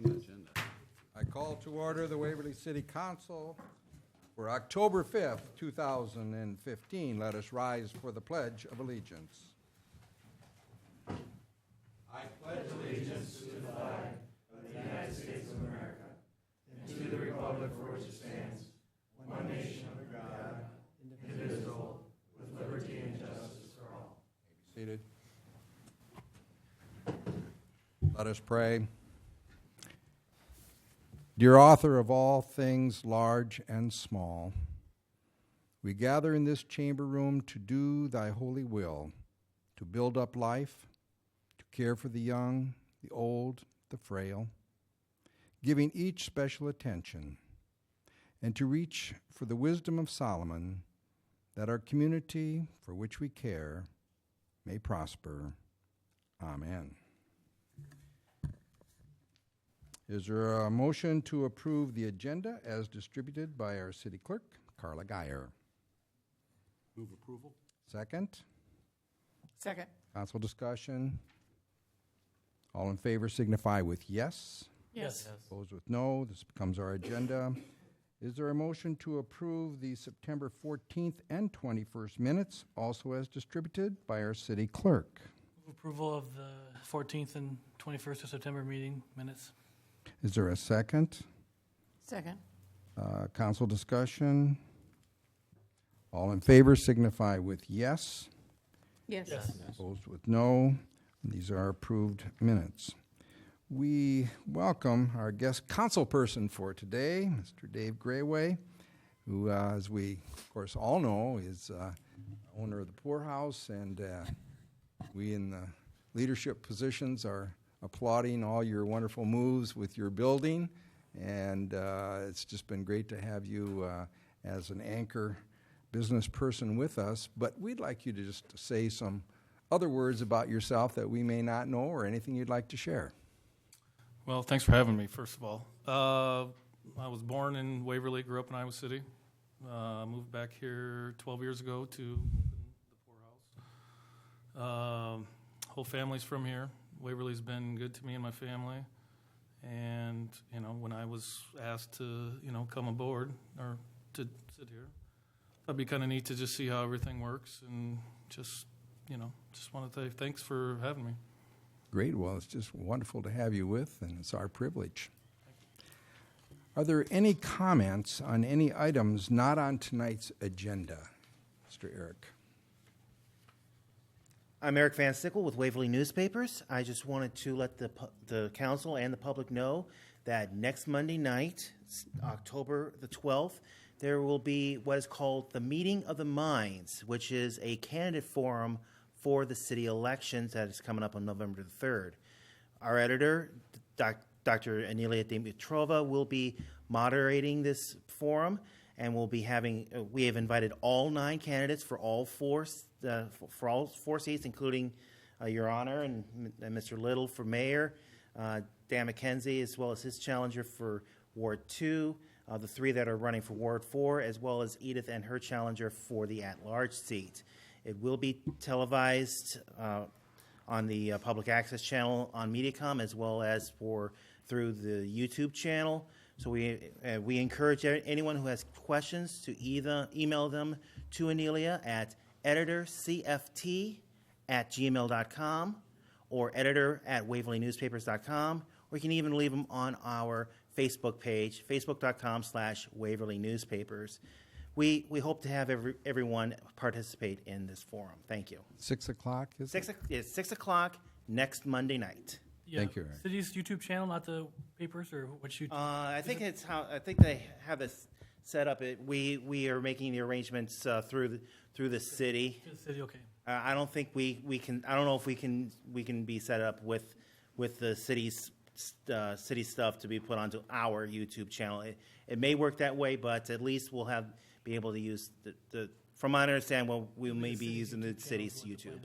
I call to order the Waverly City Council for October 5th, 2015. Let us rise for the Pledge of Allegiance. I pledge allegiance to the flag of the United States of America and to the republic for which it stands, one nation under God, indivisible, with liberty and justice for all. Be seated. Let us pray. Dear author of all things large and small, we gather in this chamber room to do thy holy will, to build up life, to care for the young, the old, the frail, giving each special attention, and to reach for the wisdom of Solomon, that our community for which we care may prosper. Amen. Is there a motion to approve the agenda as distributed by our city clerk, Carla Geyer? Move approval. Second? Second. Council discussion? All in favor signify with yes. Yes. Opposed with no. This becomes our agenda. Is there a motion to approve the September 14th and 21st minutes, also as distributed by our city clerk? Move approval of the 14th and 21st of September meeting minutes. Is there a second? Second. Council discussion? All in favor signify with yes. Yes. Opposed with no. These are approved minutes. We welcome our guest council person for today, Mr. Dave Grayway, who, as we, of course, all know, is owner of the Poorhouse, and we in the leadership positions are applauding all your wonderful moves with your building, and it's just been great to have you as an anchor business person with us. But we'd like you to just say some other words about yourself that we may not know, or anything you'd like to share. Well, thanks for having me, first of all. I was born in Waverly, grew up in Iowa City. Moved back here 12 years ago to open the Poorhouse. Whole family's from here. Waverly's been good to me and my family. And, you know, when I was asked to, come aboard or to sit here, it'd be kind of neat to just see how everything works, and just want to say thanks for having me. Great. Well, it's just wonderful to have you with, and it's our privilege. Are there any comments on any items not on tonight's agenda? Mr. Eric. I'm Eric Van Sickle with Waverly Newspapers. I just wanted to let the council and the public know that next Monday night, October the 12th, there will be what is called the Meeting of the Minds, which is a candidate forum for the city elections that is coming up on November the 3rd. Our editor, Dr. Anelia Dimitrova, will be moderating this forum, and we'll be having. We have invited all 9 candidates for all four seats, including Your Honor and Mr. Little for mayor, Dan McKenzie, as well as his challenger for Ward 2, the 3 that are running for Ward 4, as well as Edith and her challenger for the at-large seat. It will be televised on the public access channel on Mediacom, as well as through the YouTube channel. So we encourage anyone who has questions to either email them to Anelia at editorcft@gmail.com or editor@waverlynewspapers.com, or you can even leave them on our Facebook page, facebook.com/Waverly Newspapers. We hope to have everyone participate in this forum. Thank you. 6 o'clock, is it? It's 6 o'clock next Monday night. Yeah, Thank you, Eric. City's YouTube channel, not the papers, or what YouTube? I think they have this set up. We are making the arrangements through the city. The city, okay. I don't think we can. I don't know if we can be set up with the city's city stuff to be put onto our YouTube channel. It may work that way, but at least we'll be able to use the. From my understanding, we may be using the city's YouTube.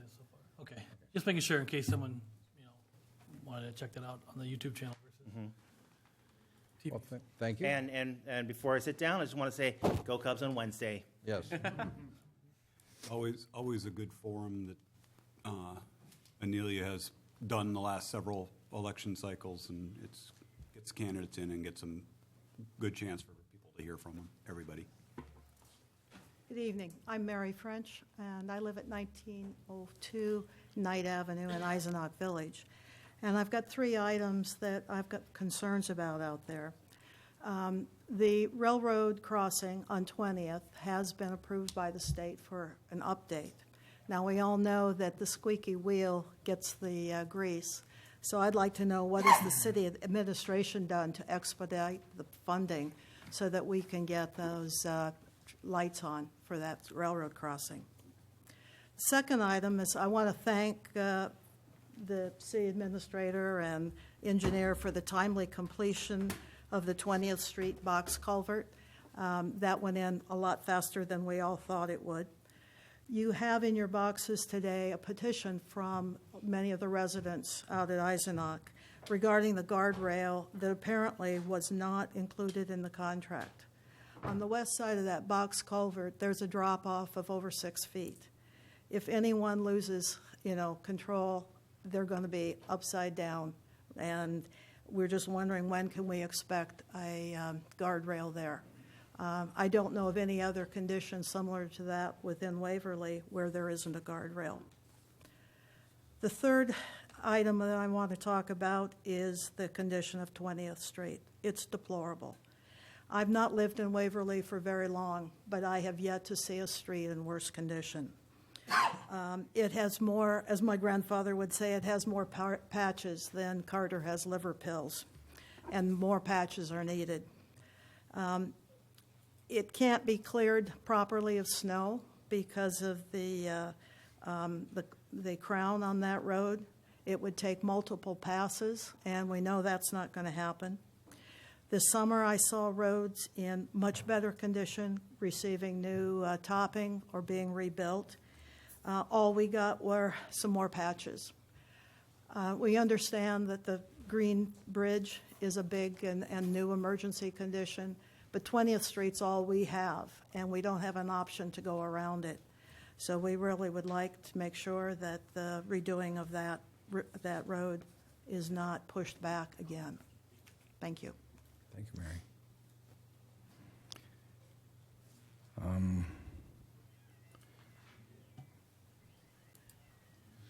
Okay, just making sure in case someone wanted to check that out on the YouTube channel. Well, thank you. And before I sit down, I just want to say, go Cubs on Wednesday. Yes. Always a good forum that Anelia has done the last several election cycles, and it's gets candidates in and get some good chance for people to hear from them, everybody. Good evening. I'm Mary French, and I live at 1902 Knight Avenue in Eisenach Village. And I've got 3 items that I've got concerns about out there. The railroad crossing on 20th has been approved by the state for an update. Now, we all know that the squeaky wheel gets the grease, so I'd like to know what has the city administration done to expedite the funding so that we can get those lights on for that railroad crossing. Second item is I want to thank the city administrator and engineer for the timely completion of the 20th Street box culvert. That went in a lot faster than we all thought it would. You have in your boxes today a petition from many of the residents out at Eisenach regarding the guardrail that apparently was not included in the contract. On the west side of that box culvert, there's a drop-off of over 6 feet. If anyone loses, control, they're going to be upside down. And we're just wondering, when can we expect a guardrail there? I don't know of any other condition similar to that within Waverly where there isn't a guardrail. The third item that I want to talk about is the condition of 20th Street. It's deplorable. I've not lived in Waverly for very long, but I have yet to see a street in worse condition. It has more, as my grandfather would say, it has more patches than Carter has liver pills, and more patches are needed. It can't be cleared properly of snow because of the crown on that road. It would take multiple passes, and we know that's not going to happen. This summer, I saw roads in much better condition, receiving new topping or being rebuilt. All we got were some more patches. We understand that the Green Bridge is a big and new emergency condition, but 20th Street's all we have, and we don't have an option to go around it. So we really would like to make sure that the redoing of that road is not pushed back again. Thank you. Thank you, Mary.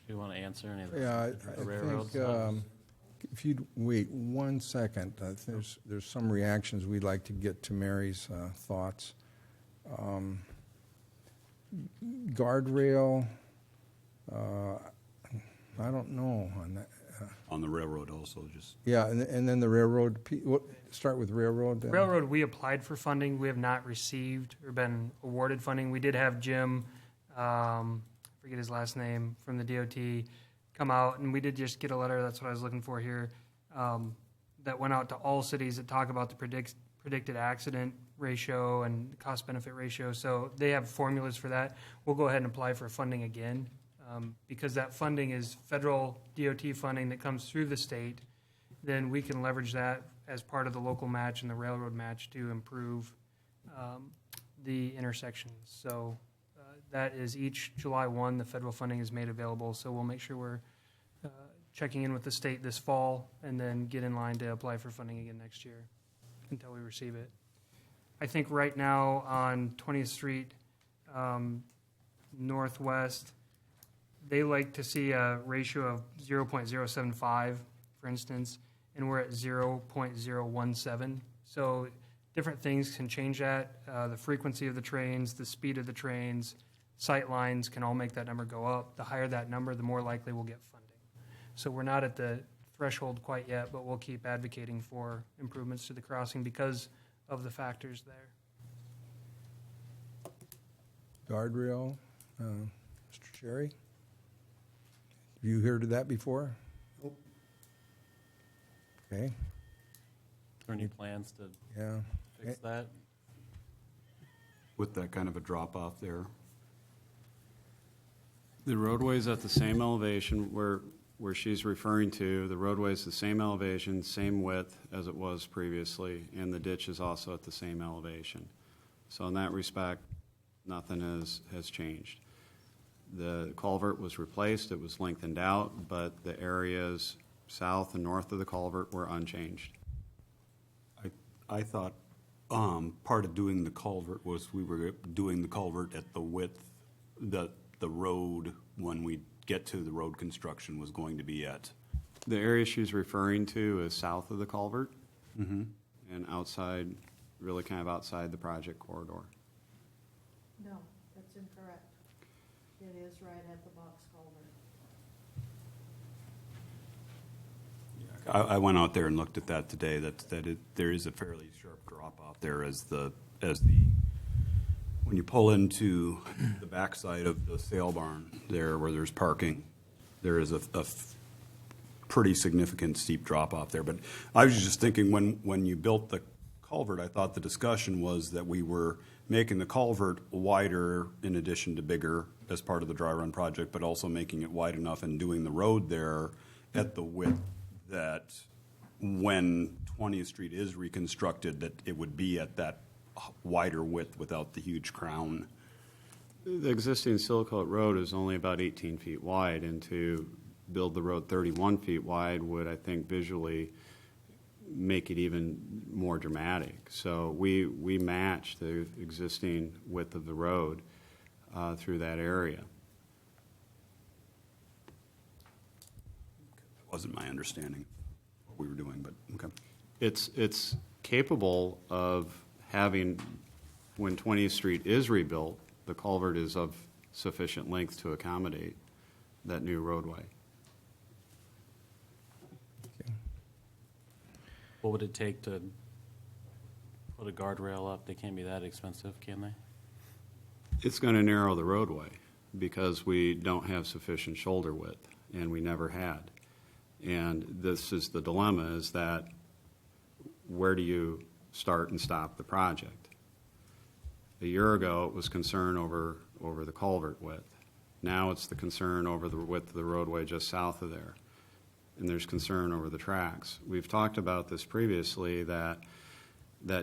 Do you want to answer any of Yeah, the I railroad think stuff? if you'd wait 1 second, there's some reactions we'd like to get to Mary's thoughts. Guardrail, I don't know on that. On the railroad also, just. Yeah, and then the railroad, start with railroad. Then. Railroad, we applied for funding. We have not received or been awarded funding. We did have Jim, forget his last name, from the DOT come out, and we did just get a letter, that's what I was looking for here, that went out to all cities that talk about the predicted accident ratio and cost-benefit ratio. So they have formulas for that. We'll go ahead and apply for funding again because that funding is federal DOT funding that comes through the state. Then we can leverage that as part of the local match and the railroad match to improve the intersections. So that is each July 1, the federal funding is made available. So we'll make sure we're checking in with the state this fall and then get in line to apply for funding again next year until we receive it. I think right now on 20th Street Northwest, they like to see a ratio of 0.075, for instance, and we're at 0.017. So different things can change that. The frequency of the trains, the speed of the trains, sight lines can all make that number go up. The higher that number, the more likely we'll get funding. So we're not at the threshold quite yet, but we'll keep advocating for improvements to the crossing because of the factors there. Guardrail, Mr. Cherry? Have you heard of that before? Nope. Okay, Are there any plans to yeah. fix that? With that kind of a drop-off there. The roadway's at the same elevation where she's referring to. The roadway's the same elevation, same width as it was previously, and the ditch is also at the same elevation. So in that respect, nothing has changed. The culvert was replaced, it was lengthened out, but the areas south and north of the culvert were unchanged. I thought part of doing the culvert was we were doing the culvert at the width that the road, when we get to the road construction, was going to be at. The area she's referring to is south of the culvert and outside, really kind of outside the project corridor. No, that's incorrect. It is right at the box culvert. I went out there and looked at that today. There is a fairly sharp drop off there as the when you pull into the backside of the sale barn there where there's parking, there is a pretty significant steep drop off there. But I was just thinking when you built the culvert, I thought the discussion was that we were making the culvert wider in addition to bigger as part of the dry run project, but also making it wide enough and doing the road there at the width that when 20th Street is reconstructed, that it would be at that wider width without the huge crown. The existing Silicate Road is only about 18 feet wide, and to build the road 31 feet wide would, I think, visually make it even more dramatic. So we match the existing width of the road through that area. That wasn't my understanding of what we were doing, but okay. It's capable of having, when 20th Street is rebuilt, the culvert is of sufficient length to accommodate that new roadway. What would it take to put a guardrail up? They can't be that expensive, can they? It's going to narrow the roadway because we don't have sufficient shoulder width, and we never had. And this is the dilemma, is that where do you start and stop the project? A year ago, it was concern over the culvert width. Now it's the concern over the width of the roadway just south of there. And there's concern over the tracks. We've talked about this previously, that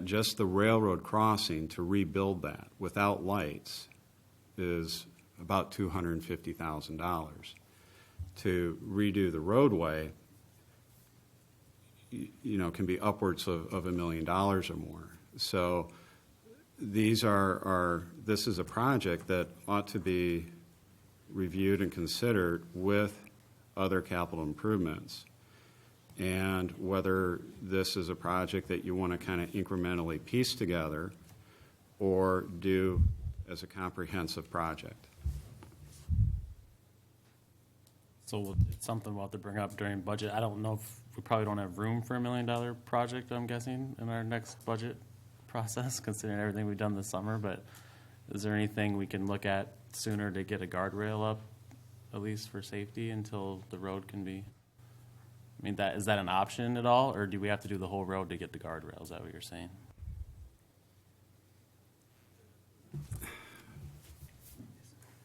just the railroad crossing, to rebuild that without lights, is about $250,000. To redo the roadway, can be upwards of $1 million or more. So this is a project that ought to be reviewed and considered with other capital improvements, and whether this is a project that you want to kind of incrementally piece together or do as a comprehensive project. So it's something we'll have to bring up during budget. I don't know if we probably don't have room for $1 million project, I'm guessing, in our next budget process, considering everything we've done this summer. But is there anything we can look at sooner to get a guardrail up, at least for safety, until the road can be? I mean, is that an option at all, or do we have to do the whole road to get the guardrail? Is that what you're saying?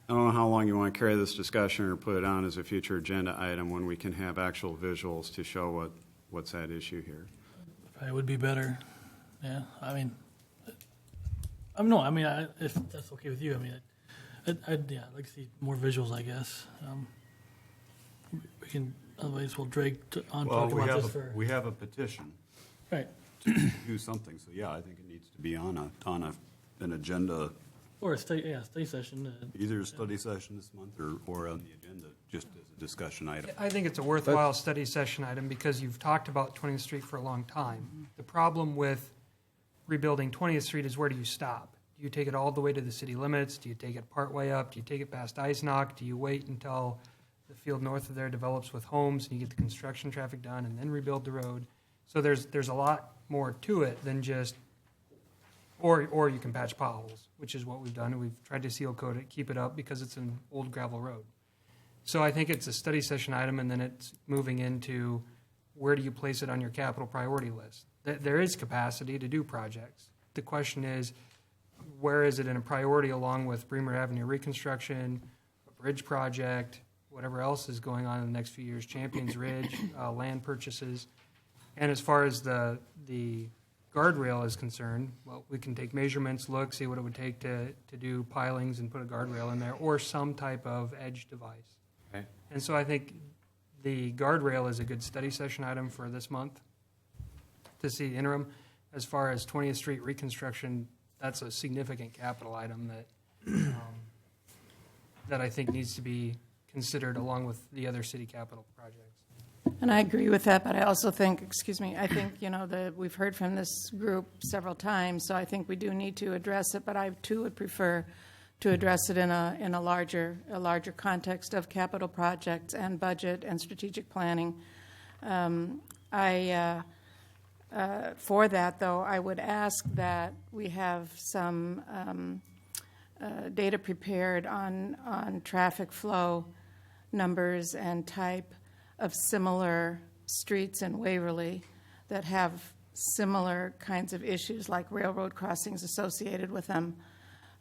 I don't know how long you want to carry this discussion or put it on as a future agenda item when we can have actual visuals to show what's at issue here. It would be better. Yeah, I mean, if that's okay with you, I'd like to see more visuals, I guess. We can, otherwise we'll drag on talking about this for. We have a petition. Right. To do something, so yeah, I think it needs to be on an agenda. Or a study session. Either a study session this month or on the agenda, just as a discussion item. I think it's a worthwhile study session item because you've talked about 20th Street for a long time. The problem with rebuilding 20th Street is, where do you stop? Do you take it all the way to the city limits? Do you take it part way up? Do you take it past Eisenach? Do you wait until the field north of there develops with homes and you get the construction traffic done and then rebuild the road? So there's a lot more to it than just, or you can patch potholes, which is what we've done. And we've tried to seal coat it, keep it up, because it's an old gravel road. So I think it's a study session item, and then it's moving into, where do you place it on your capital priority list? There is capacity to do projects. The question is, where is it in a priority along with Bremer Avenue reconstruction, a bridge project, whatever else is going on in the next few years, Champions Ridge, land purchases. And as far as the guardrail is concerned, well, we can take measurements, look, see what it would take to do pilings and put a guardrail in there, or some type of edge device. Right. And so I think the guardrail is a good study session item for this month to see interim. as far as 20th Street reconstruction, that's a significant capital item that, that I think needs to be considered along with the other city capital projects. And I agree with that, but I also think, I think, we've heard from this group several times, so I think we do need to address it, but I too would prefer to address it in a larger context of capital projects and budget and strategic planning. For that, though, I would ask that we have some data prepared on traffic flow numbers and type of similar streets in Waverly that have similar kinds of issues like railroad crossings associated with them,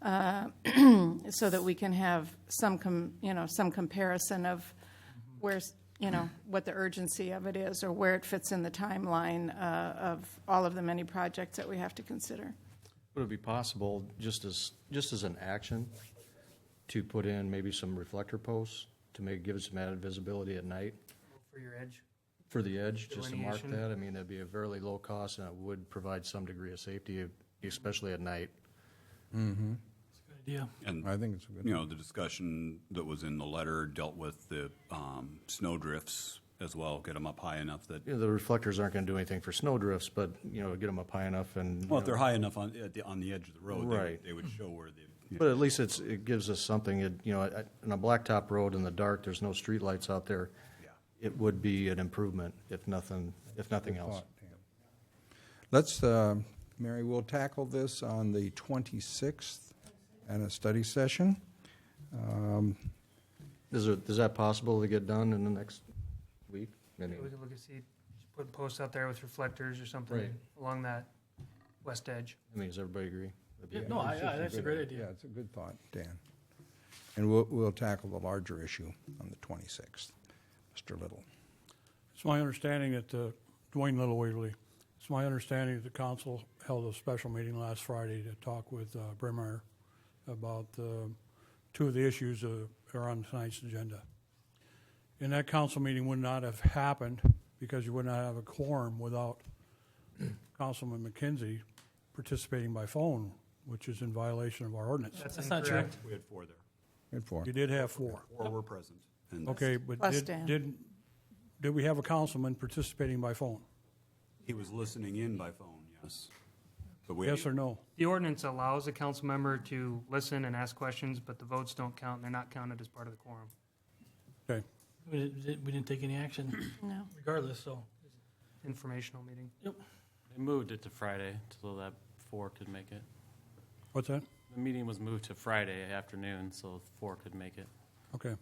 so that we can have some comparison of where's what the urgency of it is or where it fits in the timeline of all of the many projects that we have to consider. Would it be possible, just as an action, to put in maybe some reflector posts to give it some added visibility at night? For your edge? For the edge, just to mark Delineation. that. I mean, that'd be a fairly low cost, and it would provide some degree of safety, especially at night. Mm-hmm. Good idea. And, I think it's a good. the discussion that was in the letter dealt with the snow drifts as well, get them up high enough that, The reflectors aren't going to do anything for snow drifts, but, get them up high enough and. well, if they're high enough on the edge of the road, Right. they would show where the. But at least it gives us something, on a blacktop road in the dark, there's no street lights out there. Yeah. It would be an improvement, if nothing else. Thought, Dan. Let's, Mary, we'll tackle this on the 26th in a study session. Is that possible to get done in the next week? We could look and see, just put posts out there with reflectors or something Right. along that west edge. Does everybody agree? Yeah, no, that's a great idea. Yeah, it's a good thought, Dan. And we'll tackle the larger issue on the 26th. Mr. Little. It's my understanding that Dwayne Little Waverly. It's my understanding that the council held a special meeting last Friday to talk with Bremer about two of the issues that are on tonight's agenda. And that council meeting would not have happened because you would not have a quorum without Councilman McKenzie participating by phone, which is in violation of our ordinance. That's not true. incorrect. We had 4 there. Good for. You did have 4. 4 were present. And Okay, but Plus Dan. did we have a councilman participating by phone? he was listening in by phone, yes. But we, Yes or no? The ordinance allows a council member to listen and ask questions, but the votes don't count, and they're not counted as part of the quorum. Okay. We didn't take any action No. regardless, so. Informational meeting. Yep. They moved it to Friday so that 4 could make it. What's that? The meeting was moved to Friday afternoon, so 4 could make it. Okay.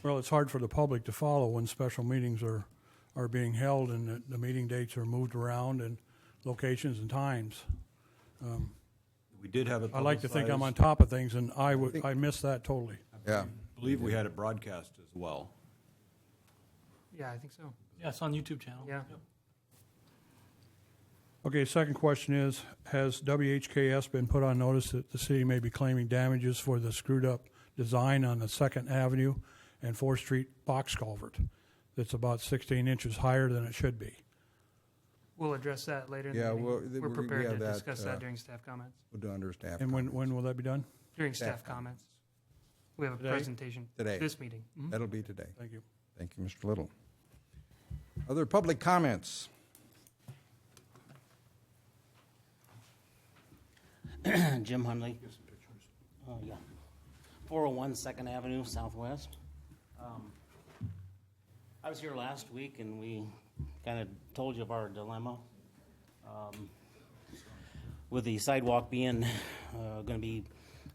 Well, it's hard for the public to follow when special meetings are being held and the meeting dates are moved around and locations and times. we did have it I like to think I'm on publicized. top of things, and I missed that totally. Yeah. I believe we had it broadcast as well. Yeah, I think so. Yeah, it's on YouTube channel. Yeah. Yep. Okay, second question is, has WHKS been put on notice that the city may be claiming damages for the screwed-up design on the 2nd Avenue and 4th Street box culvert that's about 16 inches higher than it should be? We'll address that later in Yeah, the meeting. well, We're we prepared have to that, discuss that during staff comments. We'll do under staff. And comments. when will that be done? During Staff staff comments. We have a Today? presentation. Today. This meeting. Mhm. That'll be today. Thank you. Thank you, Mr. Little. Other public comments? Jim Hundley. Yeah. 401 2nd Avenue Southwest. I was here last week and we kind of told you of our dilemma. With the sidewalk being going to be,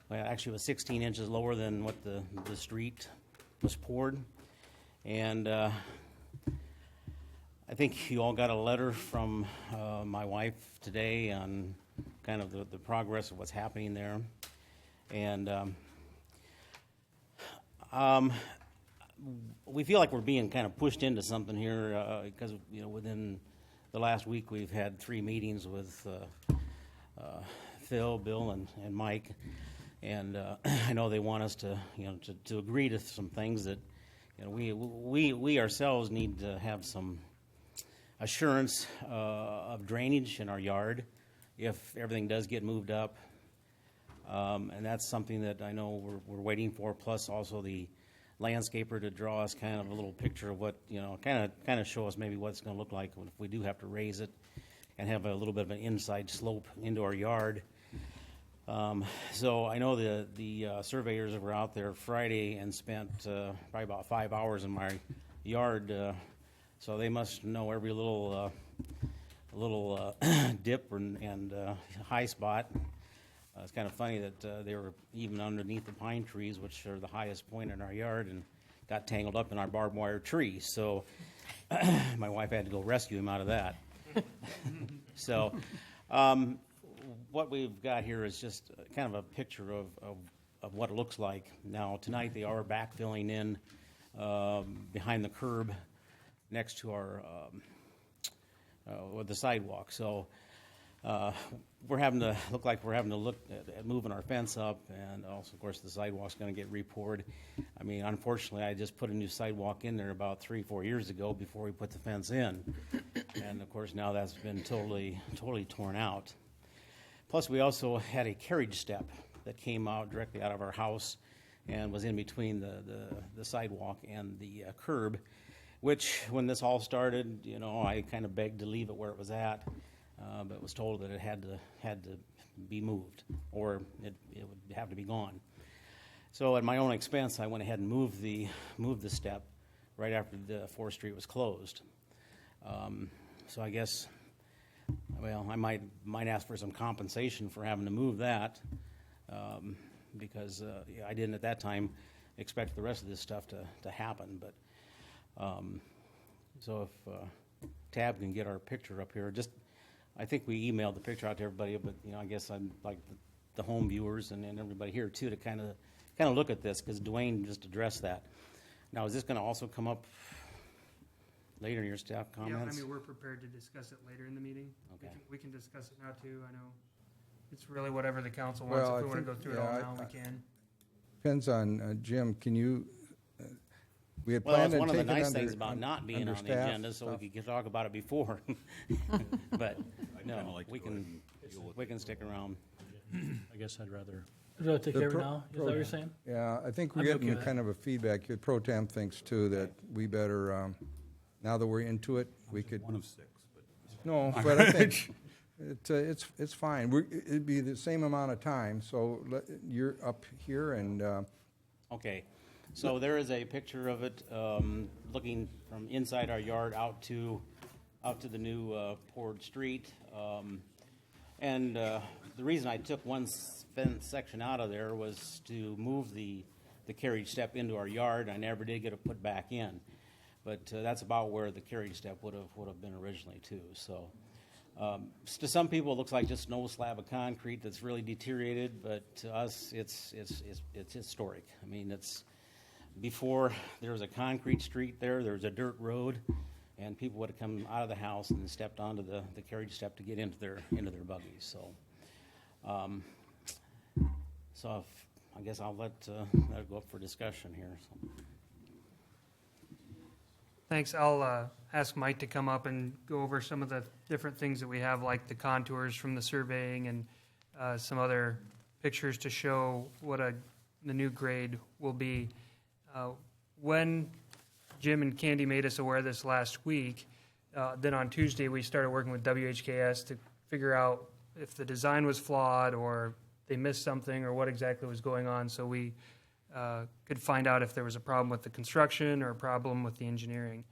well, actually it was 16 inches lower than what the street was poured. And I think you all got a letter from my wife today on kind of the progress of what's happening there. And we feel like we're being kind of pushed into something here because, within the last week we've had 3 meetings with Phil, Bill, and Mike. And I know they want us to, to agree to some things that, we ourselves need to have some assurance of drainage in our yard if everything does get moved up. And that's something that I know we're waiting for, plus also the landscaper to draw us kind of a little picture of what, kind of show us maybe what it's going to look like if we do have to raise it and have a little bit of an inside slope into our yard. So I know the surveyors were out there Friday and spent probably about 5 hours in my yard, so they must know every little dip and high spot. It's kind of funny that they were even underneath the pine trees, which are the highest point in our yard, and got tangled up in our barbed wire tree. So my wife had to go rescue him out of that. So what we've got here is just kind of a picture of what it looks like. Now, tonight they are backfilling in behind the curb next to our the sidewalk. So we're having to look at moving our fence up, and also, of course, the sidewalk's going to get re-poured. I mean, unfortunately, I just put a new sidewalk in there about 3-4 years ago before we put the fence in, and of course now that's been totally torn out. Plus, we also had a carriage step that came out directly out of our house and was in between the sidewalk and the curb, which, when this all started, I kind of begged to leave it where it was at. But was told that it had to be moved, or it would have to be gone. So at my own expense, I went ahead and moved the step right after the 4th Street was closed. So I guess, I might ask for some compensation for having to move that, because I didn't at that time expect the rest of this stuff to happen. But so if Tab can get our picture up here, I think we emailed the picture out to everybody, but I guess I'd like the home viewers and everybody here too to kind of look at this, because Dwayne just addressed that. Now, is this going to also come up later in your staff comments? Yeah, we're prepared to discuss it later in the meeting. Okay. We can discuss it now too. I know it's really whatever the council wants. If we want to go through it all now, we can. Depends on Jim. Can you? We had Well, planned that's one to of the take it nice under- things about not being on the staff agenda, so stuff. we could talk about it before. But I'd kinda no, like to we go ahead can and deal with we can stick around. I guess I'd rather. Would you like to take The care of it pro- now? Is that what you're saying? Yeah, I think we're I'd be getting okay with kind of a feedback. The Pro Tem thinks too that we better, now that we're into it, we could. One of 6, but No, but I think it's fine. It'd be the same amount of time, so you're up here and, Okay, so there is a picture of it looking from inside our yard out to the new poured street. And the reason I took one fence section out of there was to move the carriage step into our yard. I never did get it put back in, but that's about where the carriage step would have been originally too. So to some people, it looks like just an old slab of concrete that's really deteriorated, but to us, it's historic. I mean, it's before there was a concrete street there was a dirt road, and people would have come out of the house and stepped onto the carriage step to get into their buggies. So, I guess I'll let that go up for discussion here. So. Thanks. I'll ask Mike to come up and go over some of the different things that we have, like the contours from the surveying and some other pictures to show what the new grade will be. When Jim and Candy made us aware of this last week, then on Tuesday we started working with WHKS to figure out if the design was flawed or they missed something or what exactly was going on, so we could find out if there was a problem with the construction or a problem with the engineering.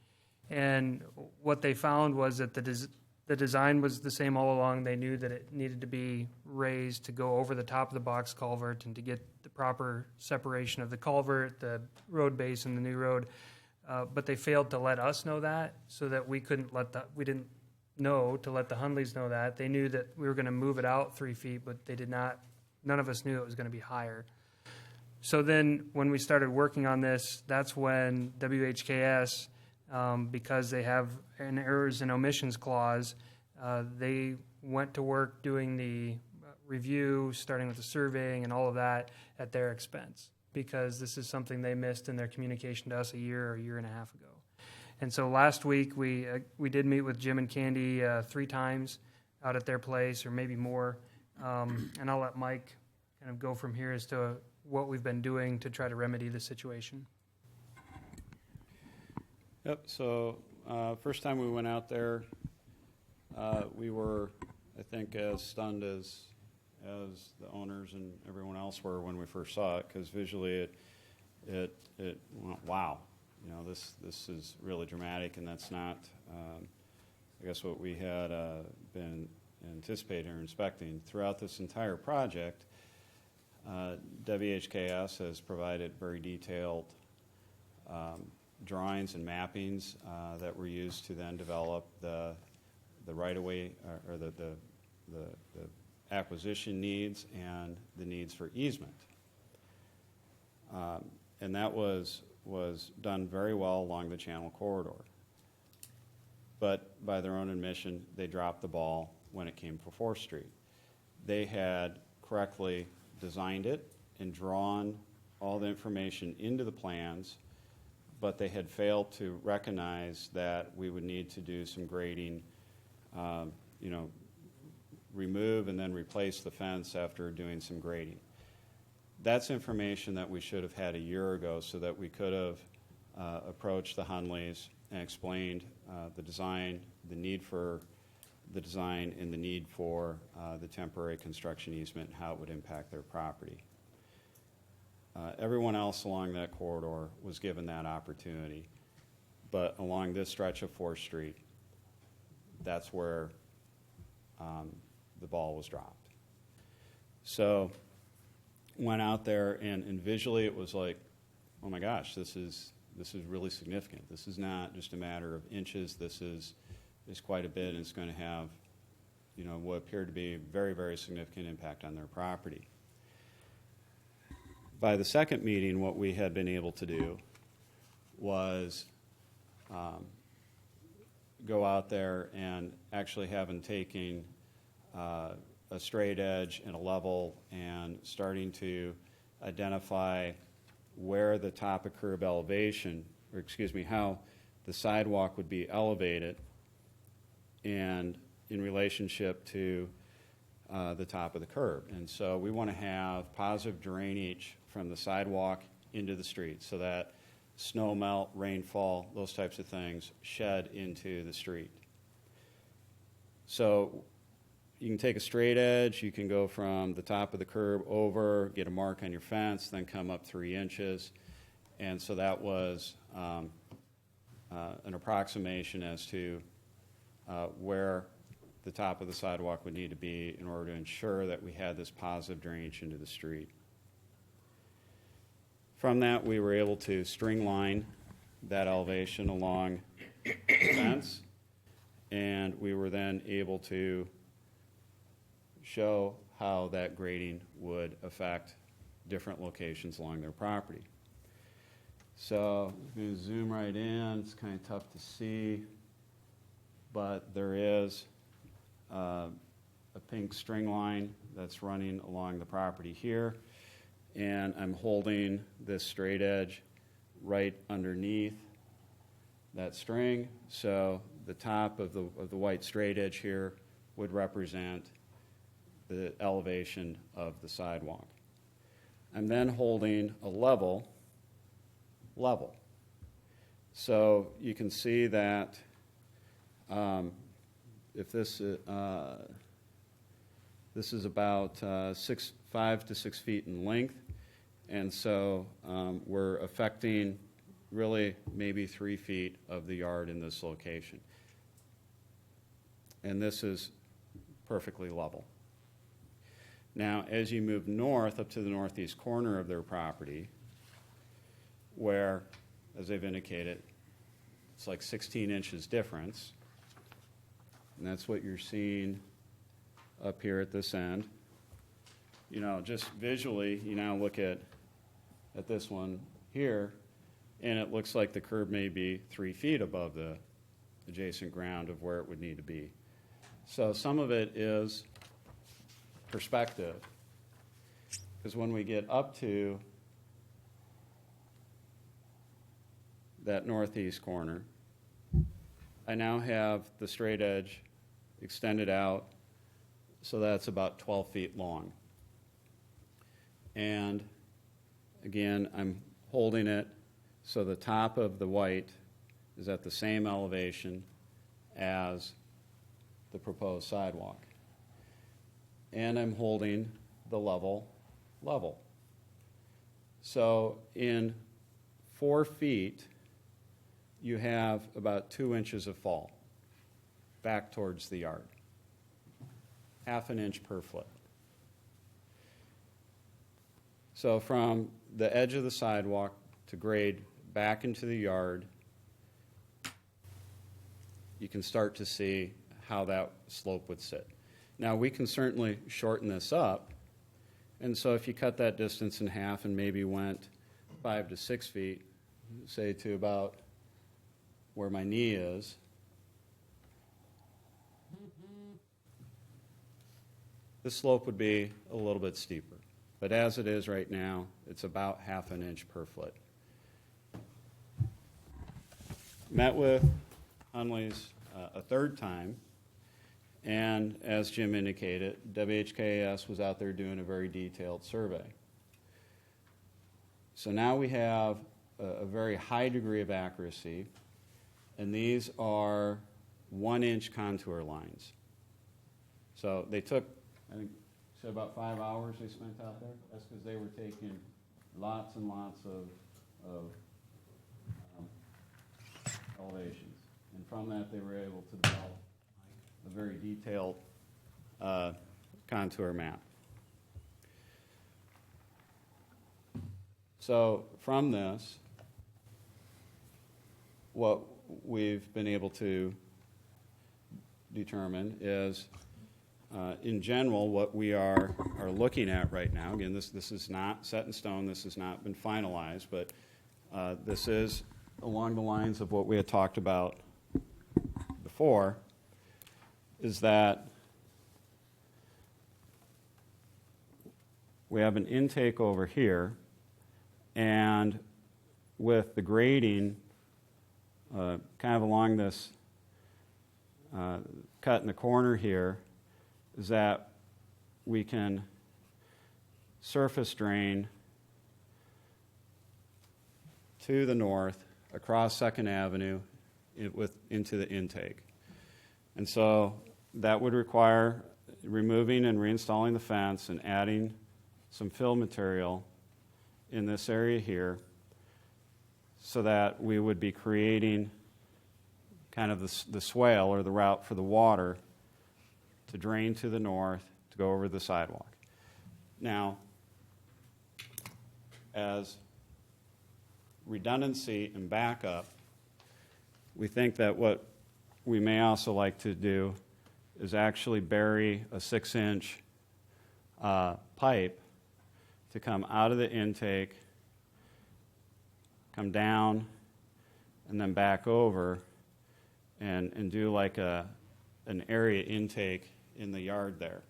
And what they found was that the design was the same all along. They knew that it needed to be raised to go over the top of the box culvert and to get the proper separation of the culvert, the road base, and the new road. But they failed to let us know that, so that we didn't know to let the Hundleys know that. They knew that we were going to move it out 3 feet, but they did not. None of us knew it was going to be higher. So then when we started working on this, that's when WHKS, because they have an errors and omissions clause, they went to work doing the review, starting with the surveying and all of that at their expense, because this is something they missed in their communication to us a year or a year and a half ago. And so last week, we did meet with Jim and Candy 3 times out at their place, or maybe more. And I'll let Mike kind of go from here as to what we've been doing to try to remedy the situation. Yep, so first time we went out there, we were, I think, as stunned as the owners and everyone else were when we first saw it, because visually it went, wow, you know, this is really dramatic, and that's not, I guess, what we had been anticipating or inspecting. Throughout this entire project, WHKS has provided very detailed drawings and mappings that were used to then develop the right-of-way or the acquisition needs and the needs for easement. And that was done very well along the channel corridor. But by their own admission, they dropped the ball when it came for 4th Street. They had correctly designed it and drawn all the information into the plans, but they had failed to recognize that we would need to do some grading, remove and then replace the fence after doing some grading. That's information that we should have had a year ago, so that we could have approached the Hunleys and explained the design, the need for the design, and the need for the temporary construction easement, and how it would impact their property. Everyone else along that corridor was given that opportunity, but along this stretch of 4th Street, that's where the ball was dropped. So went out there, and visually it was like, oh my gosh, this is really significant. This is not just a matter of inches. This is quite a bit, and it's going to have, what appeared to be a very, very significant impact on their property. By the second meeting, what we had been able to do was go out there and actually have them taking a straight edge and a level and starting to identify where the top of curb elevation, how the sidewalk would be elevated and in relationship to the top of the curb. And so we want to have positive drainage from the sidewalk into the street, so that snow melt, rainfall, those types of things shed into the street. So you can take a straight edge, you can go from the top of the curb over, get a mark on your fence, then come up 3 inches. And so that was an approximation as to where the top of the sidewalk would need to be in order to ensure that we had this positive drainage into the street. From that, we were able to string line that elevation along the fence, and we were then able to show how that grading would affect different locations along their property. So I'm going to zoom right in. It's kind of tough to see, but there is a pink string line that's running along the property here, and I'm holding this straight edge right underneath that string. So the top of the white straight edge here would represent the elevation of the sidewalk. I'm then holding a level. So you can see that if this is about 5 to 6 feet in length, and so we're affecting really maybe 3 feet of the yard in this location. And this is perfectly level. Now, as you move north up to the northeast corner of their property, where, as they've indicated, it's like 16 inches difference, and that's what you're seeing up here at this end. Just visually, you now look at this one here, and it looks like the curb may be 3 feet above the adjacent ground of where it would need to be. So some of it is perspective, because when we get up to that northeast corner, I now have the straight edge extended out, so that's about 12 feet long. And again, I'm holding it so the top of the white is at the same elevation as the proposed sidewalk. And I'm holding the level. So in 4 feet, you have about 2 inches of fall back towards the yard. Half an inch per foot. So from the edge of the sidewalk to grade back into the yard, you can start to see how that slope would sit. Now, we can certainly shorten this up, and so if you cut that distance in half and maybe went 5 to 6 feet, say to about where my knee is, the slope would be a little bit steeper. But as it is right now, it's about half an inch per foot. Met with Hunley's a third time, and as Jim indicated, WHKS was out there doing a very detailed survey. So now we have a very high degree of accuracy, and these are 1-inch contour lines. So they took, I think, said about 5 hours they spent out there. That's because they were taking lots and lots of elevations. And from that, they were able to develop a very detailed contour map. So from this, what we've been able to determine is, in general, what we are looking at right now. Again, this is not set in stone. This has not been finalized, but this is along the lines of what we had talked about before, is that we have an intake over here, and with the grading kind of along this cut in the corner here, is that we can surface drain to the north across 2nd Avenue into the intake. And so that would require removing and reinstalling the fence and adding some fill material in this area here so that we would be creating kind of the swale or the route for the water to drain to the north to go over the sidewalk. Now, as redundancy and backup, we think that what we may also like to do is actually bury a 6-inch pipe to come out of the intake, come down, and then back over and do like an area intake in the yard there.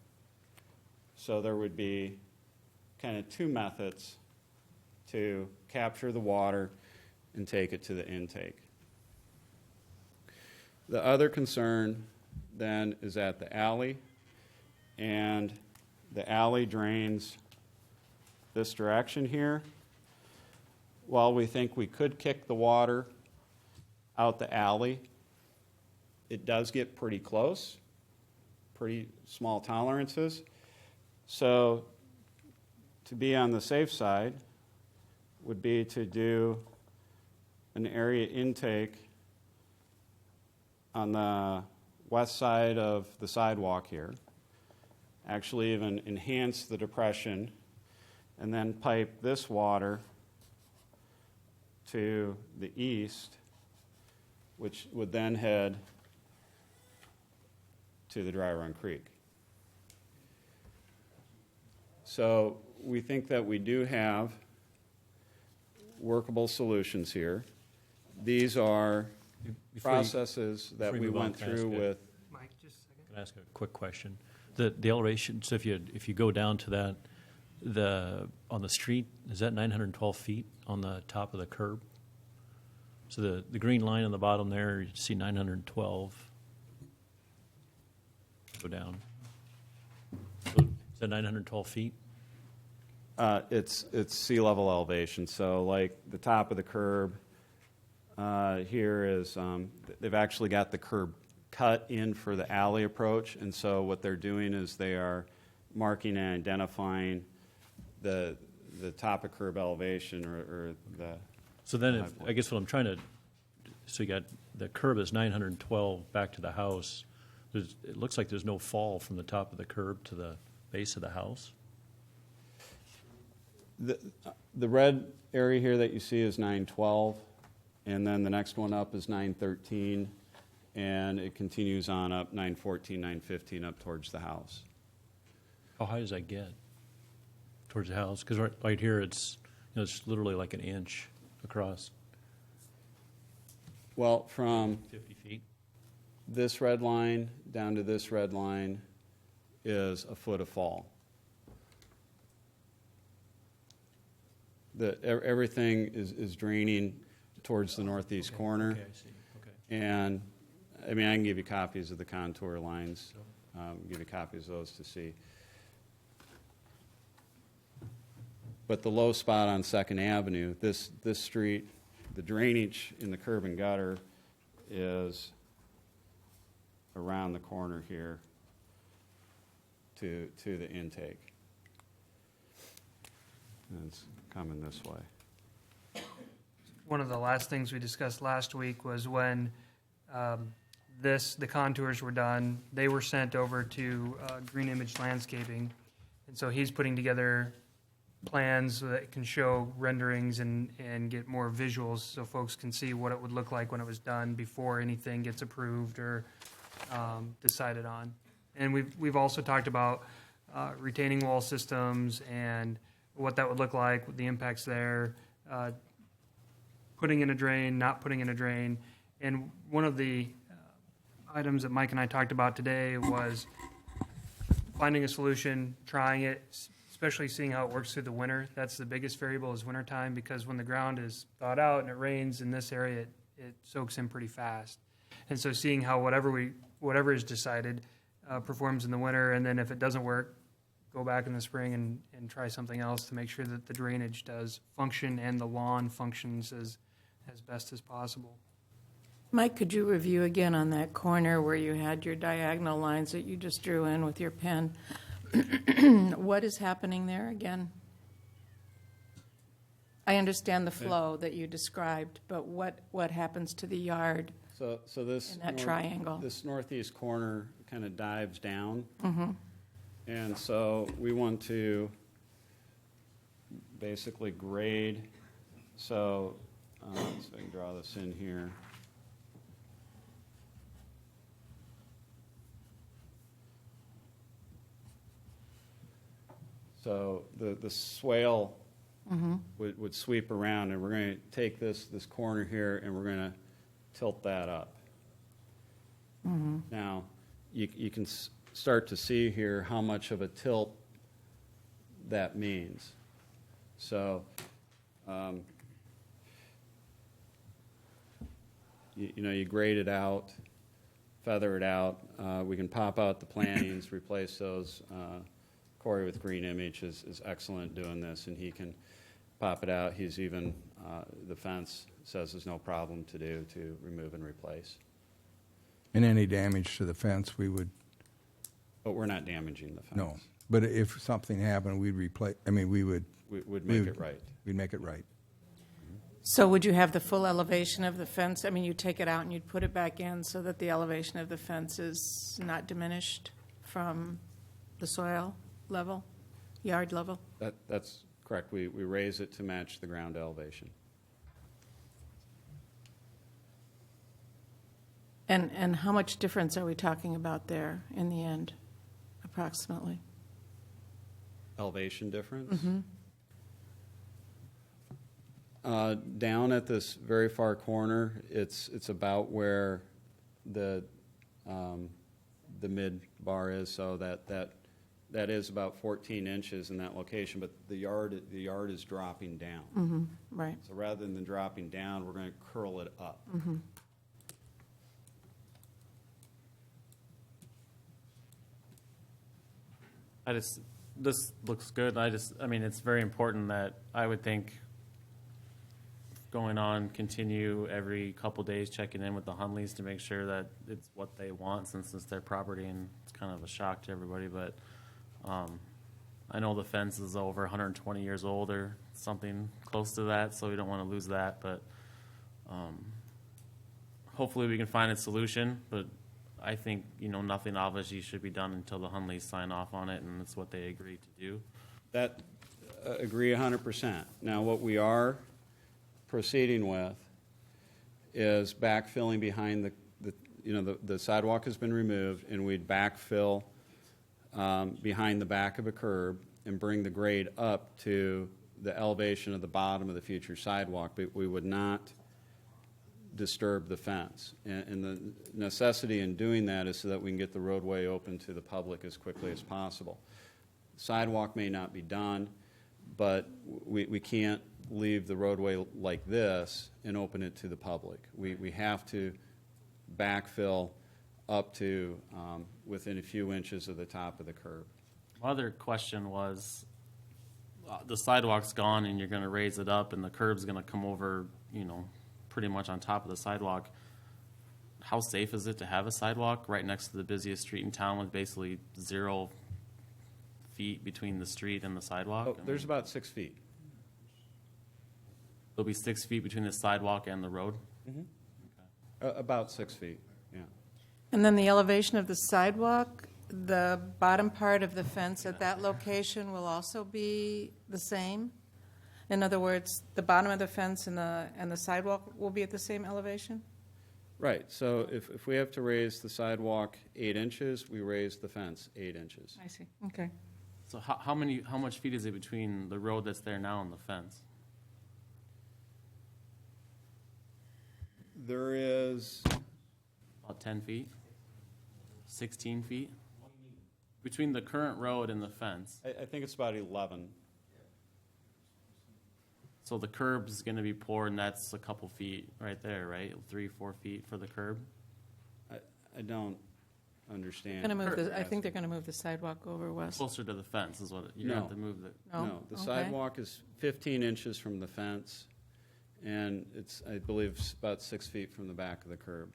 So there would be kind of 2 methods to capture the water and take it to the intake. The other concern then is at the alley, and the alley drains this direction here. While we think we could kick the water out the alley, it does get pretty close, pretty small tolerances. So to be on the safe side would be to do an area intake on the west side of the sidewalk here, actually even enhance the depression, and then pipe this water to the east, which would then head to the Dry Run Creek. So we think that we do have workable solutions here. These are processes that we went through with. Mike, just a second. Can I ask a quick question? The elevation, so if you go down to that, on the street, is that 912 feet on the top of the curb? So the green line on the bottom there, you see 912 go down. So is that 912 feet? It's sea level elevation. So like the top of the curb here is, they've actually got the curb cut in for the alley approach. And so what they're doing is they are marking and identifying the top of curb elevation or the. So then, I guess what I'm trying to, so you got the curb is 912 back to the house. It looks like there's no fall from the top of the curb to the base of the house. The red area here that you see is 912, and then the next one up is 913, and it continues on up 914, 915 up towards the house. How high does that get towards the house? Because right here it's it's literally like an inch across. Well, from 50 feet. This red line down to this red line is a foot of fall. Everything is draining towards the northeast corner. Okay, I see. Okay. And, I mean, I can give you copies of the contour lines, give you copies of those to see. But the low spot on 2nd Avenue, this street, the drainage in the curb and gutter is around the corner here to the intake. And it's coming this way. One of the last things we discussed last week was when the contours were done, they were sent over to Green Image Landscaping. And so he's putting together plans so that it can show renderings and get more visuals so folks can see what it would look like when it was done before anything gets approved or decided on. And we've also talked about retaining wall systems and what that would look like, the impacts there, putting in a drain, not putting in a drain. And one of the items that Mike and I talked about today was finding a solution, trying it, especially seeing how it works through the winter. That's the biggest variable is wintertime, because when the ground is thawed out and it rains in this area, it soaks in pretty fast. And so seeing how whatever is decided performs in the winter, and then if it doesn't work, go back in the spring and try something else to make sure that the drainage does function and the lawn functions as best as possible. Mike, could you review again on that corner where you had your diagonal lines that you just drew in with your pen? What is happening there again? I understand the flow that you described, but what happens to the yard So this in that triangle? This northeast corner kind of dives down. Mm-hmm. And so we want to basically grade. So I can draw this in here. So the swale would sweep around, and we're going to take this corner here, and we're going to tilt that up. Mm-hmm. Now, you can start to see here how much of a tilt that means. So, you grade it out, feather it out. We can pop out the plantings, replace those. Corey with Green Image is excellent doing this, and he can pop it out. He's even, the fence says there's no problem to remove and replace. And any damage to the fence, we would... But we're not damaging the fence. No. But if something happened, we'd replace, we would... We'd make it right. We'd make it right. So would you have the full elevation of the fence? You'd take it out and you'd put it back in so that the elevation of the fence is not diminished from the soil level, yard level? That's correct. We raise it to match the ground elevation. And how much difference are we talking about there in the end, approximately? Elevation difference? Mm-hmm. Down at this very far corner, it's about where the mid bar is, so that that is about 14 inches in that location, but the yard is dropping down. Mm-hmm, right. So rather than dropping down, we're going to curl it up. Mm-hmm. This looks good. I mean, it's very important that I would think going on, continue every couple days checking in with the Hunleys to make sure that it's what they want, since it's their property, and it's kind of a shock to everybody. But I know the fence is over 120 years old or something close to that, so we don't want to lose that. But hopefully we can find a solution. But I think, nothing obviously should be done until the Hunleys sign off on it, and it's what they agreed to do. That agree 100%. Now, what we are proceeding with is backfilling behind the sidewalk has been removed, and we'd backfill behind the back of a curb and bring the grade up to the elevation of the bottom of the future sidewalk, but we would not disturb the fence. And the necessity in doing that is so that we can get the roadway open to the public as quickly as possible. Sidewalk may not be done, but we can't leave the roadway like this and open it to the public. We have to backfill up to within a few inches of the top of the curb. My other question was, the sidewalk's gone and you're going to raise it up and the curb's going to come over, pretty much on top of the sidewalk. How safe is it to have a sidewalk right next to the busiest street in town with basically 0 feet between the street and the sidewalk? There's about 6 feet. There'll be 6 feet between the sidewalk and the road? Mm-hmm. Okay. About 6 feet, yeah. And then the elevation of the sidewalk, the bottom part of the fence at that location will also be the same? In other words, the bottom of the fence and the sidewalk will be at the same elevation? Right. So if we have to raise the sidewalk 8 inches, we raise the fence 8 inches. I see. Okay. So how much feet is it between the road that's there now and the fence? There is About 10 feet? 16 feet? Between the current road and the fence. I think it's about 11. So the curb is going to be poured, and that's a couple feet right there, right? 3-4 feet for the curb? I don't understand. I think they're going to move the sidewalk over, Wes. Closer to the fence is what you're going to have to move the. No, the sidewalk is 15 inches from the fence, and I believe, it's about 6 feet from the back of the curb.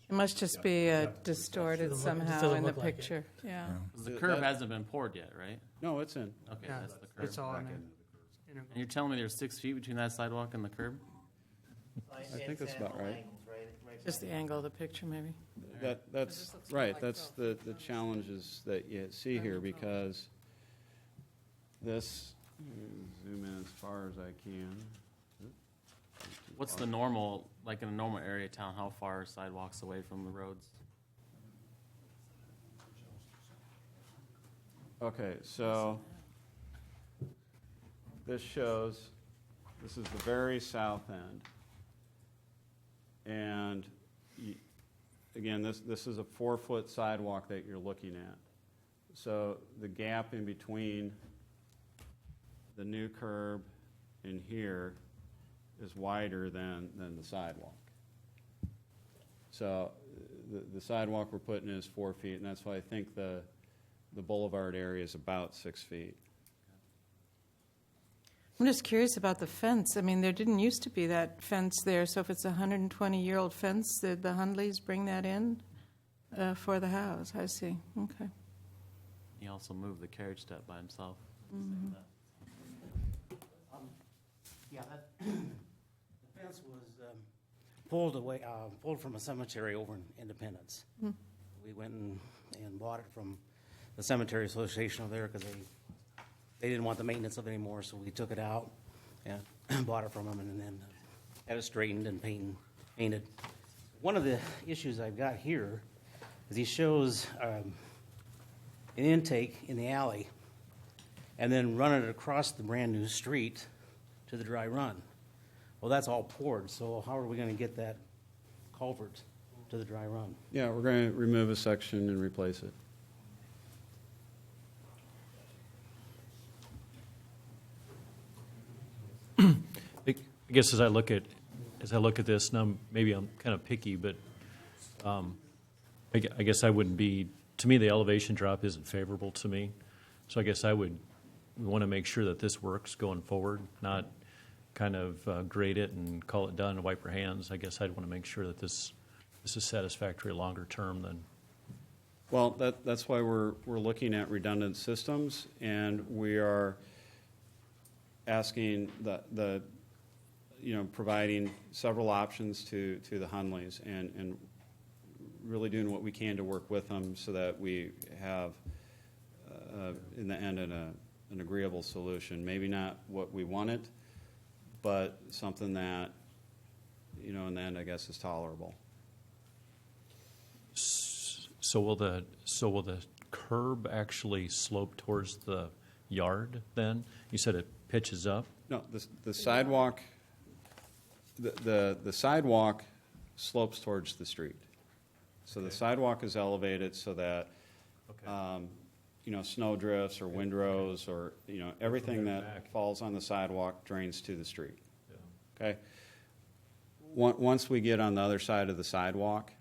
It must just be distorted somehow in the picture. Yeah. The curb hasn't been poured yet, right? No, it's in. Okay, Yeah, that's the curb. it's all in there. And you're telling me there's 6 feet between that sidewalk and the curb? I think that's about right. Just the angle of the picture, maybe. That's right. That's the challenges that you see here, because this, zoom in as far as I can. What's the normal, like in a normal area of town, how far are sidewalks away from the roads? Okay, so this is the very south end. And again, this is a 4-foot sidewalk that you're looking at. So the gap in between the new curb and here is wider than the sidewalk. So the sidewalk we're putting in is 4 feet, and that's why I think the boulevard area is about 6 feet. I'm just curious about the fence. I mean, there didn't used to be that fence there, so if it's a 120-year-old fence, did the Hundleys bring that in for the house? I see. Okay. He also moved the carriage step by himself. Mm-hmm. Yeah, the fence was pulled from a cemetery over in Independence. Hmm. We went and bought it from the cemetery association over there because they didn't want the maintenance of it anymore, so we took it out and bought it from them, and then had it straightened and painted. One of the issues I've got here is he shows an intake in the alley and then running it across the brand-new street to the dry run. Well, that's all poured, so how are we going to get that culvert to the dry run? Yeah, we're going to remove a section and replace it. I guess as I look at this, now maybe I'm kind of picky, but I guess I wouldn't be. To me, the elevation drop isn't favorable to me, so I guess we want to make sure that this works going forward, not kind of grade it and call it done and wipe our hands. I guess I'd want to make sure that this is satisfactory longer term than. Well, that's why we're looking at redundant systems, and we are asking providing several options to the Hunleys and really doing what we can to work with them so that we have, in the end, an agreeable solution. Maybe not what we wanted, but something that, in the end, I guess, is tolerable. So will the curb actually slope towards the yard then? You said it pitches up? No, the sidewalk, the sidewalk slopes towards the street. So the sidewalk is elevated so that, snow drifts or windrows or, everything that falls on the sidewalk drains to the street. Yeah. Okay? Once we get on the other side of the sidewalk,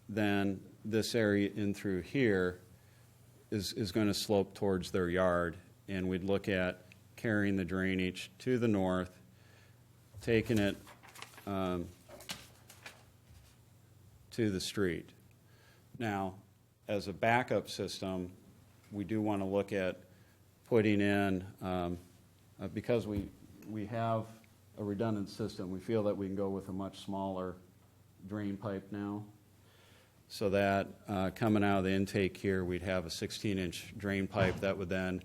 then this area in through here is going to slope towards their yard, and we'd look at carrying the drainage to the north, taking it to the street. Now, as a backup system, we do want to look at putting in, because we have a redundant system, we feel that we can go with a much smaller drain pipe now. So that coming out of the intake here, we'd have a 16-inch drain pipe that would then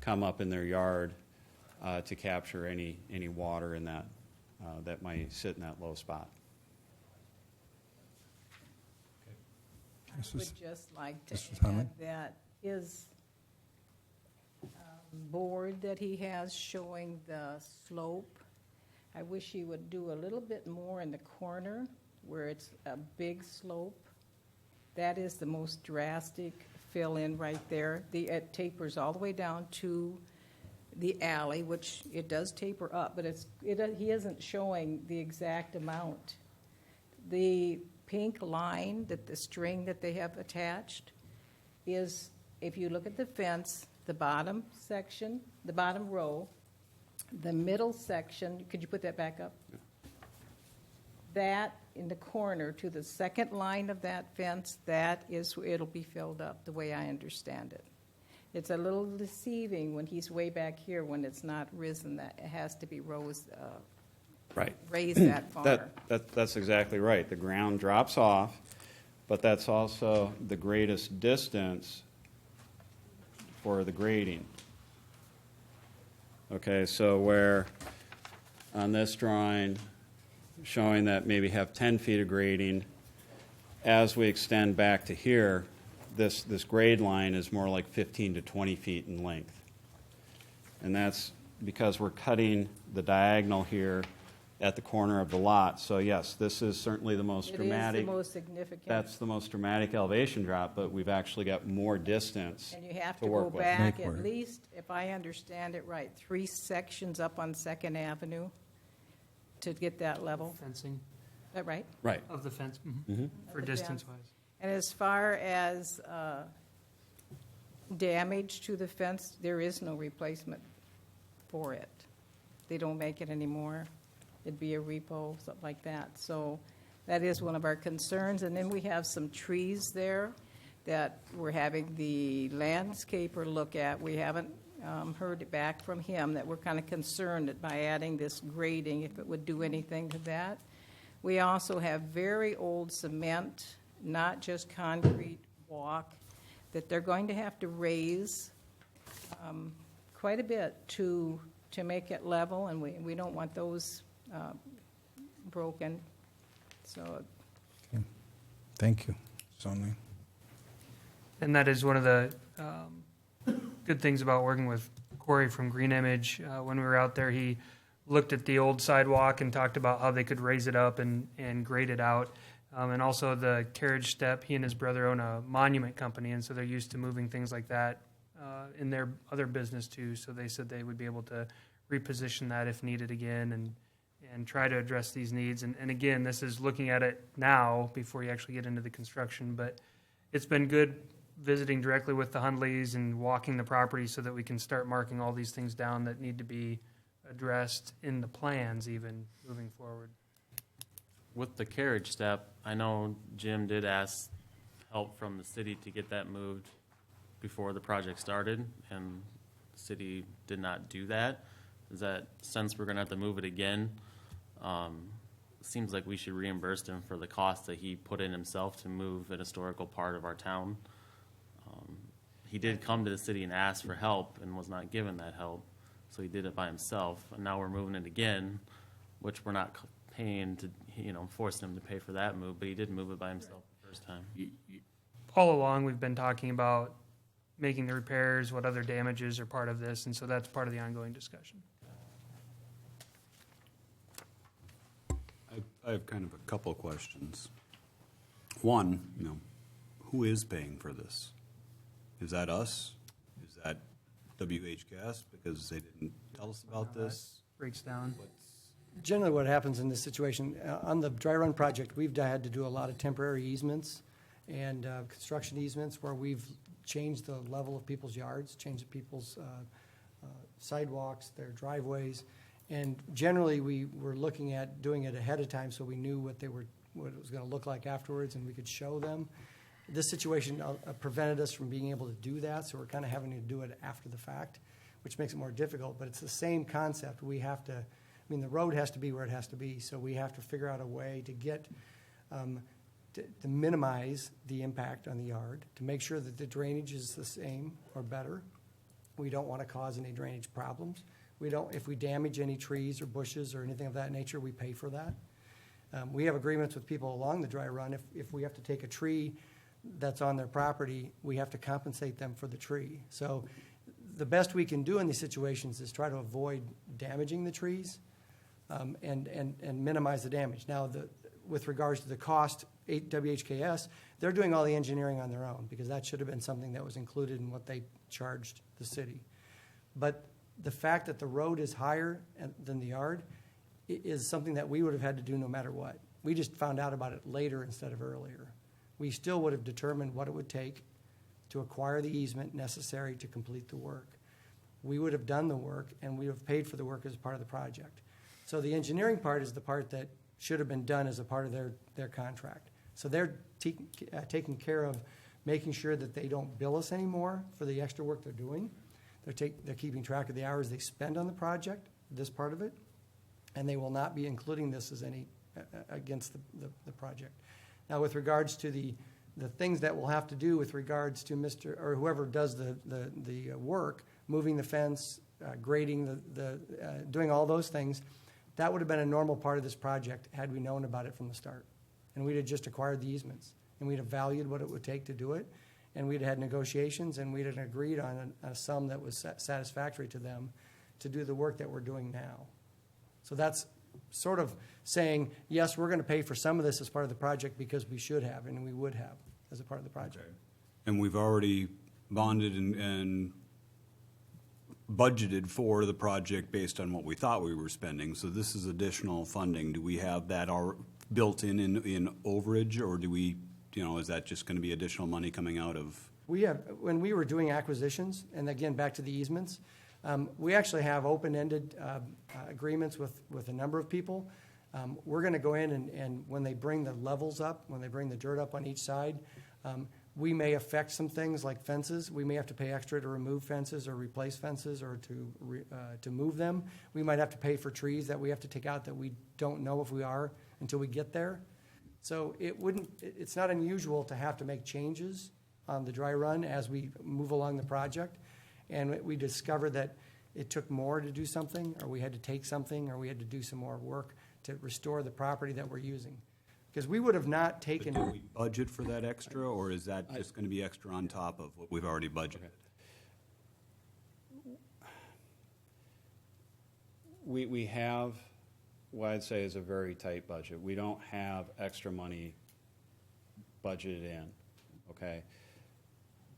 come up in their yard to capture any water in that that might sit in that low spot. I would just like to Mrs. Hunley? add that his board that he has showing the slope, I wish he would do a little bit more in the corner where it's a big slope. That is the most drastic fill-in right there. It tapers all the way down to the alley, which it does taper up, but he isn't showing the exact amount. The pink line, the string that they have attached, is, if you look at the fence, the bottom section, the bottom row, the middle section, could you put that back up? Yeah. That in the corner to the second line of that fence, it'll be filled up the way I understand it. It's a little deceiving when he's way back here when it's not risen, that it has to be raised that far. That's exactly right. The ground drops off, but that's also the greatest distance for the grading. Okay, so where on this drawing, showing that maybe have 10 feet of grading, as we extend back to here, this grade line is more like 15 to 20 feet in length. And that's because we're cutting the diagonal here at the corner of the lot. So yes, this is certainly the most dramatic. It is the most significant. That's the most dramatic elevation drop, but we've actually got more distance and you have to to work go with. back at least, if I understand it right, 3 sections up on 2nd Avenue to get that level. Fencing. Is that right? Right. Of the fence, Mm-hmm. for distance-wise. And as far as damage to the fence, there is no replacement for it. They don't make it anymore. It'd be a repo, something like that. So that is one of our concerns. And then we have some trees there that we're having the landscaper look at. We haven't heard it back from him, that we're kind of concerned that by adding this grading, if it would do anything to that. We also have very old cement, not just concrete walk, that they're going to have to raise quite a bit to make it level, and we don't want those broken. So, Okay. Thank you, Sonny. And that is one of the good things about working with Corey from Green Image. When we were out there, he looked at the old sidewalk and talked about how they could raise it up and grade it out. And also the carriage step, he and his brother own a monument company, and so they're used to moving things like that in their other business too. So they said they would be able to reposition that if needed again and try to address these needs. And again, this is looking at it now before you actually get into the construction, but it's been good visiting directly with the Hundleys and walking the property so that we can start marking all these things down that need to be addressed in the plans even moving forward. With the carriage step, I know Jim did ask help from the city to get that moved before the project started, and the city did not do that. Is that, since we're gonna have to move it again, seems like we should reimburse him for the cost that he put in himself to move an historical part of our town. He did come to the city and ask for help and was not given that help, so he did it by himself. And now we're moving it again, which we're not paying to, forcing him to pay for that move, but he did move it by himself the first time. All along, we've been talking about making the repairs, what other damages are part of this, and so that's part of the ongoing discussion. I have kind of a couple of questions. One, who is paying for this? Is that us? Is that WH Gas because they didn't tell us about this? Breaks down. Generally what happens in this situation, on the dry run project, we've had to do a lot of temporary easements and construction easements where we've changed the level of people's yards, changed people's sidewalks, their driveways. And generally, we were looking at doing it ahead of time so we knew what it was going to look like afterwards and we could show them. This situation prevented us from being able to do that, so we're kind of having to do it after the fact, which makes it more difficult. But it's the same concept. We have to, the road has to be where it has to be, so we have to figure out a way to get, to minimize the impact on the yard, to make sure that the drainage is the same or better. We don't want to cause any drainage problems. If we damage any trees or bushes or anything of that nature, we pay for that. We have agreements with people along the dry run. If we have to take a tree that's on their property, we have to compensate them for the tree. So the best we can do in these situations is try to avoid damaging the trees and minimize the damage. Now, with regards to the cost, WHKS, they're doing all the engineering on their own because that should have been something that was included in what they charged the city. But the fact that the road is higher than the yard is something that we would have had to do no matter what. We just found out about it later instead of earlier. We still would have determined what it would take to acquire the easement necessary to complete the work. We would have done the work, and we would have paid for the work as part of the project. So the engineering part is the part that should have been done as a part of their contract. So they're taking care of making sure that they don't bill us anymore for the extra work they're doing. They're keeping track of the hours they spend on the project, this part of it, and they will not be including this as any against the project. Now, with regards to the things that we'll have to do with regards to Mr. or whoever does the work, moving the fence, grading doing all those things, that would have been a normal part of this project had we known about it from the start. And we'd have just acquired the easements, and we'd have valued what it would take to do it, and we'd have had negotiations, and we'd have agreed on a sum that was satisfactory to them to do the work that we're doing now. So that's sort of saying, yes, we're going to pay for some of this as part of the project because we should have, and we would have as a part of the project. Okay. And we've already bonded and budgeted for the project based on what we thought we were spending. So this is additional funding. Do we have that built in overage, or do we, is that just going to be additional money coming out of? We have, when we were doing acquisitions, and again, back to the easements, we actually have open-ended agreements with a number of people. We're going to go in and when they bring the levels up, when they bring the dirt up on each side, we may affect some things like fences. We may have to pay extra to remove fences or replace fences or to move them. We might have to pay for trees that we have to take out that we don't know if we are until we get there. So it's not unusual to have to make changes on the dry run as we move along the project. And we discovered that it took more to do something, or we had to take something, or we had to do some more work to restore the property that we're using. Because we would have not taken. But do we budget for that extra, or is that just going to be extra on top of what we've already budgeted? We have what I'd say is a very tight budget. We don't have extra money budgeted in, okay?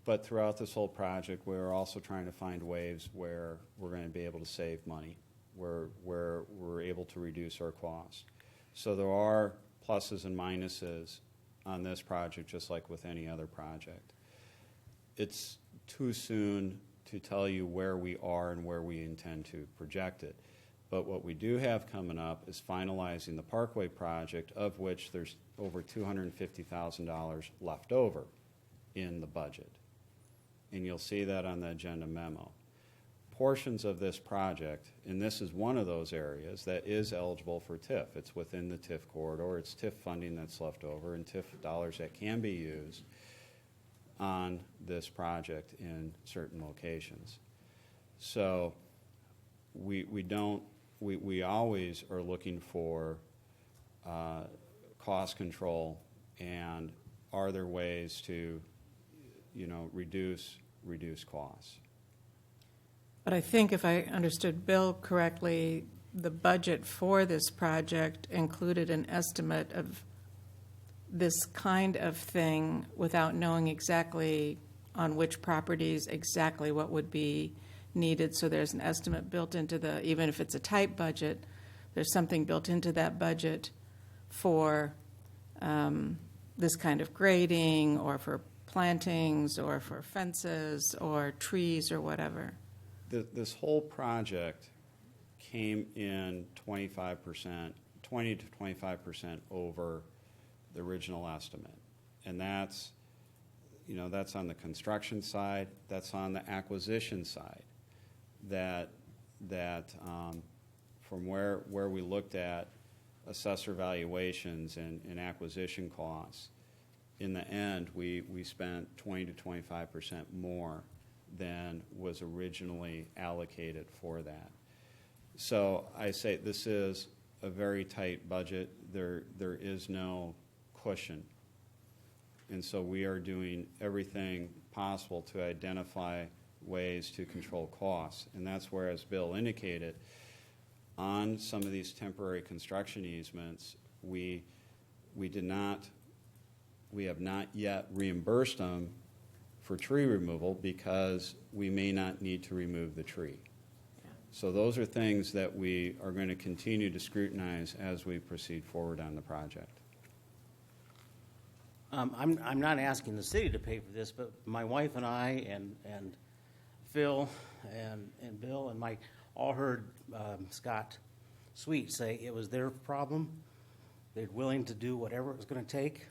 But throughout this whole project, we're also trying to find ways where we're going to be able to save money. where we're able to reduce our cost. So there are pluses and minuses on this project, just like with any other project. It's too soon to tell you where we are and where we intend to project it. But what we do have coming up is finalizing the Parkway project, of which there's over $250,000 left over in the budget. And you'll see that on the agenda memo. Portions of this project, and this is one of those areas that is eligible for TIF. It's within the TIF corridor. It's TIF funding that's left over and TIF dollars that can be used on this project in certain locations. So we always are looking for cost control, and are there ways to, reduce costs. But I think if I understood Bill correctly, the budget for this project included an estimate of this kind of thing without knowing exactly on which properties exactly what would be needed. So there's an estimate built into even if it's a tight budget, there's something built into that budget for this kind of grading or for plantings or for fences or trees or whatever. This whole project came in 20 to 25% over the original estimate. And that's on the construction side, that's on the acquisition side. That from where we looked at assessor valuations and acquisition costs, in the end, we spent 20 to 25% more than was originally allocated for that. So I say this is a very tight budget. There is no cushion. And so we are doing everything possible to identify ways to control costs. And that's where, as Bill indicated, on some of these temporary construction easements, we have not yet reimbursed them for tree removal because we may not need to remove the tree. So those are things that we are going to continue to scrutinize as we proceed forward on the project. I'm not asking the city to pay for this, but my wife and I and Phil and Bill and Mike all heard Scott Sweet say it was their problem. They're willing to do whatever it was going to take.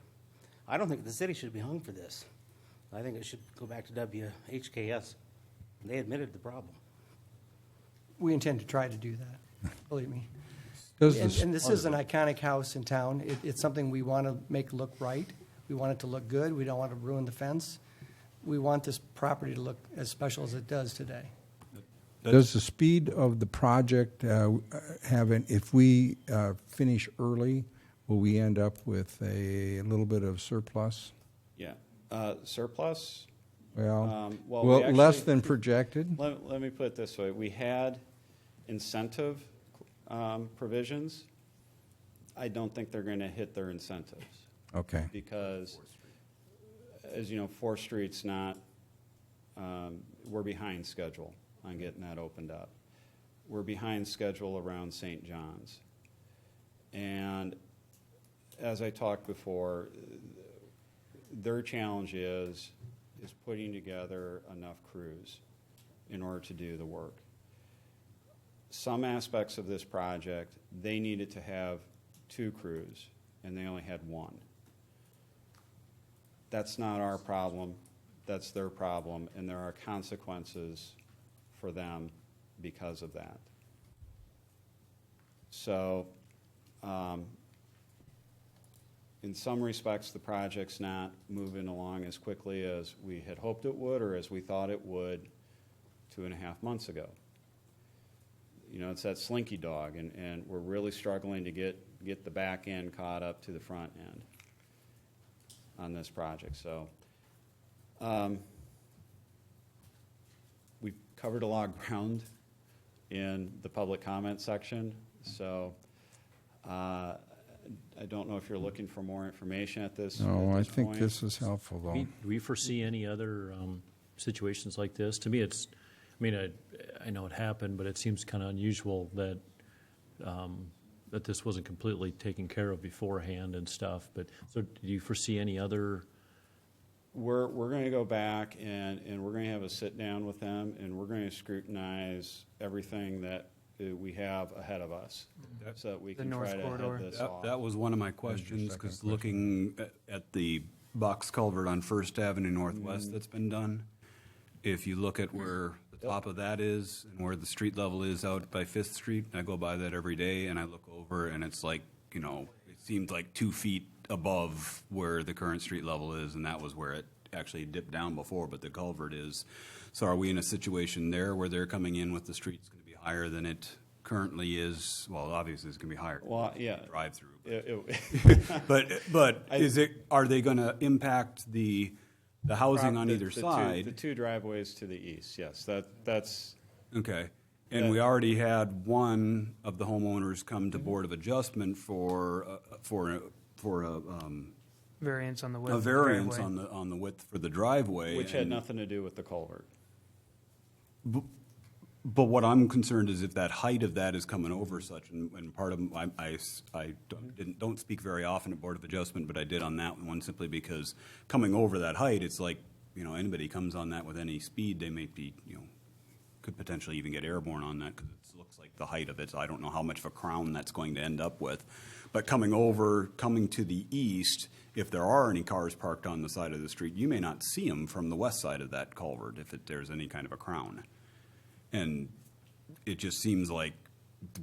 I don't think the city should be hung for this. I think it should go back to WHKS. They admitted the problem. We intend to try to do that, believe me. Does And this is an iconic house in town. It's something we want to make look right. We want it to look good. We don't want to ruin the fence. We want this property to look as special as it does today. Does the speed of the project if we finish early, will we end up with a little bit of surplus? Yeah. Surplus? Well, we actually, less than projected? Let me put it this way. We had incentive provisions. I don't think they're going to hit their incentives. Okay. Because, as you know, 4th Street's not, we're behind schedule on getting that opened up. We're behind schedule around St. John's. And as I talked before, their challenge is putting together enough crews in order to do the work. Some aspects of this project, they needed to have 2 crews, and they only had 1. That's not our problem. That's their problem, and there are consequences for them because of that. So, in some respects, the project's not moving along as quickly as we had hoped it would or as we thought it would 2.5 months ago. It's that slinky dog, and we're really struggling to get the back end caught up to the front end on this project. So we've covered a lot of ground in the public comment section. So I don't know if you're looking for more information at this. No, I think point. this is helpful, though. Do we foresee any other situations like this? To me, mean, I know it happened, but it seems kind of unusual that that this wasn't completely taken care of beforehand and stuff. But so, do you foresee any other? We're going to go back and we're going to have a sit down with them, and we're going to scrutinize everything that we have ahead of us, so that we The can north try to corridor. head this That, off. that was one of my questions, because looking at the box culvert on First Avenue Northwest that's been done, if you look at where the top of that is and where the street level is out by Fifth Street, I go by that every day and I look over and it's like, it seems like 2 feet above where the current street level is, and that was where it actually dipped down before, but the culvert is. So are we in a situation there where they're coming in with the street's going to be higher than it currently is? Well, obviously it's going to be higher. Well, yeah. Drive through. But Are they going to impact the housing on either side? The two driveways to the east, yes. That's Okay. And we already had one of the homeowners come to Board of Adjustment for a Variance on the width. a of the variance driveway. on the width for the driveway. which had and- nothing to do with the culvert. But what I'm concerned is if that height of that is coming over such, and part of I don't speak very often at Board of Adjustment, but I did on that one simply because coming over that height, it's like, anybody comes on that with any speed, they may be, could potentially even get airborne on that because it looks like the height of it. So I don't know how much of a crown that's going to end up with. But coming to the east, if there are any cars parked on the side of the street, you may not see them from the west side of that culvert if there's any kind of a crown. And it just seems like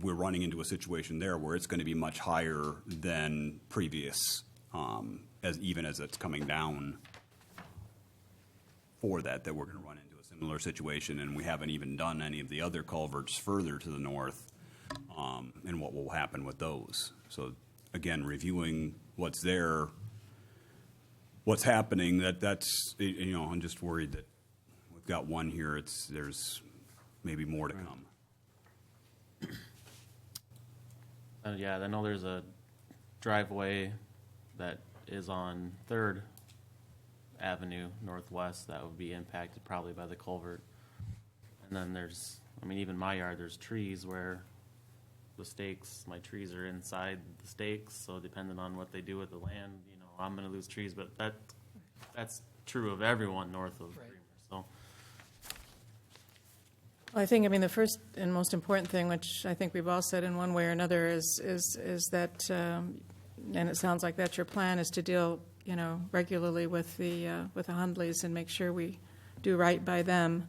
we're running into a situation there where it's going to be much higher than previous, even as it's coming down for that we're going to run into a similar situation. And we haven't even done any of the other culverts further to the north, and what will happen with those. So again, reviewing what's there, what's happening, that's, I'm just worried that we've got one here, there's maybe more to come. Yeah, I know there's a driveway that is on 3rd Avenue Northwest that would be impacted probably by the culvert. And then there's, even my yard, there's trees where the stakes, my trees are inside the stakes, so depending on what they do with the land, I'm gonna lose trees, but that's true of everyone north of Bremer, so. Well, I think, the first and most important thing, which I think we've all said in one way or another, is that, and it sounds like that's your plan, is to deal, regularly with the Hundleys and make sure we do right by them,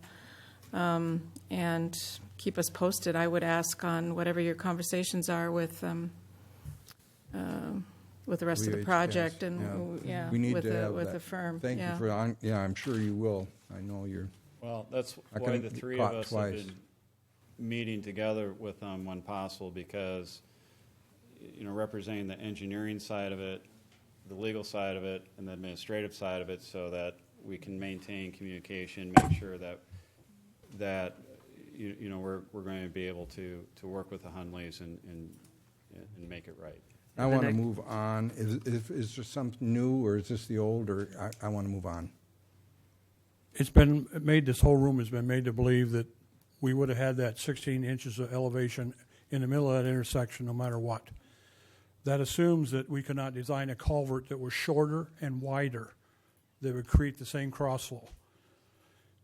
and keep us posted. I would ask on whatever your conversations are with the rest of the project and we need with to have with that. the firm. Thank you for I'm sure you will. I know you're. Well, that's I why can the three caught of us twice. have been meeting together with them when possible, because, representing the engineering side of it, the legal side of it, and the administrative side of it, so that we can maintain communication, make sure that we're going to be able to work with the Hundleys and make it right. I want to move on. Is there something new, or is this the old, or I want to move on? It's been made, this whole room has been made to believe that we would have had that 16 inches of elevation in the middle of that intersection no matter what. That assumes that we could not design a culvert that was shorter and wider that would create the same crossflow.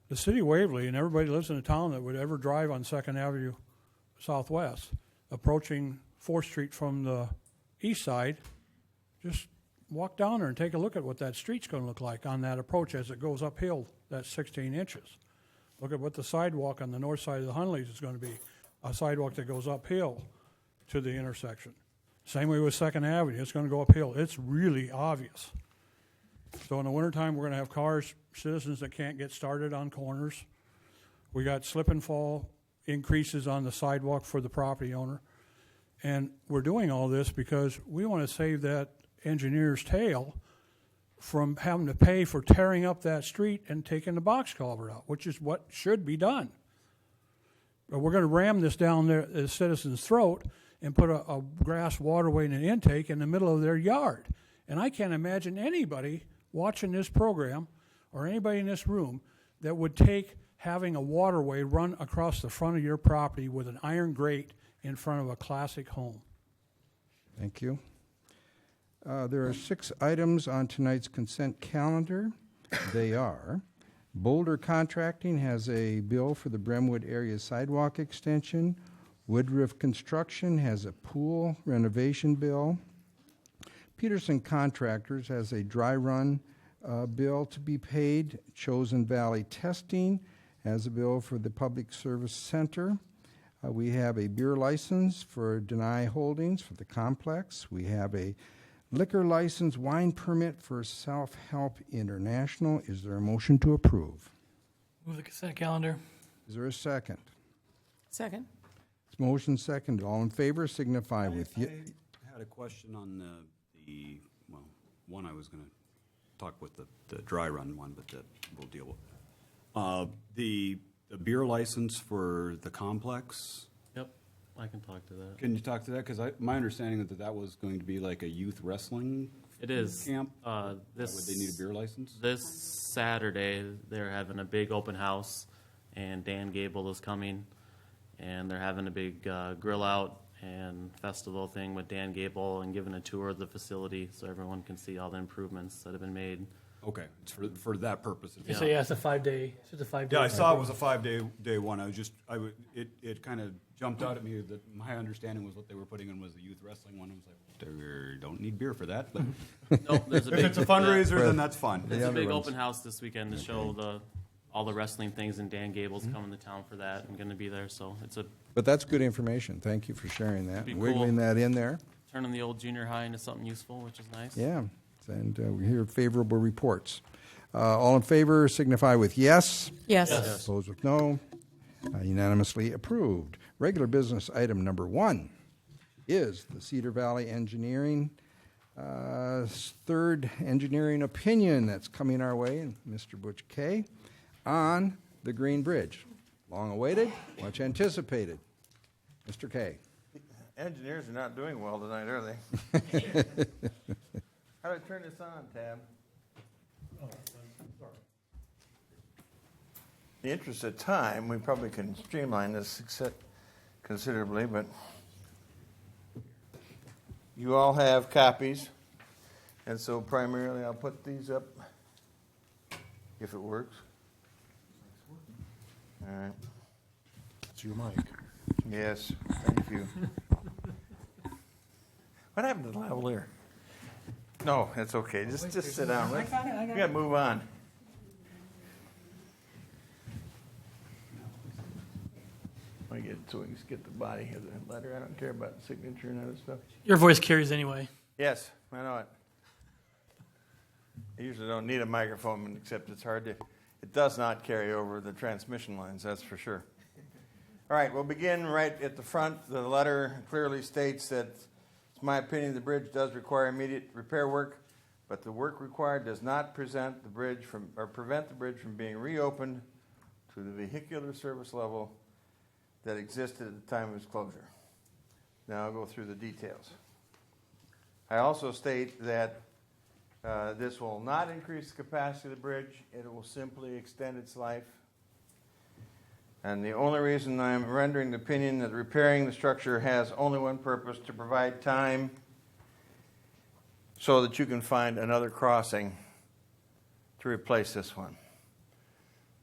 The city of Waverly, and everybody lives in a town that would ever drive on 2nd Avenue Southwest, approaching 4th Street from the east side, just walk down there and take a look at what that street's going to look like on that approach as it goes uphill, that 16 inches. Look at what the sidewalk on the north side of the Hundleys is going to be, a sidewalk that goes uphill to the intersection. Same way with 2nd Avenue, it's going to go uphill. It's really obvious. So in the wintertime, we're going to have cars, citizens that can't get started on corners. We got slip and fall increases on the sidewalk for the property owner. And we're doing all this because we want to save that engineer's tail from having to pay for tearing up that street and taking the box culvert out, which is what should be done. But we're going to ram this down the citizen's throat and put a grass waterway and an intake in the middle of their yard. And I can't imagine anybody watching this program or anybody in this room that would take having a waterway run across the front of your property with an iron grate in front of a classic home. Thank you. There are 6 items on tonight's consent calendar. They are: Boulder Contracting has a bill for the Bremwood area sidewalk extension. Woodruff Construction has a pool renovation bill. Peterson Contractors has a dry run bill to be paid. Chosen Valley Testing has a bill for the Public Service Center. We have a beer license for Denai Holdings for the complex. We have a liquor license wine permit for Self-Help International. Is there a motion to approve? Move the consent calendar. Is there a second? Second. It's motion second. All in favor signify with I had a question on well, one I was going to talk with the dry run one, but that we'll deal with. The beer license for the complex. Yep, I can talk to that. Can you talk to that? Because my understanding is that was going to be like a youth wrestling It is. camp. This, would they need a beer license? This Saturday, they're having a big open house, and Dan Gable is coming, and they're having a big grill out and festival thing with Dan Gable and giving a tour of the facility so everyone can see all the improvements that have been made. Okay, it's for that purpose. You say, yeah, it's a 5-day. It's just a 5-day. Yeah, I saw it was a 5-day one. It kind of jumped out at me that my understanding was what they were putting in was the youth wrestling one. I was like, they don't need beer for that. But No, there's a if big, it's a fundraiser, then that's fun. It's a big open house this weekend to show all the wrestling things, and Dan Gable's coming to town for that and going to be there. So it's But that's good information. Thank you for sharing that, Be and cool. wiggling that in there. turning the old junior high into something useful, which is nice. Yeah, and we hear favorable reports. All in favor signify with yes. Yes. Opposed with no. Unanimously approved. Regular business item number 1 is the Cedar Valley Engineering third engineering opinion that's coming our way, and Mr. Butch Kay, on the Green Bridge. Long awaited, much anticipated. Mr. Kay. Engineers are not doing well tonight, are they? How do I turn this on, Tab? In the interest of time, we probably can streamline this considerably, but you all have copies, and so primarily I'll put these up, if it works. All right. It's your mic. Yes, thank you. What happened to the lavalier? No, it's okay. Just sit down. We got to move on. I get so we can get the body of the letter. I don't care about the signature and other stuff. Your voice carries anyway. Yes, I know it. I usually don't need a microphone, except it's hard to. It does not carry over the transmission lines. That's for sure. All right, we'll begin right at the front. The letter clearly states that it's my opinion the bridge does require immediate repair work, but the work required does not prevent the bridge from being reopened to the vehicular service level that existed at the time of its closure. Now I'll go through the details. I also state that this will not increase the capacity of the bridge. It will simply extend its life. And the only reason I'm rendering the opinion that repairing the structure has only one purpose: to provide time so that you can find another crossing to replace this one.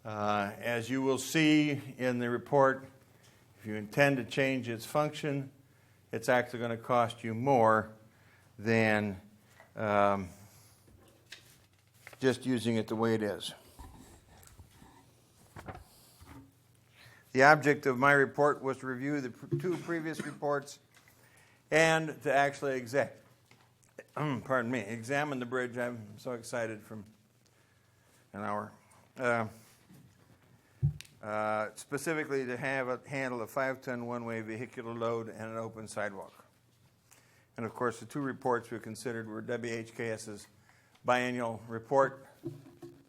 As you will see in the report, if you intend to change its function, it's actually going to cost you more than just using it the way it is. The object of my report was to review the 2 previous reports and to actually examine the bridge. I'm so excited from an hour. Specifically to have it handle a 5-ton one-way vehicular load and an open sidewalk. And of course, the 2 reports we considered were WHKS's biennial report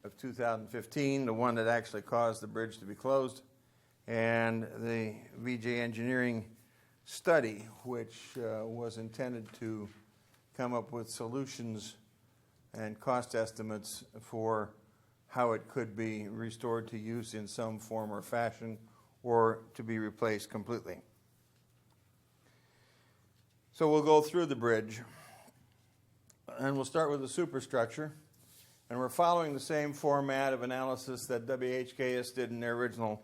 of 2015, the one that actually caused the bridge to be closed, and the VJ Engineering study, which was intended to come up with solutions and cost estimates for how it could be restored to use in some form or fashion or to be replaced completely. So we'll go through the bridge, and we'll start with the superstructure. And we're following the same format of analysis that WHKS did in their original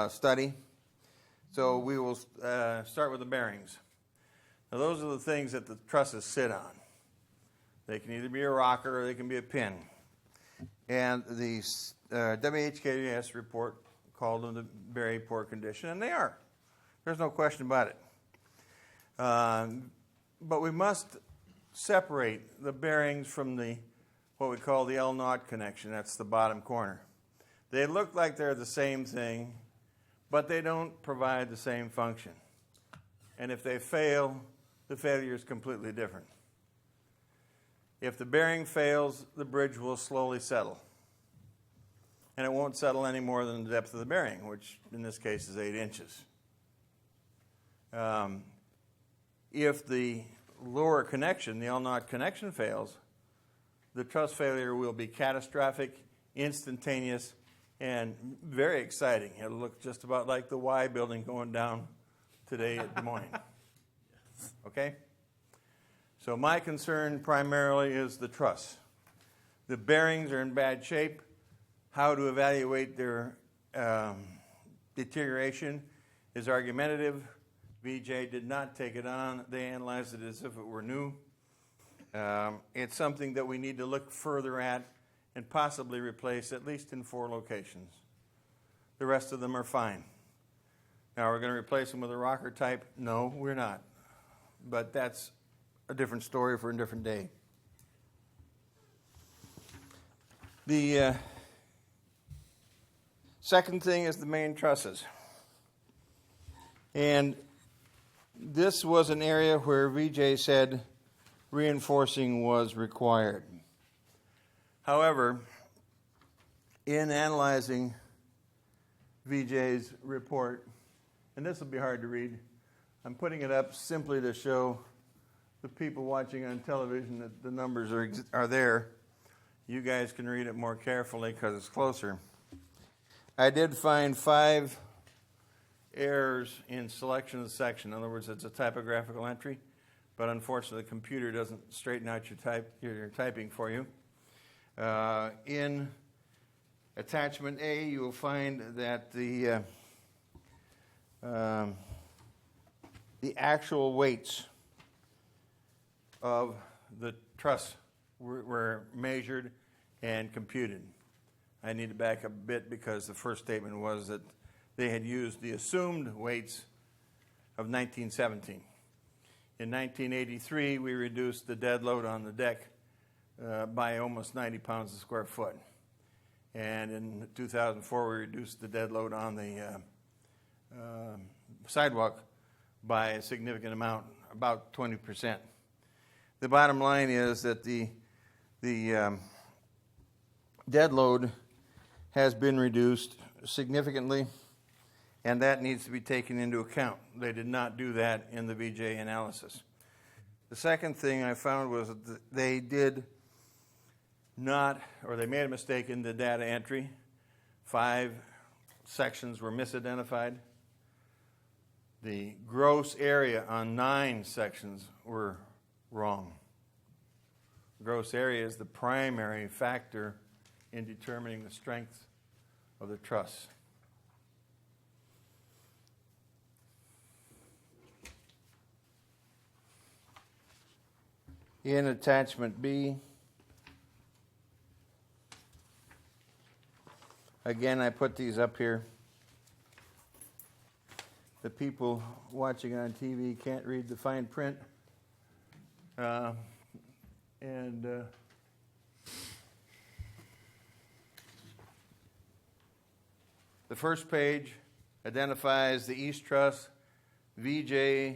study. So we will start with the bearings. Now those are the things that the trusses sit on. They can either be a rocker or they can be a pin. And the WHKS report called them to very poor condition, and they are. There's no question about it. But we must separate the bearings from what we call the L-knot connection. That's the bottom corner. They look like they're the same thing, but they don't provide the same function. And if they fail, the failure is completely different. If the bearing fails, the bridge will slowly settle. And it won't settle any more than the depth of the bearing, which in this case is 8 inches. If the lower connection, the L-knot connection, fails, the truss failure will be catastrophic, instantaneous, and very exciting. It'll look just about like the Y building going down today at Des Moines. Okay? So my concern primarily is the truss. The bearings are in bad shape. How to evaluate their deterioration is argumentative. VJ did not take it on. They analyzed it as if it were new. It's something that we need to look further at and possibly replace at least in 4 locations. The rest of them are fine. Now, we're going to replace them with a rocker type? No, we're not. But that's a different story for a different day. The second thing is the main trusses. And this was an area where VJ said reinforcing was required. However, in analyzing VJ's report, and this will be hard to read, I'm putting it up simply to show the people watching on television that the numbers are there. You guys can read it more carefully because it's closer. I did find 5 errors in selection of the section. In other words, it's a typographical entry, but unfortunately the computer doesn't straighten out your typing for you. In attachment A, you will find that the actual weights of the truss were measured and computed. I need to back up a bit because the first statement was that they had used the assumed weights of 1917. In 1983, we reduced the dead load on the deck by almost 90 pounds a square foot. And in 2004, we reduced the dead load on the sidewalk by a significant amount, about 20%. The bottom line is that the dead load has been reduced significantly, and that needs to be taken into account. They did not do that in the VJ analysis. The second thing I found was that they did not, or they made a mistake in the data entry. 5 sections were misidentified. The gross area on 9 sections were wrong. Gross area is the primary factor in determining the strength of the truss. In attachment B, again, I put these up here. The people watching on TV can't read the fine print. The first page identifies the east truss. VJ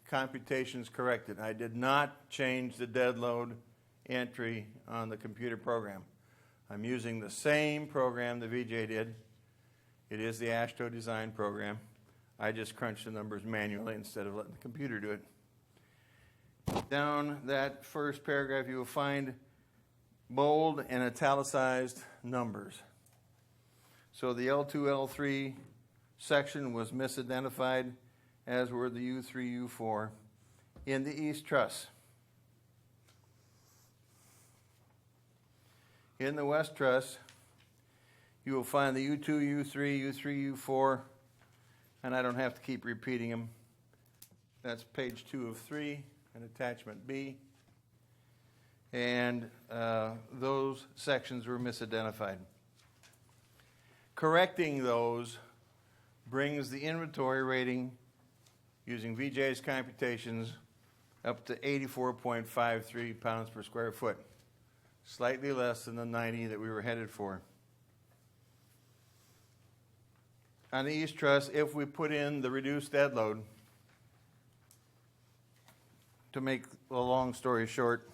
computations corrected. I did not change the dead load entry on the computer program. I'm using the same program the VJ did. It is the AASHTO design program. I just crunched the numbers manually instead of letting the computer do it. Down that first paragraph, you will find bold and italicized numbers. So the L2, L3 section was misidentified, as were the U3, U4 in the East Truss. In the West Truss, you will find the U2, U3, U3, U4, and I don't have to keep repeating them. That's page 2 of 3 and attachment B. And those sections were misidentified. Correcting those brings the inventory rating using VJ's computations up to 84.53 pounds per square foot, slightly less than the 90 that we were headed for. On the East Truss, if we put in the reduced dead load, to make a long story short,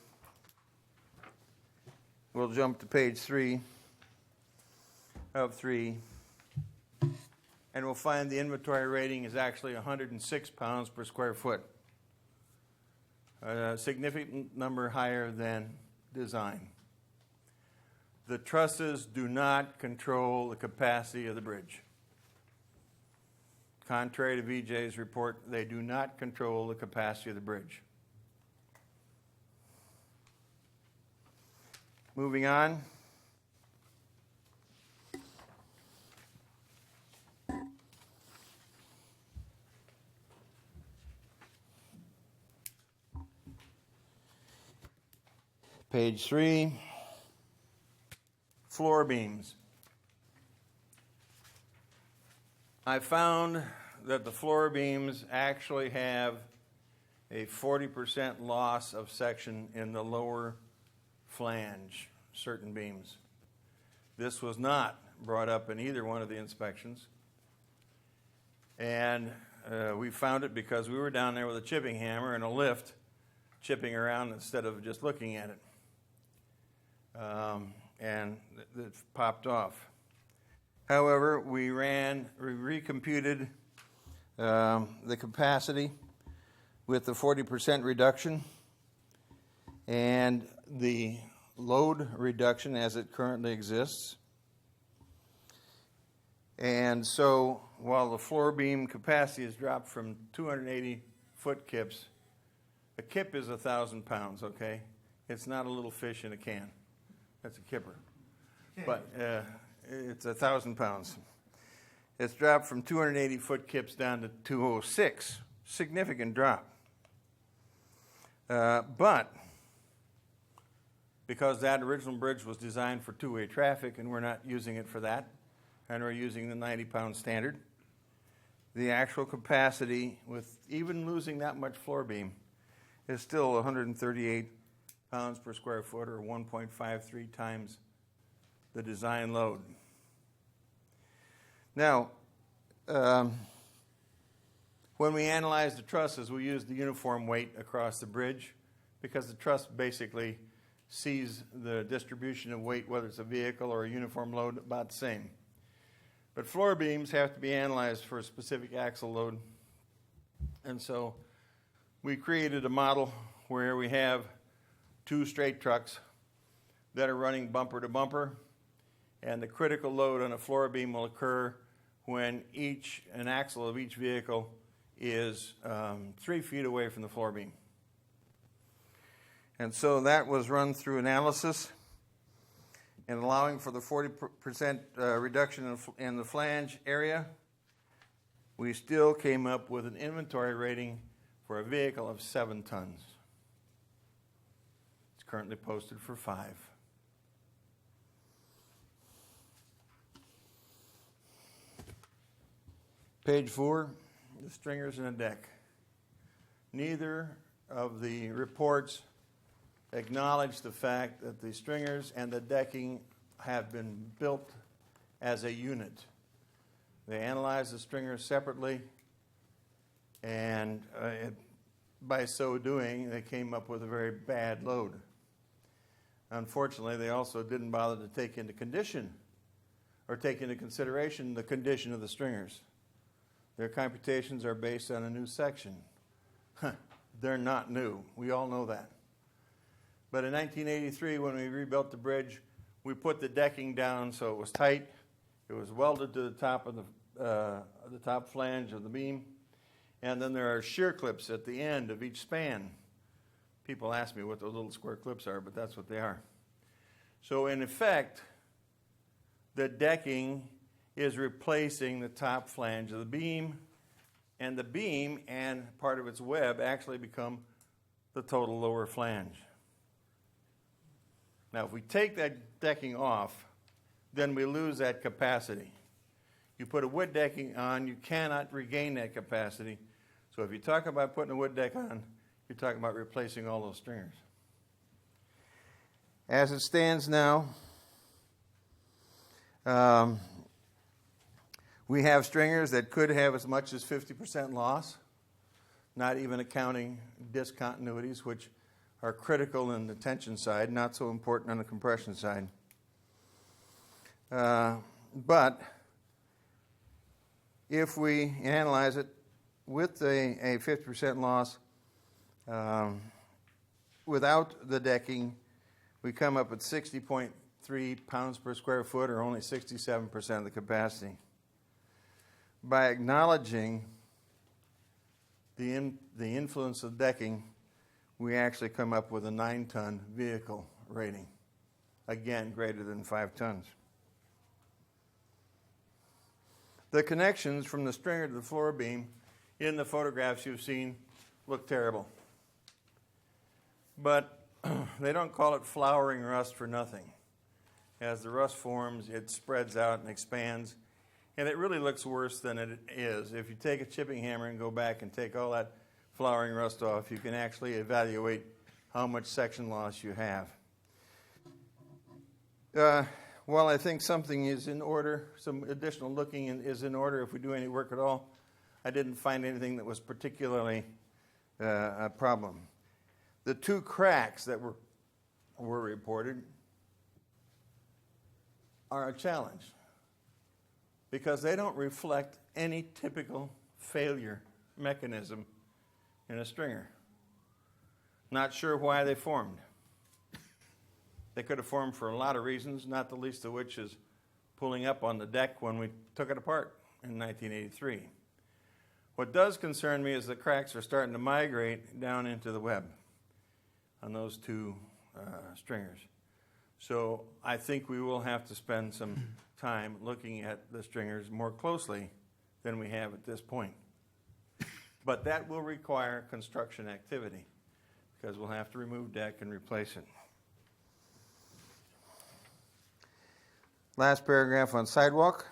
we'll jump to page 3 of 3, and we'll find the inventory rating is actually 106 pounds per square foot, a significant number higher than design. The trusses do not control the capacity of the bridge. Contrary to VJ's report, they do not control the capacity of the bridge. Moving on. Page 3, floor beams. I found that the floor beams actually have a 40% loss of section in the lower flange, certain beams. This was not brought up in either one of the inspections. And we found it because we were down there with a chipping hammer and a lift, chipping around instead of just looking at it. And it popped off. However, we recomputed the capacity with the 40% reduction and the load reduction as it currently exists. And so while the floor beam capacity has dropped from 280 foot kips, a kip is 1,000 pounds, okay? It's not a little fish in a can. That's a kipper. But it's 1,000 pounds. It's dropped from 280 foot kips down to 206. Significant drop. But because that original bridge was designed for two-way traffic and we're not using it for that, and we're using the 90-pound standard, the actual capacity, with even losing that much floor beam, is still 138 pounds per square foot, or 1.53 times the design load. Now, when we analyze the trusses, we use the uniform weight across the bridge because the truss basically sees the distribution of weight, whether it's a vehicle or a uniform load, about the same. But floor beams have to be analyzed for a specific axle load. And so we created a model where we have two straight trucks that are running bumper to bumper, and the critical load on a floor beam will occur when an axle of each vehicle is 3 feet away from the floor beam. And so that was run through analysis, and allowing for the 40% reduction in the flange area, we still came up with an inventory rating for a vehicle of 7 tons. It's currently posted for 5. Page 4, the stringers and the deck. Neither of the reports acknowledge the fact that the stringers and the decking have been built as a unit. They analyzed the stringers separately, and by so doing, they came up with a very bad load. Unfortunately, they also didn't bother to take into consideration the condition of the stringers. Their computations are based on a new section. They're not new. We all know that. But in 1983, when we rebuilt the bridge, we put the decking down so it was tight. It was welded to the top of the top flange of the beam. And then there are shear clips at the end of each span. People ask me what those little square clips are, but that's what they are. So in effect, the decking is replacing the top flange of the beam, and the beam and part of its web actually become the total lower flange. Now, if we take that decking off, then we lose that capacity. You put a wood decking on, you cannot regain that capacity. So if you talk about putting a wood deck on, you're talking about replacing all those stringers. As it stands now, we have stringers that could have as much as 50% loss, not even accounting discontinuities, which are critical in the tension side, not so important on the compression side. But if we analyze it with a 50% loss, without the decking, we come up with 60.3 pounds per square foot, or only 67% of the capacity. By acknowledging the influence of decking, we actually come up with a 9-ton vehicle rating. Again, greater than 5 tons. The connections from the stringer to the floor beam in the photographs you've seen look terrible. But they don't call it flowering rust for nothing. As the rust forms, it spreads out and expands, and it really looks worse than it is. If you take a chipping hammer and go back and take all that flowering rust off, you can actually evaluate how much section loss you have. Well, I think something is in order, some additional looking is in order if we do any work at all. I didn't find anything that was particularly a problem. The 2 cracks that were reported are a challenge because they don't reflect any typical failure mechanism in a stringer. Not sure why they formed. They could have formed for a lot of reasons, not the least of which is pulling up on the deck when we took it apart in 1983. What does concern me is the cracks are starting to migrate down into the web on those 2 stringers. So I think we will have to spend some time looking at the stringers more closely than we have at this point. But that will require construction activity because we'll have to remove deck and replace it. Last paragraph on sidewalk.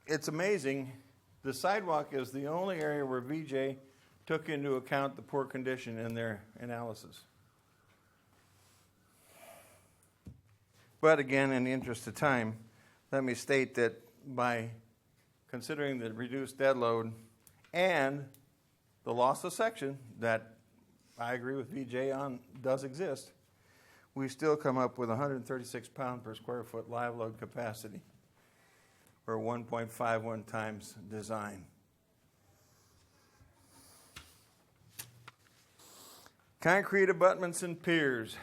It's amazing. The sidewalk is the only area where VJ took into account the poor condition in their analysis. But again, in the interest of time, let me state that by considering the reduced dead load and the loss of section that I agree with VJ on does exist, we still come up with 136 pound per square foot live load capacity, or 1.51 times design. Concrete abutments and piers.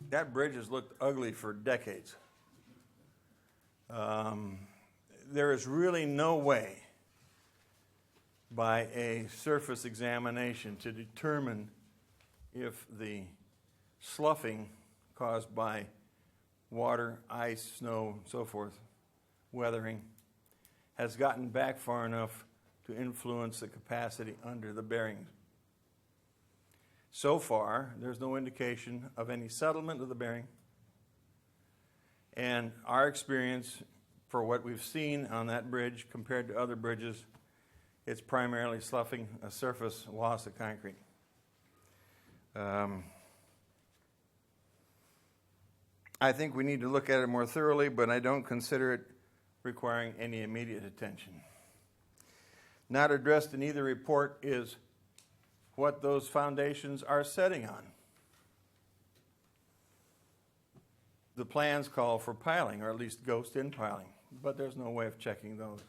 That bridge has looked ugly for decades. There is really no way by a surface examination to determine if the sloughing caused by water, ice, snow, and so forth, weathering, has gotten back far enough to influence the capacity under the bearings. So far, there's no indication of any settlement of the bearing. And our experience for what we've seen on that bridge compared to other bridges, it's primarily sloughing, a surface loss of concrete. I think we need to look at it more thoroughly, but I don't consider it requiring any immediate attention. Not addressed in either report is what those foundations are setting on. The plans call for piling, or at least ghost in piling, but there's no way of checking those.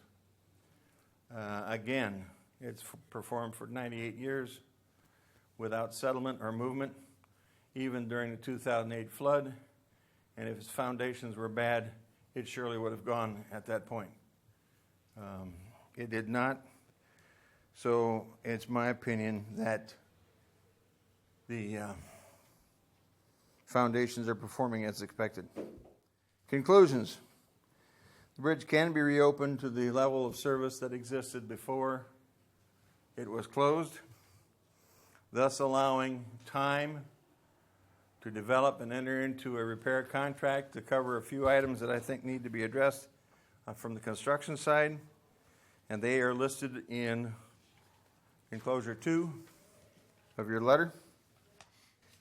Again, It's performed for 98 years without settlement or movement, even during the 2008 flood. And if its foundations were bad, it surely would have gone at that point. It did not. So it's my opinion that the foundations are performing as expected. Conclusions. The bridge can be reopened to the level of service that existed before it was closed, thus allowing time to develop and enter into a repair contract to cover a few items that I think need to be addressed from the construction side. And they are listed in enclosure 2 of your letter.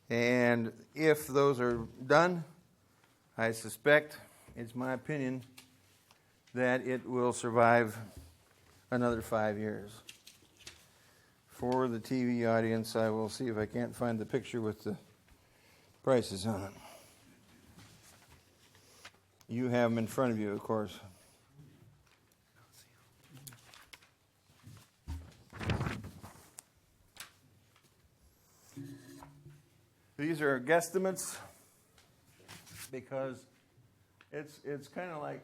And if those are done, I suspect, it's my opinion, that it will survive another 5 years. For the TV audience, I will see if I can't find the picture with the prices on it. You have them in front of you, of course. These are guesstimates because it's kind of like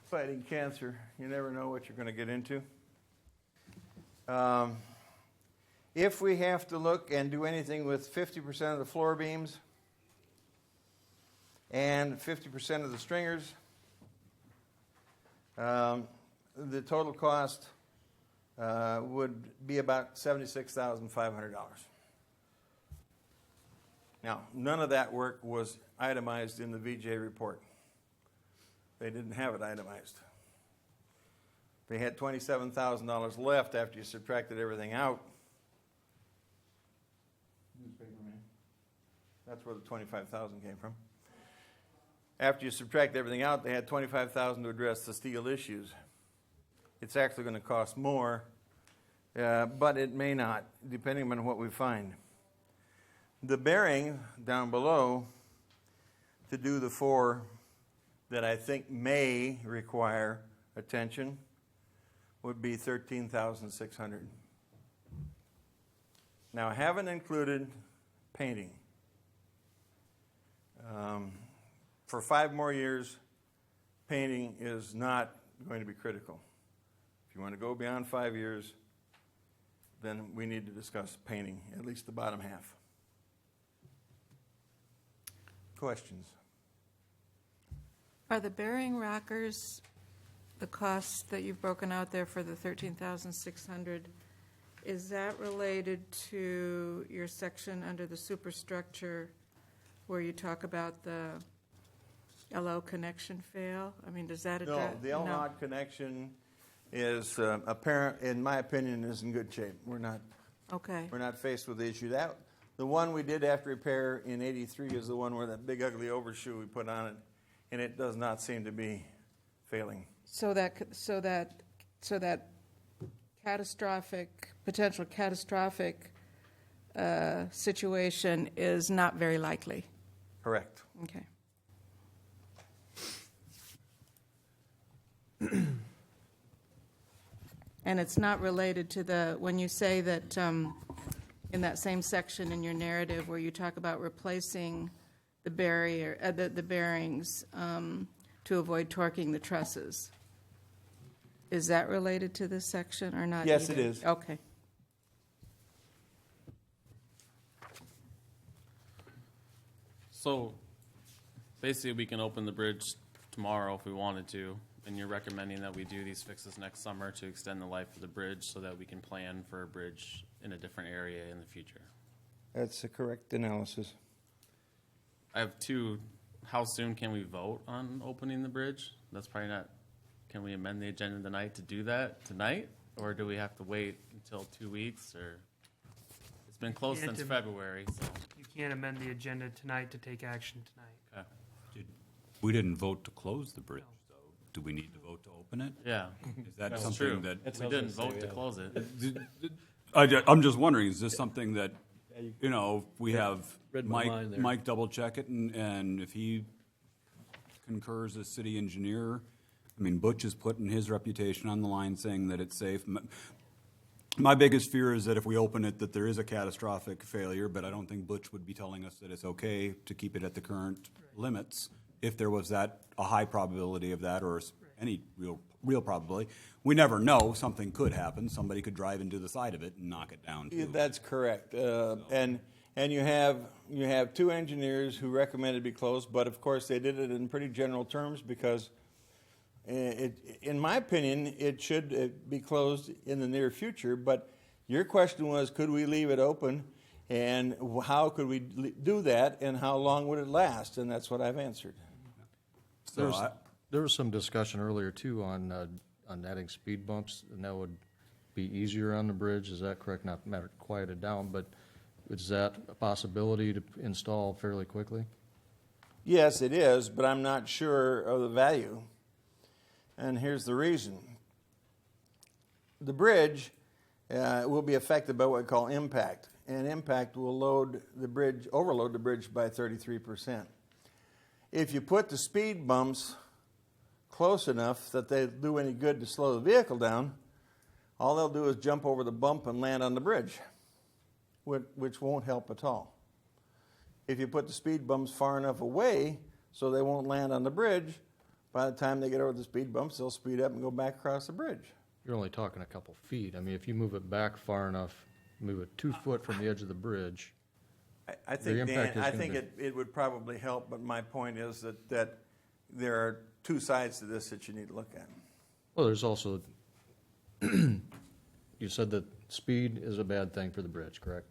fighting cancer. You never know what you're going to get into. If we have to look and do anything with 50% of the floor beams and 50% of the stringers, the total cost would be about $76,500. Now, none of that work was itemized in the VJ report. They didn't have it itemized. They had $27,000 left after you subtracted everything out. Newspaper man. That's where the $25,000 came from. After you subtract everything out, they had $25,000 to address the steel issues. It's actually going to cost more, but it may not, depending on what we find. The bearing down below to do the 4 that I think may require attention would be $13,600. Now, I haven't included painting. For 5 more years, painting is not going to be critical. If you want to go beyond 5 years, then we need to discuss painting, at least the bottom half. Questions? Are the bearing rockers, the costs that you've broken out there for the $13,600, is that related to your section under the superstructure where you talk about the LO connection fail? I mean, does that address? No, the LNOD connection is apparent, in my opinion, is in good shape. We're not faced with the issue. The one we did after repair in '83 is the one where that big ugly overshoe we put on it, and it does not seem to be failing. So that potential catastrophic situation is not very likely. Correct. Okay. And it's not related to when you say that in that same section in your narrative where you talk about replacing the bearings to avoid torquing the trusses. Is that related to this section or not? Yes, either? it is. Okay. So basically, we can open the bridge tomorrow if we wanted to, and you're recommending that we do these fixes next summer to extend the life of the bridge so that we can plan for a bridge in a different area in the future. That's the correct analysis. I have 2. How soon can we vote on opening the bridge? That's probably not. Can we amend the agenda tonight to do that tonight, or do we have to wait until 2 weeks? Or it's been closed since February. So. You can't amend the agenda tonight to take action tonight. Okay. We didn't vote to close the bridge, though. Do we need to vote to open it? Yeah. Is that That's something true. that We didn't vote to close it. I'm just wondering, is this something that, we have Mike double check it, and if he concurs as city engineer, I mean, Butch is putting his reputation on the line saying that it's safe. My biggest fear is that if we open it, that there is a catastrophic failure, but I don't think Butch would be telling us that it's okay to keep it at the current limits if there was a high probability of that, or any real probability. We never know. Something could happen. Somebody could drive into the side of it and knock it down, too. That's correct. And you have two engineers who recommended it be closed, but of course they did it in pretty general terms because, in my opinion, it should be closed in the near future. But your question was, could we leave it open, and how could we do that, and how long would it last? And that's what I've answered. There was some discussion earlier, too, on adding speed bumps, and that would be easier on the bridge. Is that correct? Not quiet it down, but is that a possibility to install fairly quickly? Yes, it is, but I'm not sure of the value. And here's the reason. The bridge will be affected by what we call impact, and impact will overload the bridge by 33%. If you put the speed bumps close enough that they do any good to slow the vehicle down, all they'll do is jump over the bump and land on the bridge, which won't help at all. If you put the speed bumps far enough away so they won't land on the bridge, by the time they get over the speed bumps, they'll speed up and go back across the bridge. You're only talking a couple feet. I mean, if you move it back far enough, move it 2 foot from the edge of the bridge, I think, Dan, it would probably help, but my point is that there are two sides to this that you need to look at. Well, there's also, you said that speed is a bad thing for the bridge, correct?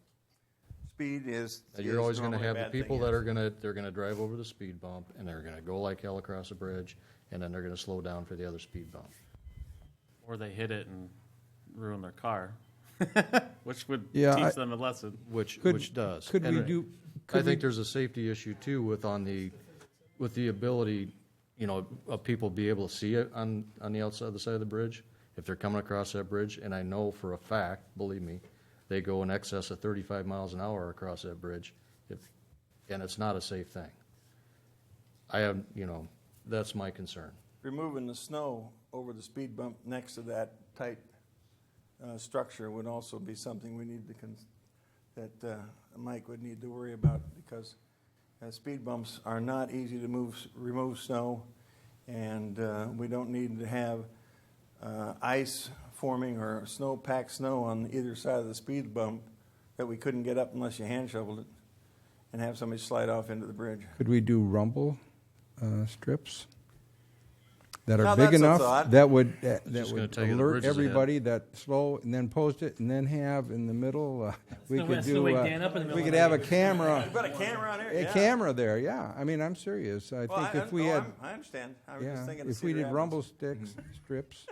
Speed is. You're always going to have the people that are they're going to drive over the speed bump, and they're going to go like hell across the bridge, and then they're going to slow down for the other speed bump. Or they hit it and ruin their car, which would Yeah, teach them a lesson. Which does. Could we do? Could I think we, there's a safety issue too with the ability, of people be able to see it on the outside the side of the bridge if they're coming across that bridge. And I know for a fact, believe me, they go in excess of 35 miles an hour across that bridge, and it's not a safe thing. That's my concern. Removing the snow over the speed bump next to that tight structure would also be something we need that Mike would need to worry about, because speed bumps are not easy to remove snow, and we don't need to have ice forming or packed snow on either side of the speed bump that we couldn't get up unless you hand shoveled it, and have somebody slide off into the bridge. could we do rumble strips that are Now, big that's a enough thought. that would gonna tell you the alert bridge is ahead. everybody that slow, and then post it, and then have in the middle we No, could that's the do way Dan up in the middle we of could the have a night. camera. You put a camera on there? A Yeah. camera there, yeah. I mean, I'm serious. I think if we had, I understand. I was just yeah, thinking to if see we what did happens. rumble strips,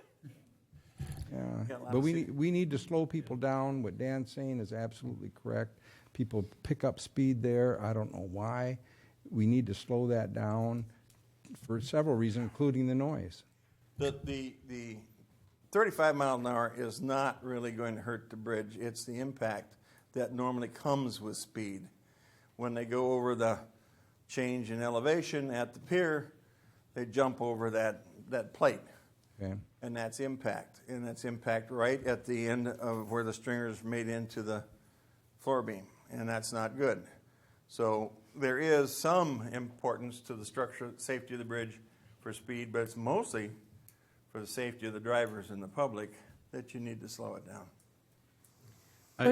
yeah. Got a lot But of we need to slow people down. What Dan's saying is absolutely correct. People pick up speed there. I don't know why. We need to slow that down for several reasons, including the noise. The 35 mile an hour is not really going to hurt the bridge. It's the impact that normally comes with speed. When they go over the change in elevation at the pier, they jump over that plate. Okay. And that's impact. And that's impact right at the end of where the stringer is made into the floor beam. And that's not good. So there is some importance to the structure, safety of the bridge for speed, but it's mostly for the safety of the drivers and the public that you need to slow it down.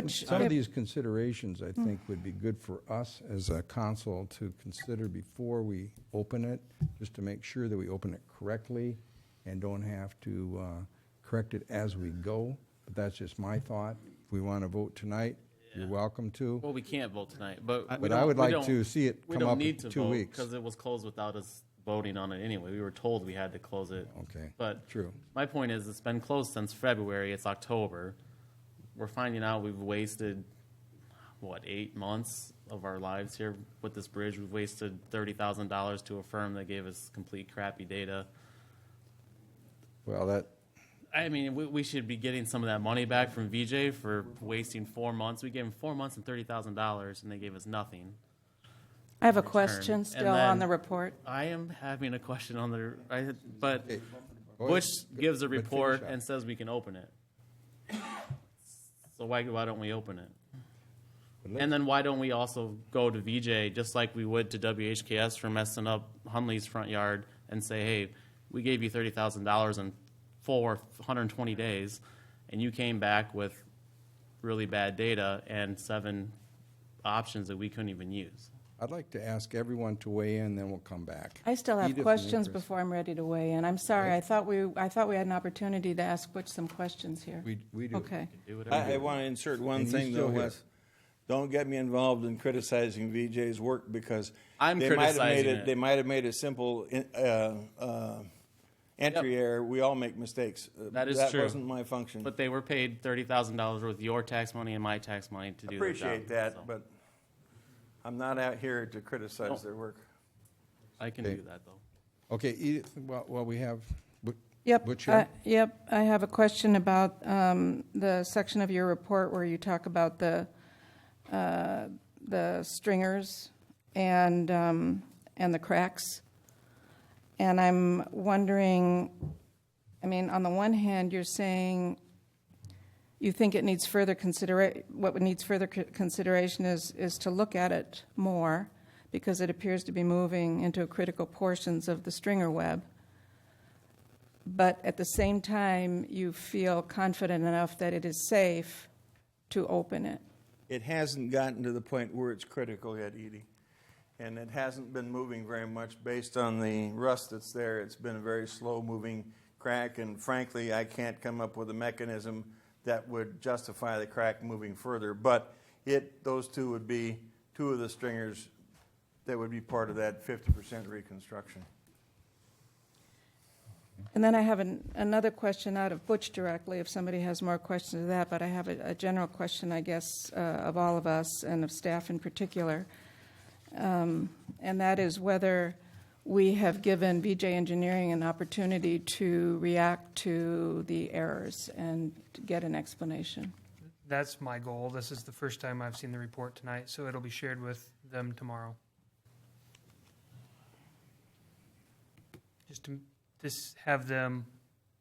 Some of these considerations, I think, would be good for us as a council to consider before we open it, just to make sure that we open it correctly and don't have to correct it as we go. But that's just my thought. If we want to vote tonight, you're welcome to. Well, we can't vote tonight, but I would like to see it come up in 2 weeks. Because it was closed without us voting on it anyway. We were told we had to close it. Okay. But true. My point is, it's been closed since February. It's October. We're finding out we've wasted, 8 months of our lives here with this bridge. We've wasted $30,000 to a firm that gave us complete crappy data. Well, I mean, we should be getting some of that money back from VJ for wasting 4 months. We gave them 4 months and $30,000, and they gave us nothing. I have a in return. question And still on then the report. I am having a question on but Bush But- gives a but finish report up. and says we can open it. So why don't we open it? And then why don't we also go to VJ, just like we would to WHKS for messing up Hunley's front yard, and say, hey, we gave you $30,000 in 120 days, and you came back with really bad data and 7 options that we couldn't even use. I'd like to ask everyone to weigh in, then we'll come back. I still have Edith and questions Chris. before I'm ready to weigh in. I'm sorry, I thought we had an opportunity to ask Butch some questions here. We do. Okay. I want to insert one And he's thing, though, still here. Wes. Don't get me involved in criticizing VJ's work, because I'm they might have made criticizing it. They might have made a simple entry error. We all make mistakes. That is that true. wasn't my function. But they were paid $30,000 with your tax money and my tax money to do their job. Appreciate that, so but I'm not out here to criticize their work. I can Okay. do that, though. Okay, Edith, well, we have Yep. Butch here. Yep. I have a question about the section of your report where you talk about the stringers and the cracks. And I'm wondering, I mean, on the one hand, you're saying you think it needs further consideration is to look at it more, because it appears to be moving into critical portions of the stringer web. But at the same time, you feel confident enough that it is safe to open it. It hasn't gotten to the point where it's critical yet, Edie. And it hasn't been moving very much based on the rust that's there. It's been a very slow-moving crack, and frankly, I can't come up with a mechanism that would justify the crack moving further. But those two would be two of the stringers that would be part of that 50% reconstruction. And then I have another question out of Butch directly, if somebody has more questions of that, but I have a general question, I guess, of all of us and of staff in particular. And that is whether we have given VJ Engineering an opportunity to react to the errors and to get an explanation. That's my goal. This is the first time I've seen the report tonight, so it'll be shared with them tomorrow. Just to have them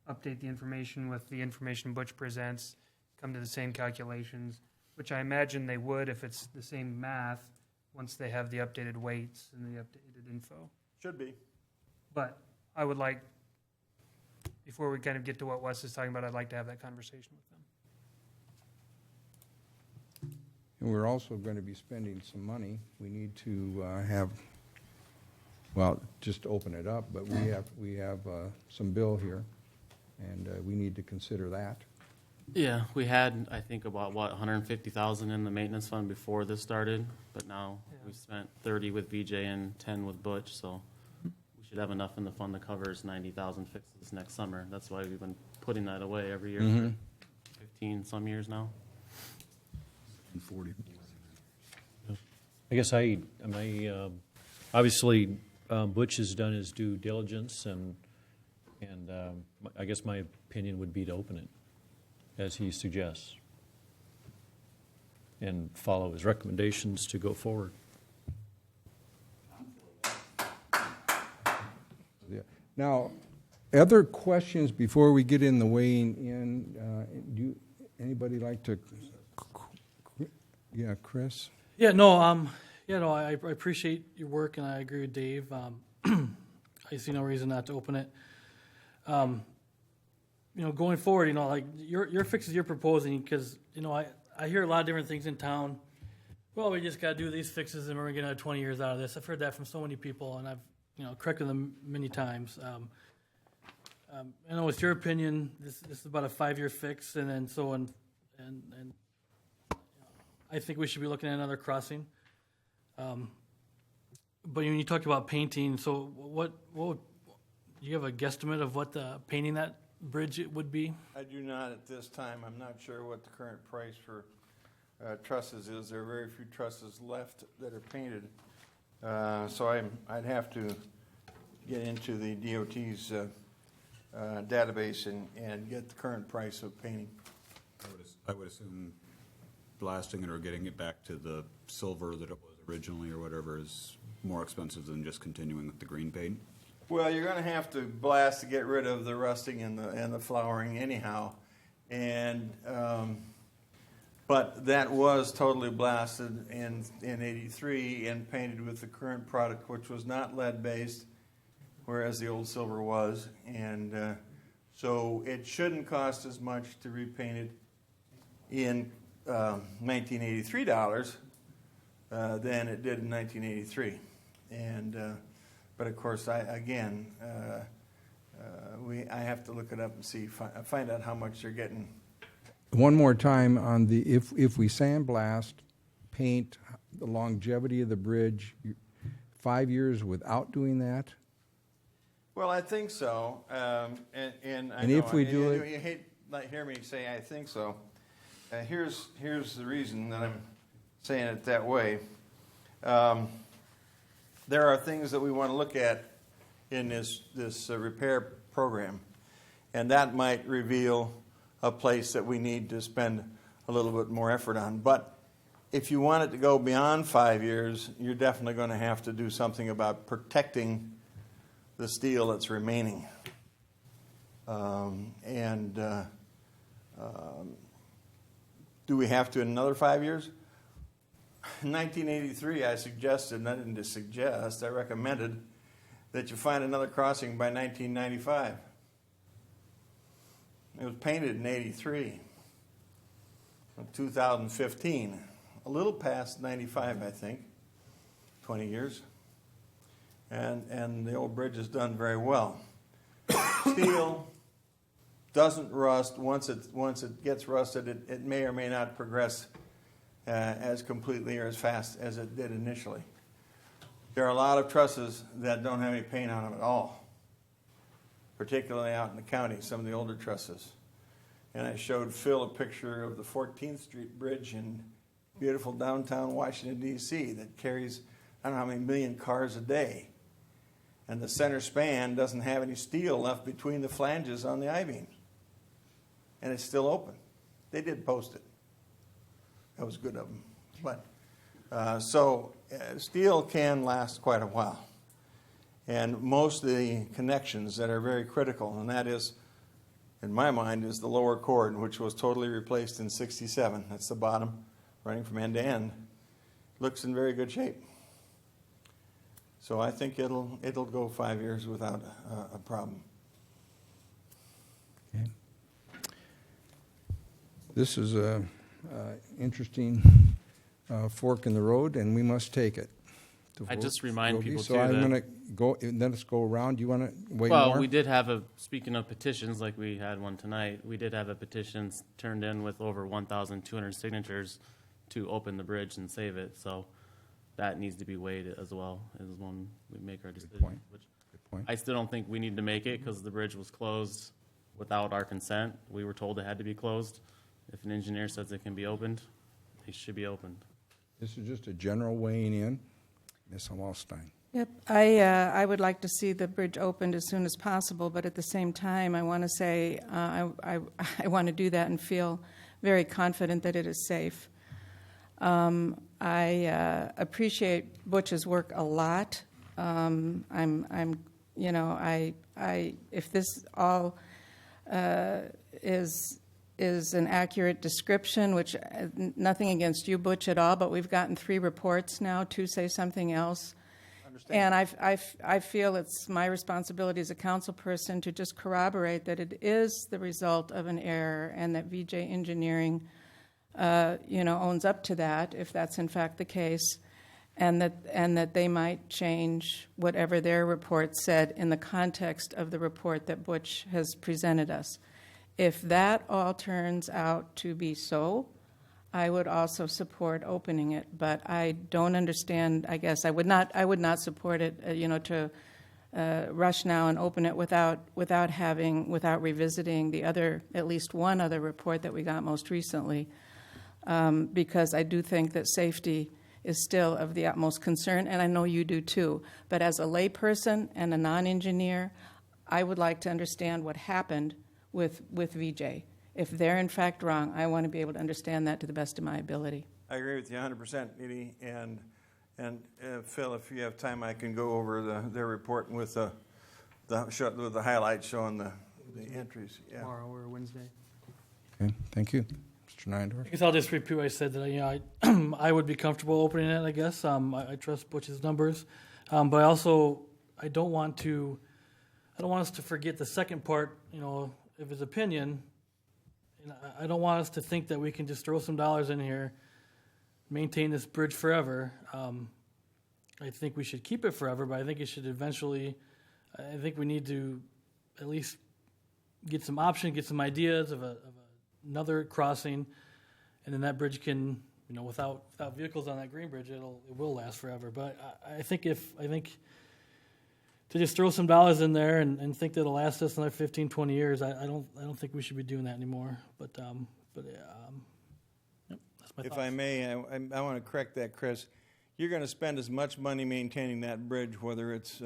update the information with the information Butch presents, come to the same calculations, which I imagine they would if it's the same math once they have the updated weights and the updated info. Should be. But I would like, before we kind of get to what Wes is talking about, I'd like to have that conversation with them. And we're also going to be spending some money. We need to just open it up, but we have some bill here, and we need to consider that. Yeah, we had, I think, about, $150,000 in the maintenance fund before this started, but now we've spent 30 with VJ and 10 with Butch, so we should have enough in the fund to cover 90,000 fixes next summer. That's why we've been putting that away every year for 15 some years now. 40. I guess obviously, Butch has done his due diligence, and I guess my opinion would be to open it, as he suggests, and follow his recommendations to go forward. Yeah. Now, other questions before we get in the weighing in? Anybody like to? Yeah, Chris. Yeah, no, I appreciate your work, and I agree with Dave. I see no reason not to open it. Going forward, like your fixes you're proposing, because I hear a lot of different things in town. Well, we just got to do these fixes, and we're gonna get 20 years out of this. I've heard that from so many people, and I've corrected them many times. I know it's your opinion. This is about a 5-year fix, and then so on, and I think we should be looking at another crossing. But when you talked about painting, so what do you have a guesstimate of what the painting that bridge would be? I do not at this time. I'm not sure what the current price for trusses is. There are very few trusses left that are painted. So I'd have to get into the DOT's database and get the current price of painting. I would assume blasting it or getting it back to the silver that it was originally or whatever is more expensive than just continuing with the green paint. Well, you're going to have to blast to get rid of the rusting and the flowering anyhow, and but that was totally blasted in '83 and painted with the current product, which was not lead based, whereas the old silver was, and so it shouldn't cost as much to repaint it in 1983 dollars than it did in 1983, and but of course I have to look it up and see find out how much they're getting. One more time on the, if we sandblast, paint, the longevity of the bridge, 5 years without doing that? Well, I think so, and I And know, if we do it- you hate to hear me say I think so. Here's the reason that I'm saying it that way. There are things that we want to look at in this repair program, and that might reveal a place that we need to spend a little bit more effort on. But if you want it to go beyond 5 years, you're definitely going to have to do something about protecting the steel that's remaining. Do we have to in another 5 years? In 1983, I suggested, and I didn't just suggest, I recommended that you find another crossing by 1995. It was painted in '83. 2015, a little past 95, I think, 20 years. And the old bridge is done very well. Steel doesn't rust. Once it gets rusted, it may or may not progress as completely or as fast as it did initially. There are a lot of trusses that don't have any paint on them at all, particularly out in the county, some of the older trusses. And I showed Phil a picture of the 14th Street Bridge in beautiful downtown Washington, D.C. that carries, I don't know how many million cars a day. And the center span doesn't have any steel left between the flanges on the I-beams. And it's still open. They did post it. That was good of them. But steel can last quite a while. And most of the connections that are very critical, and that is, in my mind, is the lower cord, which was totally replaced in '67. That's the bottom, running from end to end. Looks in very good shape. So I think it'll go 5 years without a problem. Okay. This is a interesting fork in the road, and we must take it. I just remind people, So too, I'm that- going to go. Let us go around. Do you want to wait Well, more? we did have speaking of petitions, like we had one tonight, we did have a petition turned in with over 1,200 signatures to open the bridge and save it. So that needs to be weighed as well as when we make our decision. point. Good point. I still don't think we need to make it because the bridge was closed without our consent. We were told it had to be closed. If an engineer says it can be opened, it should be opened. This is just a general weighing in. Ms. Wallstein. Yep, I would like to see the bridge opened as soon as possible, but at the same time, I want to say I want to do that and feel very confident that it is safe. I appreciate Butch's work a lot. If this all is an accurate description, which nothing against you, Butch, at all, but we've gotten 3 reports now. 2 say something else. And I feel it's my responsibility as a council person to just corroborate that it is the result of an error and that VJ Engineering, owns up to that, if that's in fact the case, and that they might change whatever their report said in the context of the report that Butch has presented us. If that all turns out to be so, I would also support opening it, but I don't understand. I guess I would not support it. To rush now and open it without revisiting the other, at least one other report that we got most recently, because I do think that safety is still of the utmost concern, and I know you do too. But as a layperson and a non-engineer, I would like to understand what happened with VJ. If they're in fact wrong, I want to be able to understand that to the best of my ability. I agree with you 100%, Edie. And Phil, if you have time, I can go over their report with with the highlights showing the entries. Yeah. Tomorrow or Wednesday. Okay, thank you. Mr. Neindorf? I guess I'll just repeat what I said, that, I would be comfortable opening it, I guess. I trust Butch's numbers. But I don't want us to forget the second part, of his opinion. And I don't want us to think that we can just throw some dollars in here, maintain this bridge forever. I think we should keep it forever, but I think it should eventually, I think we need to at least get some options, get some ideas of another crossing, and then that bridge can, without vehicles on that green bridge, it will last forever. But I think to just throw some dollars in there and think that it'll last us another 15, 20 years, I don't think we should be doing that anymore. Yep, that's my If thoughts. I may, I want to correct that, Chris. You're going to spend as much money maintaining that bridge, whether it's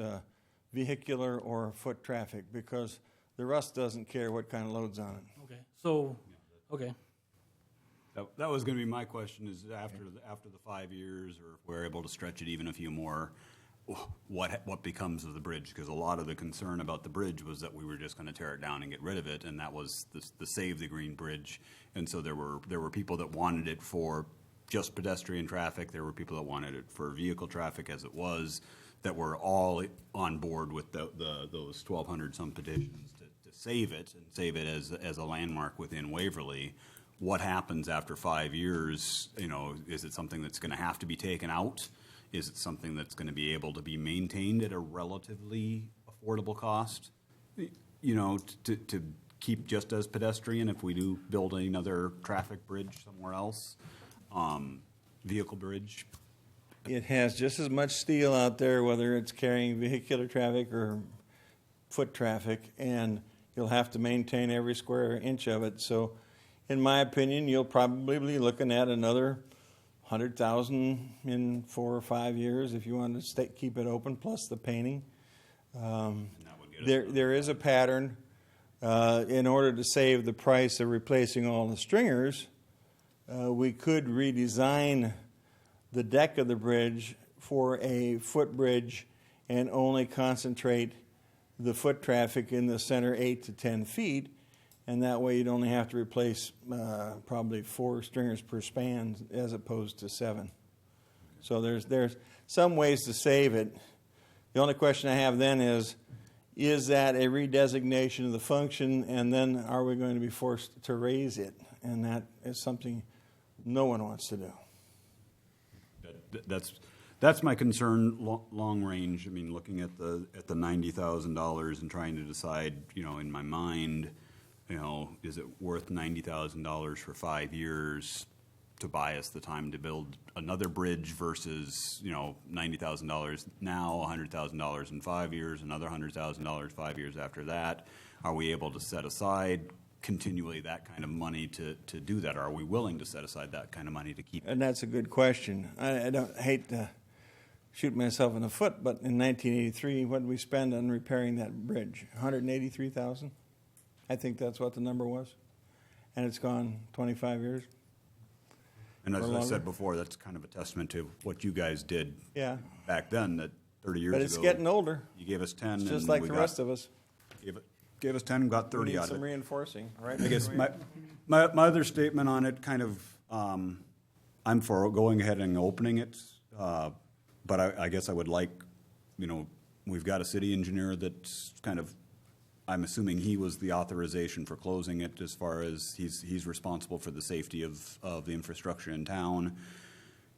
vehicular or foot traffic, because the Rust doesn't care what kind of load's on it. Okay. So, okay. That was going to be my question, is after the 5 years, or if we're able to stretch it even a few more, what becomes of the bridge? Because a lot of the concern about the bridge was that we were just going to tear it down and get rid of it, and that was the Save the Green Bridge. And so there were people that wanted it for just pedestrian traffic. There were people that wanted it for vehicle traffic as it was, that were all on board with those 1,200 some petitions to save it and save it as a landmark within Waverly. What happens after 5 years? Is it something that's going to have to be taken out? Is it something that's going to be able to be maintained at a relatively affordable cost? To keep just as pedestrian if we do build another traffic bridge somewhere else, vehicle bridge. It has just as much steel out there, whether it's carrying vehicular traffic or foot traffic, and you'll have to maintain every square inch of it. So, in my opinion, you'll probably be looking at another $100,000 in 4 or 5 years if you want to keep it open, plus the painting. There is a pattern. In order to save the price of replacing all the stringers, we could redesign the deck of the bridge for a footbridge and only concentrate the foot traffic in the center 8 to 10 feet, and that way you'd only have to replace probably 4 stringers per span as opposed to 7. So there's some ways to save it. The only question I have then is that a redesignation of the function, and then are we going to be forced to raise it? And that is something no one wants to do. That's my concern, long range. I mean, looking at the $90,000 and trying to decide, in my mind, is it worth $90,000 for 5 years to buy us the time to build another bridge versus, $90,000 now, $100,000 in 5 years, another $100,000 5 years after that? Are we able to set aside continually that kind of money to do that? Are we willing to set aside that kind of money to keep? And that's a good question. I don't hate to shoot myself in the foot, but in 1983, what did we spend on repairing that bridge? $183,000? I think that's what the number was. And it's gone 25 years. And as I said before, that's kind of a testament to what you guys did back then, that 30 years ago. But it's getting older. You gave us 10. It's just like the rest of us. Gave us 10 and got 30 we need out of it. some reinforcing, right? I guess my other statement on it, kind of, I'm for going ahead and opening it, but I guess I would like, we've got a city engineer that's kind of, I'm assuming he was the authorization for closing it, as far as he's responsible for the safety of the infrastructure in town.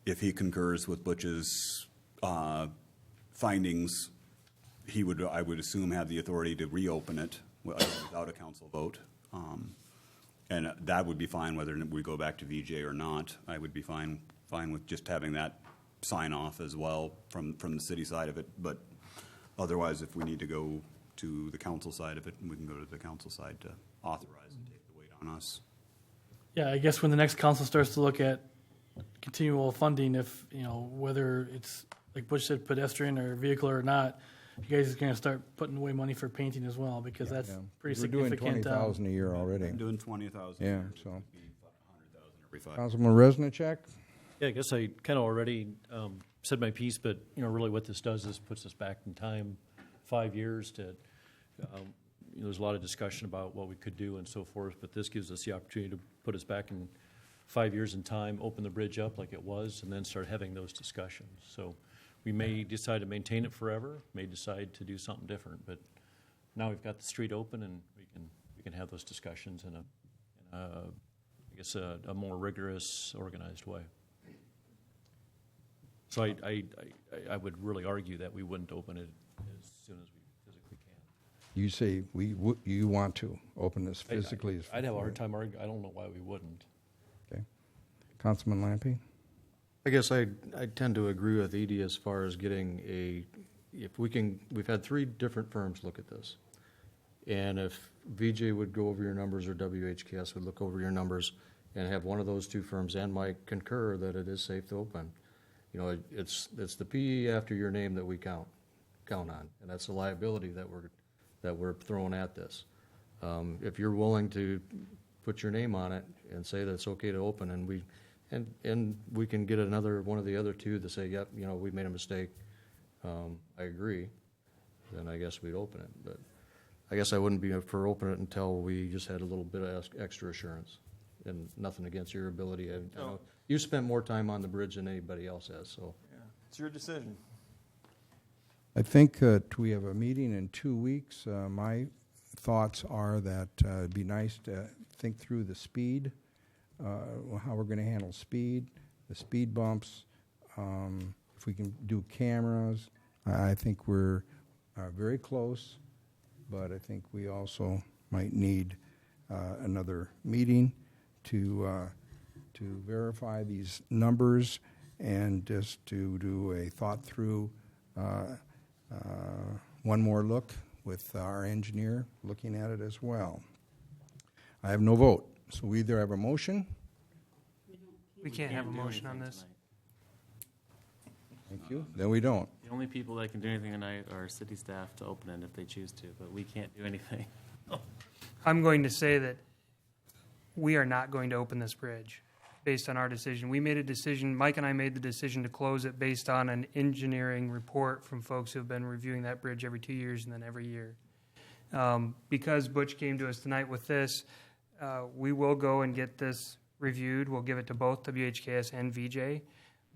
If he concurs with Butch's findings, I would assume, have the authority to reopen it without a council vote. And that would be fine whether we go back to VJ or not. I would be fine with just having that sign off as well from the city side of it. But otherwise, if we need to go to the council side of it, we can go to the council side to authorize and take the weight on us. Yeah, I guess when the next council starts to look at continual funding, if, whether it's, like Butch said, pedestrian or vehicle or not, you guys are going to start putting away money for painting as well, because that's pretty significant. We're doing $20,000 a year already. I'm doing $20,000. Yeah, so. $100,000 every 5 years. Councilman Resnicek? Yeah, I guess I kind of already said my piece, but really what this does is puts us back in time 5 years to there's a lot of discussion about what we could do and so forth, but this gives us the opportunity to put us back in 5 years in time, open the bridge up like it was, and then start having those discussions. So we may decide to maintain it forever, may decide to do something different, but now we've got the street open, and we can have those discussions in a more rigorous, organized way. So I would really argue that we wouldn't open it as soon as we physically can. You say you want to open this physically? I'd have a hard time arguing. I don't know why we wouldn't. Okay. Councilman Lampe? I guess I tend to agree with Edie as far as getting we've had 3 different firms look at this. And if VJ would go over your numbers or WHKS would look over your numbers and have one of those 2 firms and Mike concur that it is safe to open, it's the PE after your name that we count on, and that's the liability that we're throwing at this. If you're willing to put your name on it and say that it's okay to open, and we can get another one of the other 2 to say, yep, we made a mistake, I agree, then I guess we'd open it. But I guess I wouldn't be for opening it until we just had a little bit of extra assurance. And nothing against your ability. I know you spent more time on the bridge than anybody else has, so. Yeah, it's your decision. I think that we have a meeting in 2 weeks. My thoughts are that it'd be nice to think through the speed, how we're going to handle speed, the speed bumps, if we can do cameras. I think we're very close, but I think we also might need another meeting to verify these numbers and just to do a thought-through one more look with our engineer looking at it as well. I have no vote, so we either have a motion. We can't have a motion on this. Thank you. Then we don't. The only people that can do anything tonight are city staff to open it if they choose to, but we can't do anything. I'm going to say that we are not going to open this bridge based on our decision. We made a decision, Mike and I made the decision to close it based on an engineering report from folks who have been reviewing that bridge every 2 years and then every year. Because Butch came to us tonight with this, we will go and get this reviewed. We'll give it to both WHKS and VJ.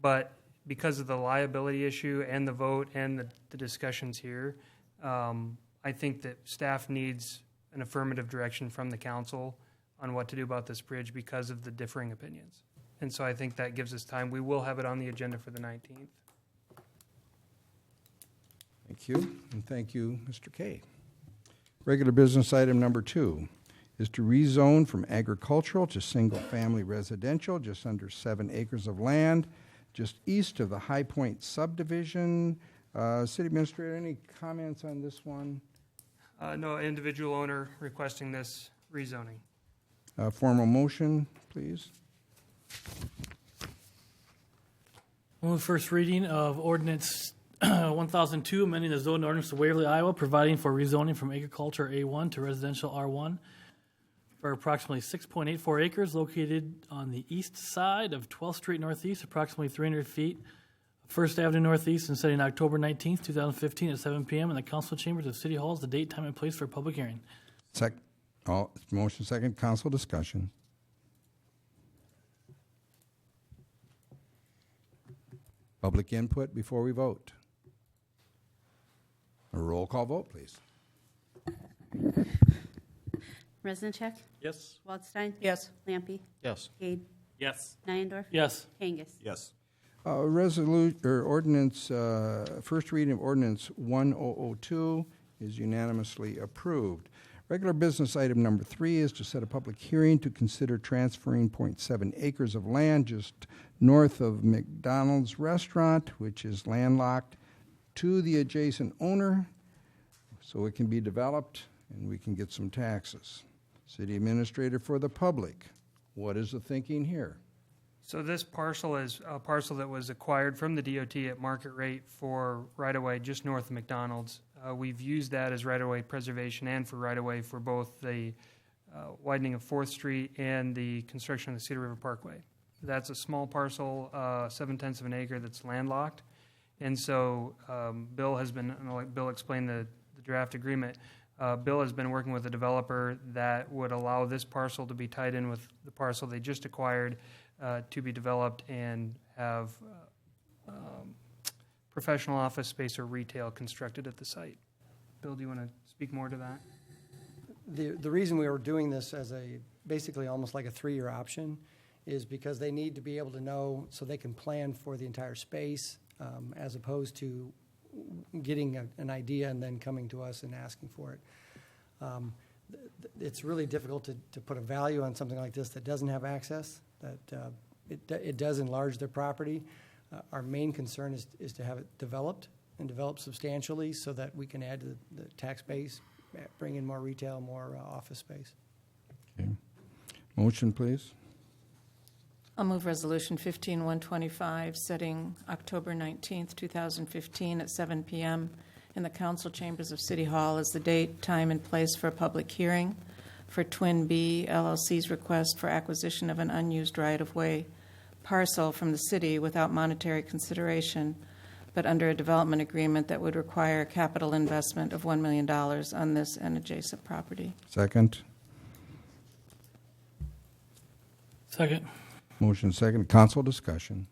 But because of the liability issue and the vote and the discussions here, I think that staff needs an affirmative direction from the council on what to do about this bridge because of the differing opinions. And so I think that gives us time. We will have it on the agenda for the 19th. Thank you, and thank you, Mr. Kay. Regular business item number 2 is to rezone from agricultural to single-family residential, just under 7 acres of land, just east of the High Point subdivision. City Administrator, any comments on this one? No individual owner requesting this rezoning. Formal motion, please. Move first reading of ordinance 1002, amending the zone ordinance of Waverly, Iowa, providing for rezoning from agriculture A1 to residential R1 for approximately 6.84 acres located on the east side of 12th Street Northeast, approximately 300 feet of 1st Avenue Northeast, and setting October 19th, 2015 at 7 p.m. in the council chambers of City Hall as the date, time, and place for a public hearing. Motion second, council discussion. Public input before we vote. A roll call vote, please. Reznacek? Yes. Waldstein? Yes. Lampe? Yes. Cade? Yes. Niendorf? Yes. Kangas? Yes. Ordinance, first reading of ordinance 1002 is unanimously approved. Regular business item number 3 is to set a public hearing to consider transferring 0.7 acres of land just north of McDonald's Restaurant, which is landlocked, to the adjacent owner so it can be developed and we can get some taxes. City Administrator for the public, what is the thinking here? So this parcel is a parcel that was acquired from the DOT at market rate for right-of-way just north of McDonald's. We've used that as right-of-way preservation and for right-of-way for both the widening of 4th Street and the construction of the Cedar River Parkway. That's a small parcel, 0.7 of an acre that's landlocked. And so Bill has been, Bill explained the draft agreement. Bill has been working with a developer that would allow this parcel to be tied in with the parcel they just acquired to be developed and have professional office space or retail constructed at the site. Bill, do you want to speak more to that? The reason we were doing this as basically almost like a 3-year option is because they need to be able to know so they can plan for the entire space, as opposed to getting an idea and then coming to us and asking for it. It's really difficult to put a value on something like this that doesn't have access, that it does enlarge their property. Our main concern is to have it developed and developed substantially so that we can add to the tax base, bring in more retail, more office space. Okay. Motion, please. I'll move Resolution 15125, setting October 19th, 2015 at 7 p.m. in the council chambers of City Hall as the date, time, and place for a public hearing for Twin B LLC's request for acquisition of an unused right-of-way parcel from the city without monetary consideration, but under a development agreement that would require a capital investment of $1 million on this and adjacent property. Second. Second. Motion second. Council discussion.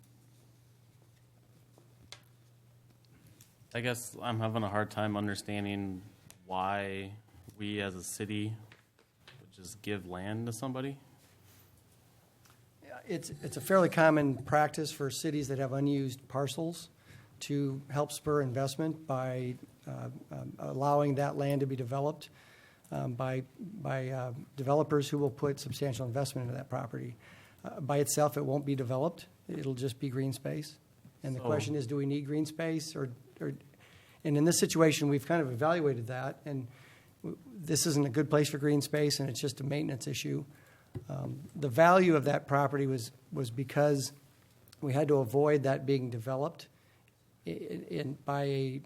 I guess I'm having a hard time understanding why we as a city would just give land to somebody. It's a fairly common practice for cities that have unused parcels to help spur investment by allowing that land to be developed by developers who will put substantial investment into that property. By itself, it won't be developed. It'll just be green space. And the question is, do we need green space? And in this situation, we've kind of evaluated that, and this isn't a good place for green space, and it's just a maintenance issue. The value of that property was because we had to avoid that being developed I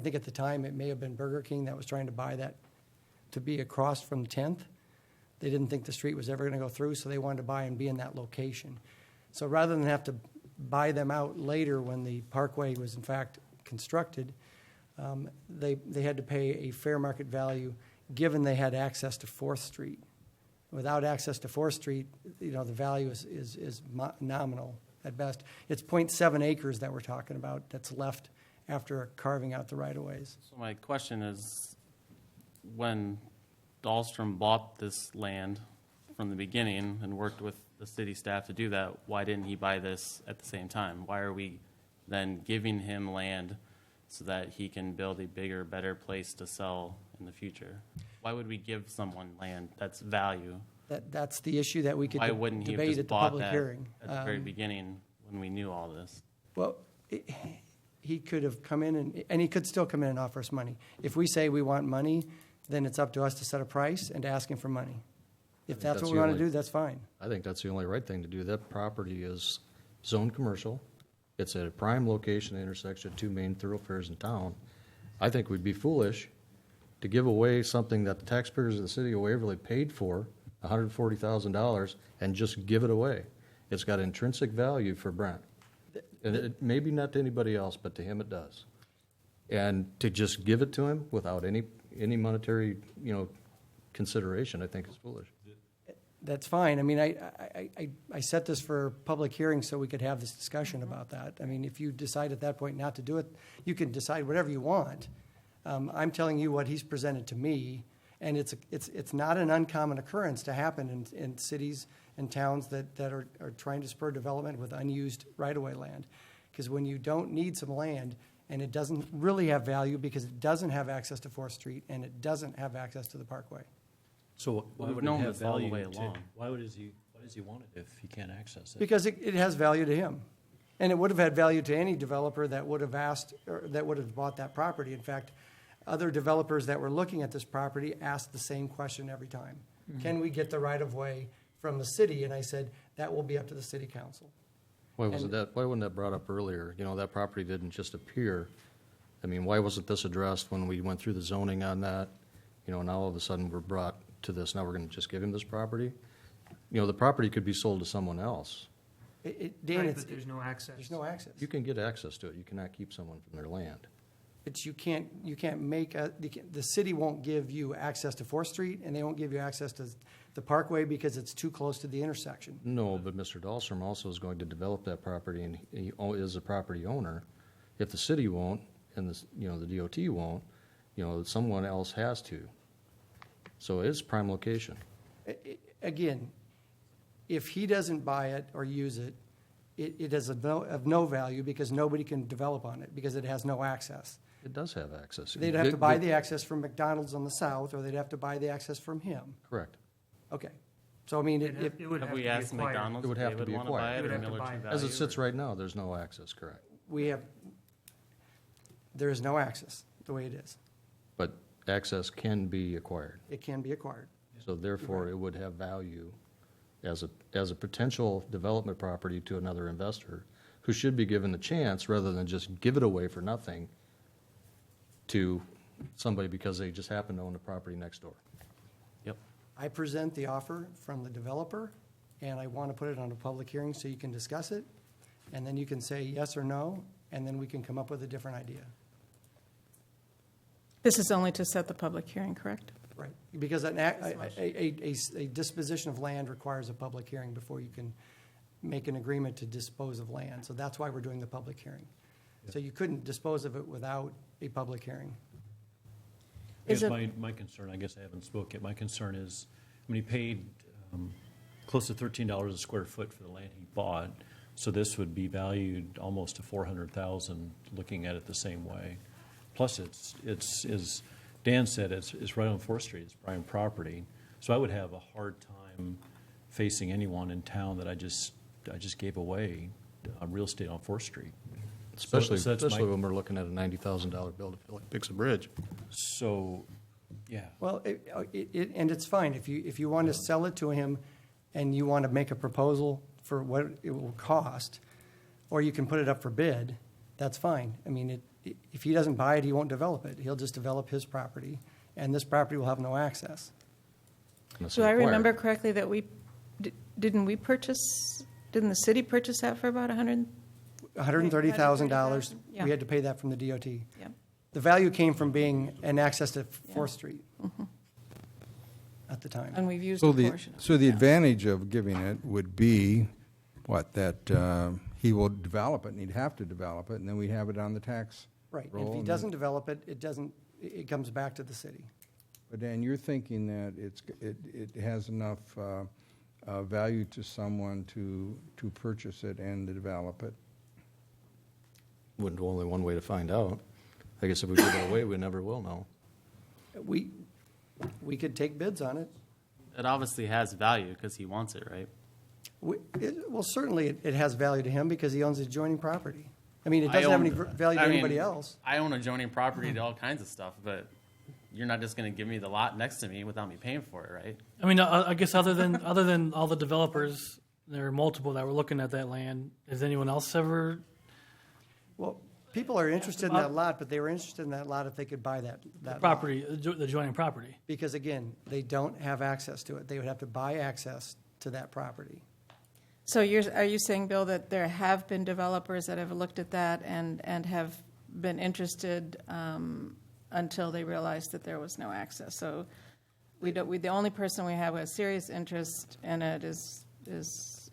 think at the time it may have been Burger King that was trying to buy that to be across from 10th. They didn't think the street was ever going to go through, so they wanted to buy and be in that location. So rather than have to buy them out later when the parkway was in fact constructed, they had to pay a fair market value given they had access to 4th Street. Without access to 4th Street, the value is nominal at best. It's 0.7 acres that we're talking about that's left after carving out the right-of-ways. So my question is, when Dahlstrom bought this land from the beginning and worked with the city staff to do that, why didn't he buy this at the same time? Why are we then giving him land so that he can build a bigger, better place to sell in the future? Why would we give someone land that's value? That's the issue that we could Why wouldn't he have debate just at the bought public that hearing. at the very beginning when we knew all this? Well, he could have come in, and he could still come in and offer us money. If we say we want money, then it's up to us to set a price and to ask him for money. If that's what we want to do, that's fine. I think that's the only right thing to do. That property is zoned commercial. It's at a prime location, intersection of 2 main thoroughfares in town. I think we'd be foolish to give away something that the taxpayers of the city of Waverly paid for, $140,000, and just give it away. It's got intrinsic value for Brent. And it, maybe not to anybody else, but to him it does. And to just give it to him without any monetary, consideration, I think is foolish. That's fine. I mean, I set this for public hearing so we could have this discussion about that. I mean, if you decide at that point not to do it, you can decide whatever you want. I'm telling you what he's presented to me, and it's not an uncommon occurrence to happen in cities and towns that are trying to spur development with unused right-of-way land. Because when you don't need some land and it doesn't really have value because it doesn't have access to 4th Street and it doesn't have access to the Parkway. So why We've would known it have this all the value way to, along. why does he want it if he can't access it? Because it has value to him. And it would have had value to any developer that would have asked, or that would have bought that property. In fact, other developers that were looking at this property asked the same question every time. Mm-hmm. Can we get the right-of-way from the city? And I said, that will be up to the city council. Why wasn't that brought up earlier? That property didn't just appear. I mean, why wasn't this addressed when we went through the zoning on that? Now all of a sudden we're brought to this. Now we're going to just give him this property? The property could be sold to someone else. Dan, but there's no access. There's no access. You can get access to it. You cannot keep someone from their land. But you can't make, the city won't give you access to 4th Street, and they won't give you access to the Parkway because it's too close to the intersection. No, but Mr. Dahlstrom also is going to develop that property, and he is a property owner. If the city won't, and the DOT won't, someone else has to. So it's prime location. Again, if he doesn't buy it or use it, it is of no value because nobody can develop on it because it has no access. It does have access. They'd have to buy the access from McDonald's on the south, or they'd have to buy the access from him. Correct. Okay. So, I mean, It would have Have we to be asked acquired. McDonald's It would if have they to be would want to buy acquired. it It would or have to Miller buy Tree it. Value? As it sits or- right now, there's no access, correct? there is no access the way it is. But access can be acquired. It can be acquired. So therefore, it would have value as a potential development property to another investor who should be given a chance rather than just give it away for nothing to somebody because they just happen to own the property next door. Yep. I present the offer from the developer, and I want to put it on a public hearing so you can discuss it, and then you can say yes or no, and then we can come up with a different idea. This is only to set the public hearing, correct? Right, because a disposition of land requires a public hearing before you can make an agreement to dispose of land. So that's why we're doing the public hearing. So you couldn't dispose of it without a public hearing. Is it- My concern, I guess I haven't spoke yet, my concern is, he paid close to $13 a square foot for the land he bought, so this would be valued almost to $400,000, looking at it the same way. Plus, it's as Dan said, it's right on 4th Street, it's prime property, so I would have a hard time facing anyone in town that I just gave away real estate on 4th Street. Especially So that's my- when we're looking at a $90,000 bill to fix a bridge. So, yeah. Well, and it's fine, if you want to sell it to him and you want to make a proposal for what it will cost, or you can put it up for bid, that's fine. I mean, if he doesn't buy it, he won't develop it. He'll just develop his property, and this property will have no access. Do I remember correctly that didn't the city purchase that for about $130,000, Yeah. we had to pay that from the DOT. Yep. The value came from being an access to 4th Street at the time. And we've used So a the, portion of it. so the advantage of giving it would be, that he will develop it, and he'd have to develop it, and then we'd have it on the tax Right, and roll. if he and doesn't develop it, it comes back to the city. But Dan, you're thinking that it has enough value to someone to purchase it and to develop it? Wouldn't only one way to find out. I guess if we give it away, we never will know. We could take bids on it. It obviously has value because he wants it, right? Well, certainly it has value to him because he owns the adjoining property. I mean, it doesn't have any value to anybody else. I own adjoining property to all kinds of stuff, but you're not just going to give me the lot next to me without me paying for it, right? I mean, I guess other than all the developers, there are multiple that were looking at that land. Has anyone else ever? Well, people are interested in that lot, but they were interested in that lot if they could buy that Property, lot. the adjoining property. Because again, they don't have access to it. They would have to buy access to that property. So are you saying, Bill, that there have been developers that have looked at that and have been interested until they realized that there was no access? So the only person we have with serious interest in it is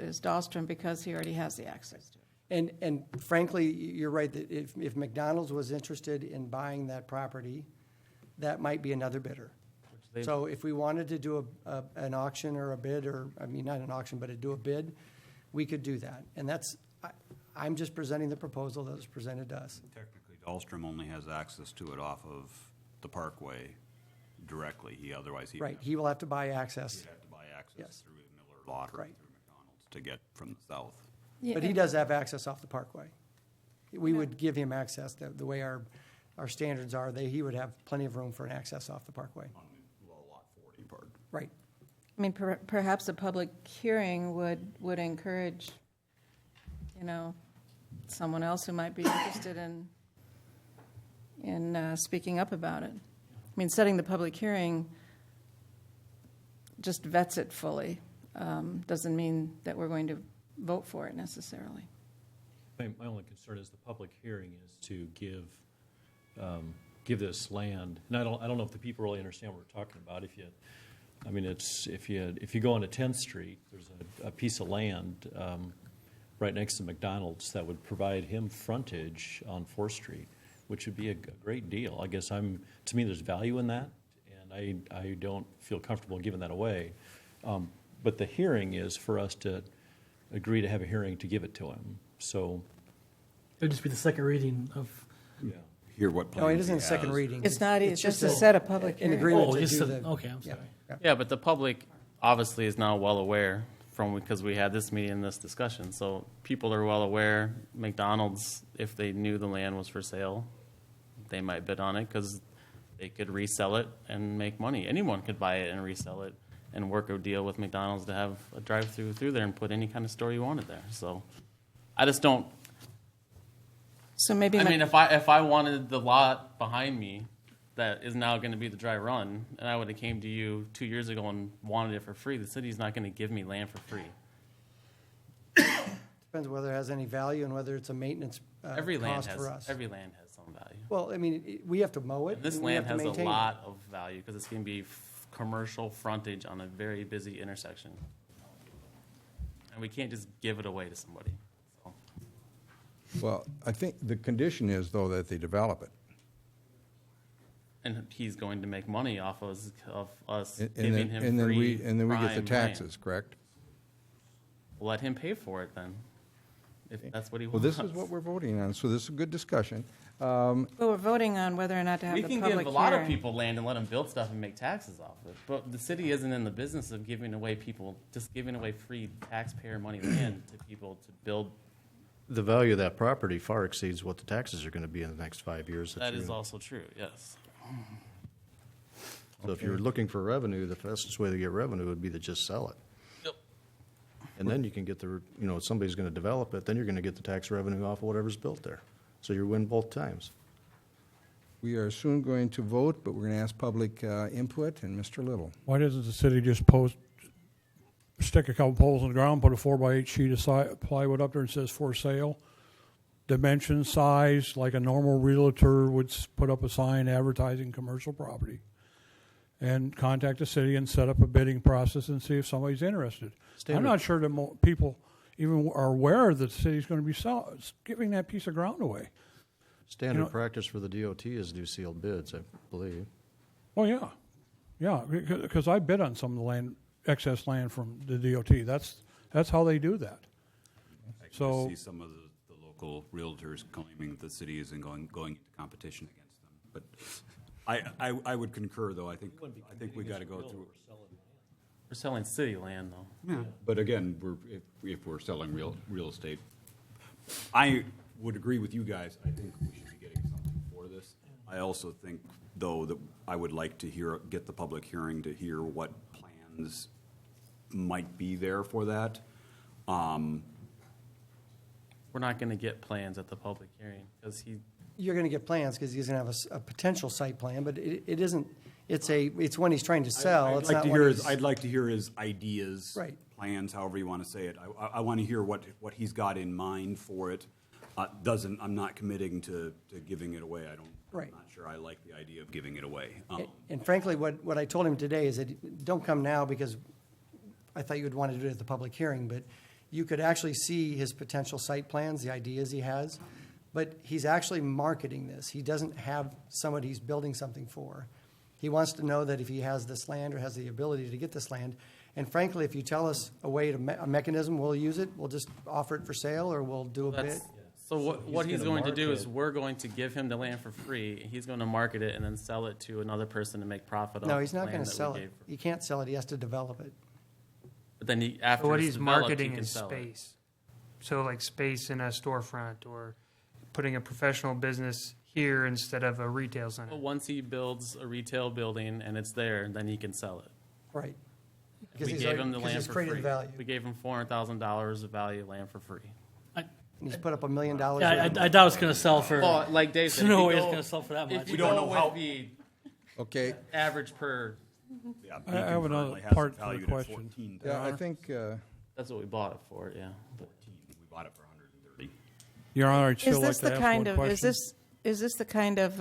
Dahlstrom because he already has the access to it. And frankly, you're right that if McDonald's was interested in buying that property, that might be another bidder. So if we wanted to do an auction or a bid, or I mean not an auction, but to do a bid, we could do that. And I'm just presenting the proposal that was presented to us. Technically, Dahlstrom only has access to it off of the Parkway directly. Otherwise, Right, he will have to buy access. He'd have to buy access Yes. through the Miller lot or Right. through McDonald's to get from the south. But he does have access off the Parkway. We would give him access, the way our standards are, he would have plenty of room for an access off the Parkway. On the lot 40 part. Right. I mean, perhaps a public hearing would encourage, someone else who might be interested in speaking up about it. I mean, setting the public hearing just vets it fully. Doesn't mean that we're going to vote for it necessarily. My only concern is the public hearing is to give give this land, and I don't know if the people really understand what we're talking about. If you go onto 10th Street, there's a piece of land right next to McDonald's that would provide him frontage on 4th Street, which would be a great deal. I guess to me, there's value in that, and I don't feel comfortable giving that away. But the hearing is for us to agree to have a hearing to give it to him. So It would just be the second reading of. Hear what plans No, it isn't he a second has. reading. It's not, it's just to a- set a public An hearing. agreement Oh, to just do a- the. okay, I'm sorry. Yeah, but the public obviously is now well aware because we had this meeting and this discussion. So people are well aware. McDonald's, if they knew the land was for sale, they might bid on it because they could resell it and make money. Anyone could buy it and resell it and work a deal with McDonald's to have a drive-through through there and put any kind of store you wanted there. So I just don't. So maybe. I mean, if I wanted the lot behind me that is now going to be the dry run, and I would have came to you 2 years ago and wanted it for free, the city's not going to give me land for free. Depends whether it has any value and whether it's a maintenance Every land cost has for us. every land has some value. Well, I mean, we have to mow it. And this and we land have to has a maintain it. lot of value because it's going to be commercial frontage on a very busy intersection, and we can't just give it away to somebody. So. Well, I think the condition is, though, that they develop it. And he's going to make money off of us And giving then- him and then free and then we get the prime land. taxes, correct? We'll let him pay for it then, if that's what he Well, wants. this is what we're voting on, so this is a good discussion. Well, we're voting on whether or not to have We the can public give hearing. a lot of people land and let them build stuff and make taxes off it, but the city isn't in the business of giving away giving away free taxpayer money land to people to build. The value of that property far exceeds what the taxes are going to be in the next 5 years. That is also true, yes. So if you're looking for revenue, the fastest way to get revenue would be to just sell it. Yep. And then you can get somebody's going to develop it, then you're going to get the tax revenue off of whatever's built there. So you win both times. We are soon going to vote, but we're going to ask public input, and Mr. Little. Why doesn't the city just stick a couple poles in the ground, put a 4x8 sheet of plywood up there and says for sale? Dimension, size, like a normal realtor would put up a sign advertising commercial property. And contact the city and set up a bidding process and see if somebody's interested. I'm not sure that people even are aware that the city's going to be giving that piece of ground away. Standard practice for the DOT is do sealed bids, I believe. Oh, yeah, because I bid on some of the excess land from the DOT. That's how they do that. I can see some of the local realtors claiming that the city isn't going into competition against them. But I would concur, though. I think we got to go through. We're selling city land, though. Yeah. But again, if we're selling real estate, I would agree with you guys. I think we should be getting something for this. I also think, though, that I would like to get the public hearing to hear what plans might be there for that. We're not going to get plans at the public hearing because You're going to get plans because he's going to have a potential site plan, but it isn't. It's when he's trying to sell. I'd like to hear his ideas, Right. plans, however you want to say it. I want to hear what he's got in mind for it. I'm not committing to giving it away. Right. I'm not sure I like the idea of giving it away. And frankly, what I told him today is that don't come now because I thought you would want to do it at the public hearing, but you could actually see his potential site plans, the ideas he has. But he's actually marketing this. He doesn't have somebody he's building something for. He wants to know that if he has this land or has the ability to get this land, and frankly, if you tell us a mechanism, we'll use it. We'll just offer it for sale or we'll do a bid. So what he's going to do is we're going to give him the land for free. He's going to market it and then sell it to another person to make profit off. No, he's not the going land to that sell we it. gave. He can't sell it. He has to develop it. But then after what it's he's developed, marketing he can is sell it. space. So like space in a storefront or putting a professional business here instead of a retail center. But once he builds a retail building and it's there, then he can sell it. Right. We gave him the land for created free. value. We gave him $400,000 of value of land for free. And he's put up $1 million. Yeah, I doubt it's going to sell for. Well, like Dave said, no if way you it's go- going to sell for that much. If you don't know how the Okay. average per. Yeah, I have another currently has part it to the valued at question. 14. Yeah, I think That's what we bought it for, yeah. But We bought it for 130. Your Honor, I'd Is still like this to the ask kind one of, question. Is this the kind of,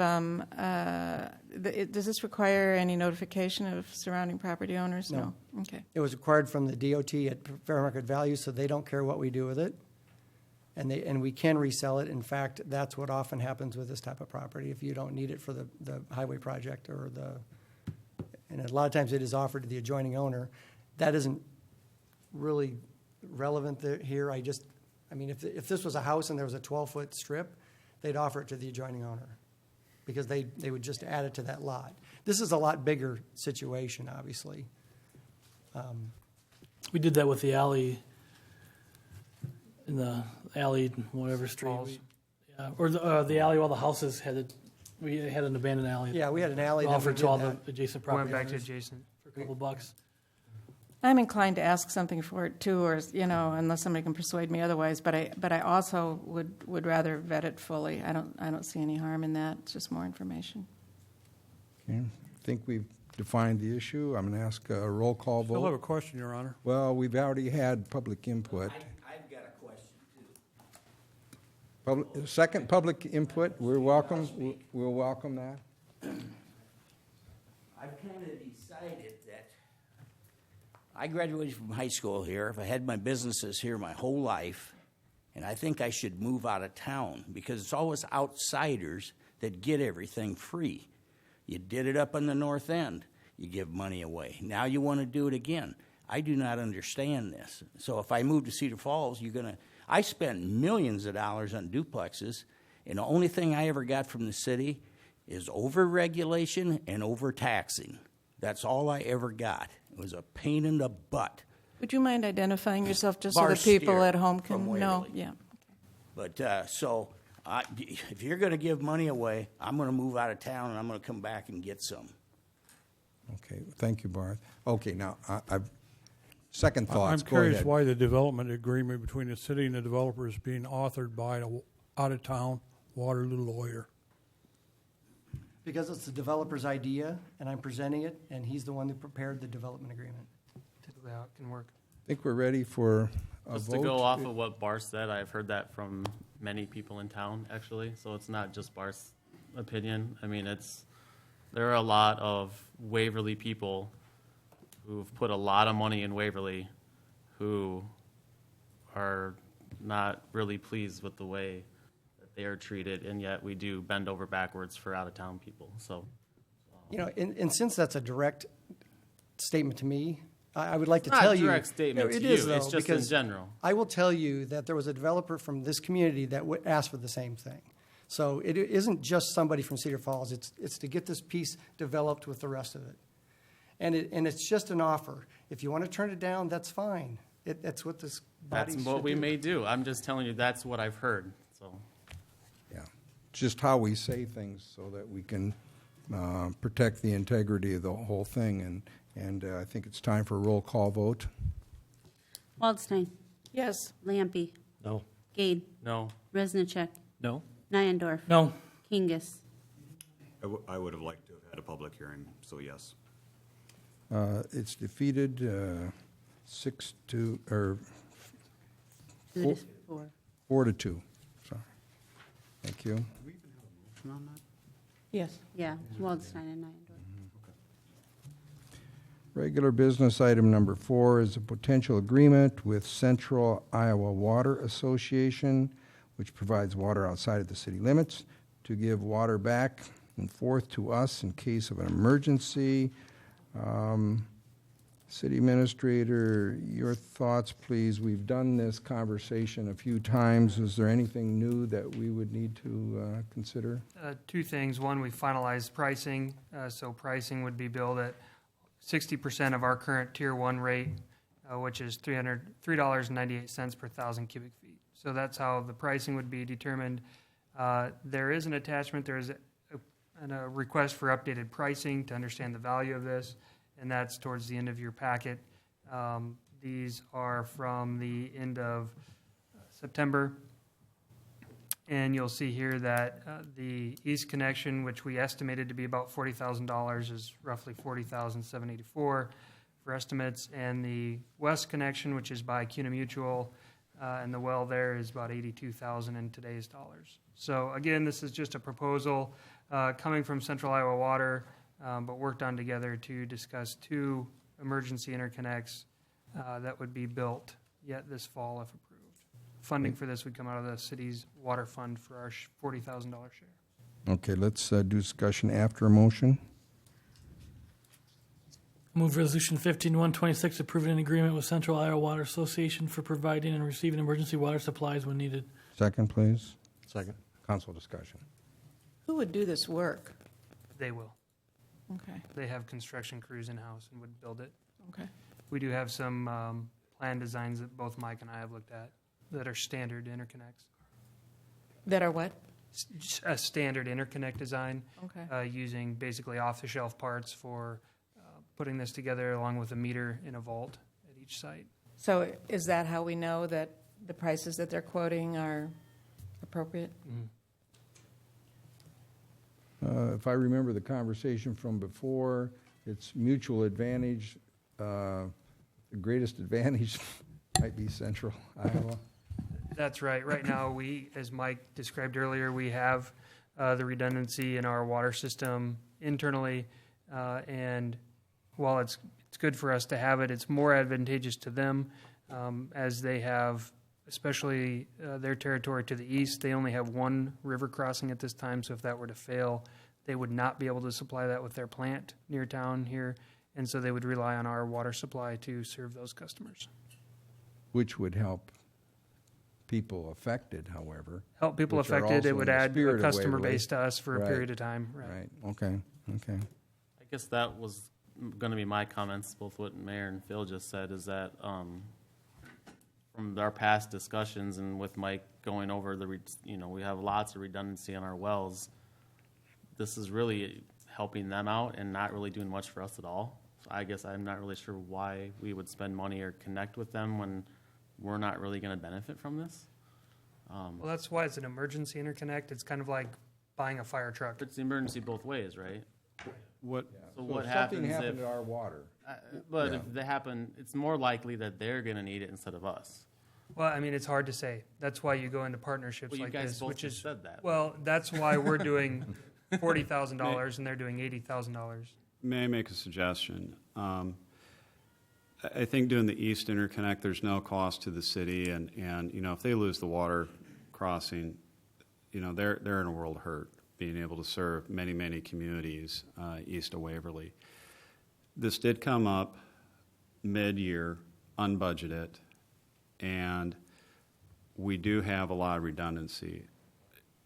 does this require any notification of surrounding property owners? No. Okay. It was acquired from the DOT at fair market value, so they don't care what we do with it. And we can resell it. In fact, that's what often happens with this type of property. If you don't need it for the highway project and a lot of times it is offered to the adjoining owner. That isn't really relevant here. I mean, if this was a house and there was a 12-foot strip, they'd offer it to the adjoining owner because they would just add it to that lot. This is a lot bigger situation, obviously. We did that with the alley, in the alley, whatever street. Or the alley, all the houses we had an abandoned alley. Yeah, we had an alley that we offered did to all that. the adjacent property Went back to owners adjacent. for a couple bucks. I'm inclined to ask something for it too, or, unless somebody can persuade me otherwise, but I also would rather vet it fully. I don't see any harm in that. It's just more information. Okay. I think we've defined the issue. I'm going to ask a roll call vote. Still have a question, Your Honor. Well, we've already had public input. I've got a question, too. Second public input, we're welcome. We'll welcome that. I've kind of decided that I graduated from high school here. I've had my businesses here my whole life, and I think I should move out of town because it's always outsiders that get everything free. You did it up on the north end. You give money away. Now you want to do it again. I do not understand this. So if I move to Cedar Falls, I spent millions of dollars on duplexes, and the only thing I ever got from the city is over-regulation and over-taxing. That's all I ever got. It was a pain in the butt. Would you mind identifying yourself just so Bar the people Steer at home from can know? Waverly. Yeah. But if you're going to give money away, I'm going to move out of town and I'm going to come back and get some. Okay, thank you, Barth. Okay, now, second thoughts. I'm Go curious ahead. why the development agreement between the city and the developer is being authored by an out-of-town Waterloo lawyer. Because it's the developer's idea, and I'm presenting it, and he's the one who prepared the development agreement. Typically how it can work. I think we're ready for a Just vote. to go off of what Bart said, I've heard that from many people in town, actually. So it's not just Bart's opinion. I mean, there are a lot of Waverly people who've put a lot of money in Waverly who are not really pleased with the way that they are treated, and yet we do bend over backwards for out-of-town people. So, And since that's a direct statement to me, I would like to It's not tell a you. direct statement No, to it is, you. though, It's just in because general. I will tell you that there was a developer from this community that asked for the same thing. So it isn't just somebody from Cedar Falls. It's to get this piece developed with the rest of it. And it's just an offer. If you want to turn it down, that's fine. That's what this body That's should what we do. may do. I'm just telling you that's what I've heard. So, Yeah, just how we say things so that we can protect the integrity of the whole thing. And I think it's time for a roll call vote. Waldstein. Yes. Lampy. No. Gade. no. Resnicek. No. Nyendorf. No. Kingus. I would have liked to have had a public hearing, so yes. It's defeated 6-2, or 4. 4-2. Sorry. Thank you. Yes. Yeah, Waldstein and Nyendorf. Regular business item number 4 is a potential agreement with Central Iowa Water Association, which provides water outside of the city limits, to give water back and forth to us in case of an emergency. City Administrator, your thoughts, please. We've done this conversation a few times. Is there anything new that we would need to consider? Two things. One, we finalized pricing. So pricing would be billed at 60% of our current Tier 1 rate, which is $3.98 per 1,000 cubic feet. So that's how the pricing would be determined. There is an attachment. There is a request for updated pricing to understand the value of this, and that's towards the end of your packet. These are from the end of September. And you'll see here that the east connection, which we estimated to be about $40,000, is roughly $40,784 for estimates. And the west connection, which is by CUNA Mutual, and the well there is about 82,000 in today's dollars. So again, this is just a proposal coming from Central Iowa Water, but worked on together to discuss 2 emergency interconnects that would be built yet this fall if approved. Funding for this would come out of the city's water fund for our $40,000 share. Okay, let's do discussion after a motion. Move Resolution 15-126, approving an agreement with Central Iowa Water Association for providing and receiving emergency water supplies when needed. Second, please. Second. Council discussion. Who would do this work? They will. Okay, They have construction crews in-house and would build it. okay. We do have some plan designs that both Mike and I have looked at that are standard interconnects. That are what? A standard interconnect design Okay. using basically off-the-shelf parts for putting this together along with a meter in a vault at each site. So is that how we know that the prices that they're quoting are appropriate? If I remember the conversation from before, it's mutual advantage. The greatest advantage might be Central Iowa. That's right. Right now, we, as Mike described earlier, we have the redundancy in our water system internally, and while it's good for us to have it, it's more advantageous to them as they have, especially their territory to the east. They only have 1 river crossing at this time, so if that were to fail, they would not be able to supply that with their plant near town here, and so they would rely on our water supply to serve those customers. Which would help people affected, however. Help people which are affected. also It would in the add spirit a of customer Waverly. base to us for a Right. period of time. Right, okay. I guess that was going to be my comments, both what Mayor and Phil just said, is that from our past discussions and with Mike going over we have lots of redundancy on our wells. This is really helping them out and not really doing much for us at all. So I guess I'm not really sure why we would spend money or connect with them when we're not really going to benefit from this. Well, that's why it's an emergency interconnect. It's kind of like buying a fire truck. It's emergency both ways, right? What? So So what if something happens happened if? to our water? But Yeah. if they happen, it's more likely that they're going to need it instead of us. Well, I mean, it's hard to say. That's why you go into partnerships Well, you like guys this, both which just is said that. well, that's why we're doing $40,000 and they're doing $80,000. May I make a suggestion? I think doing the east interconnect, there's no cost to the city, and if they lose the water crossing, they're in a world of hurt, being able to serve many communities east of Waverly. This did come up mid-year, unbudgeted, and we do have a lot of redundancy.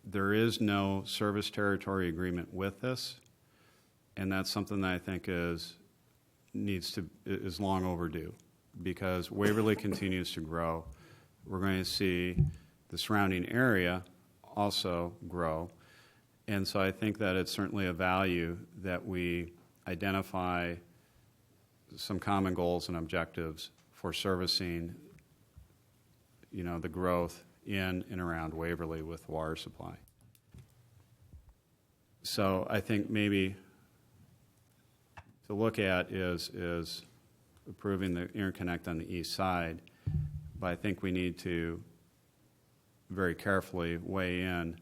There is no service territory agreement with this, and that's something that I think is long overdue, because Waverly continues to grow. We're going to see the surrounding area also grow, and so I think that it's certainly a value that we identify some common goals and objectives for servicing, the growth in and around Waverly with water supply. So I think maybe to look at is approving the interconnect on the east side, but I think we need to very carefully weigh in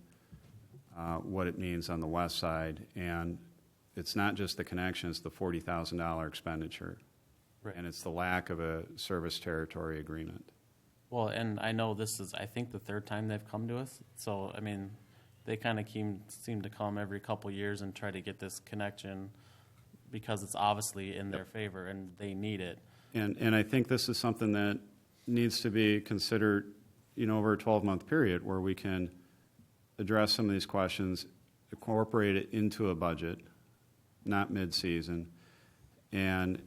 what it means on the west side. And it's not just the connection, it's the $40,000 expenditure. Right. And it's the lack of a service territory agreement. Well, and I know this is, I think, the 3rd time they've come to us. So, I mean, they kind of seem to come every couple years and try to get this connection because it's obviously in their favor and they need it. And I think this is something that needs to be considered, over a 12-month period where we can address some of these questions, incorporate it into a budget, not mid-season, and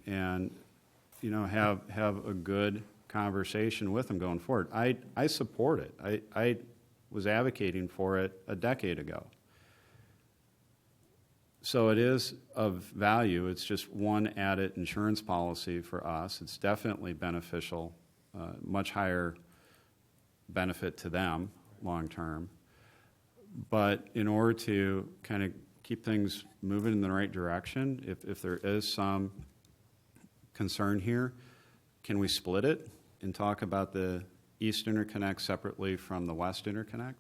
have a good conversation with them going forward. I support it. I was advocating for it a decade ago. So it is of value. It's just one added insurance policy for us. It's definitely beneficial, much higher benefit to them long term. But in order to kind of keep things moving in the right direction, if there is some concern here, can we split it and talk about the east interconnect separately from the west interconnect?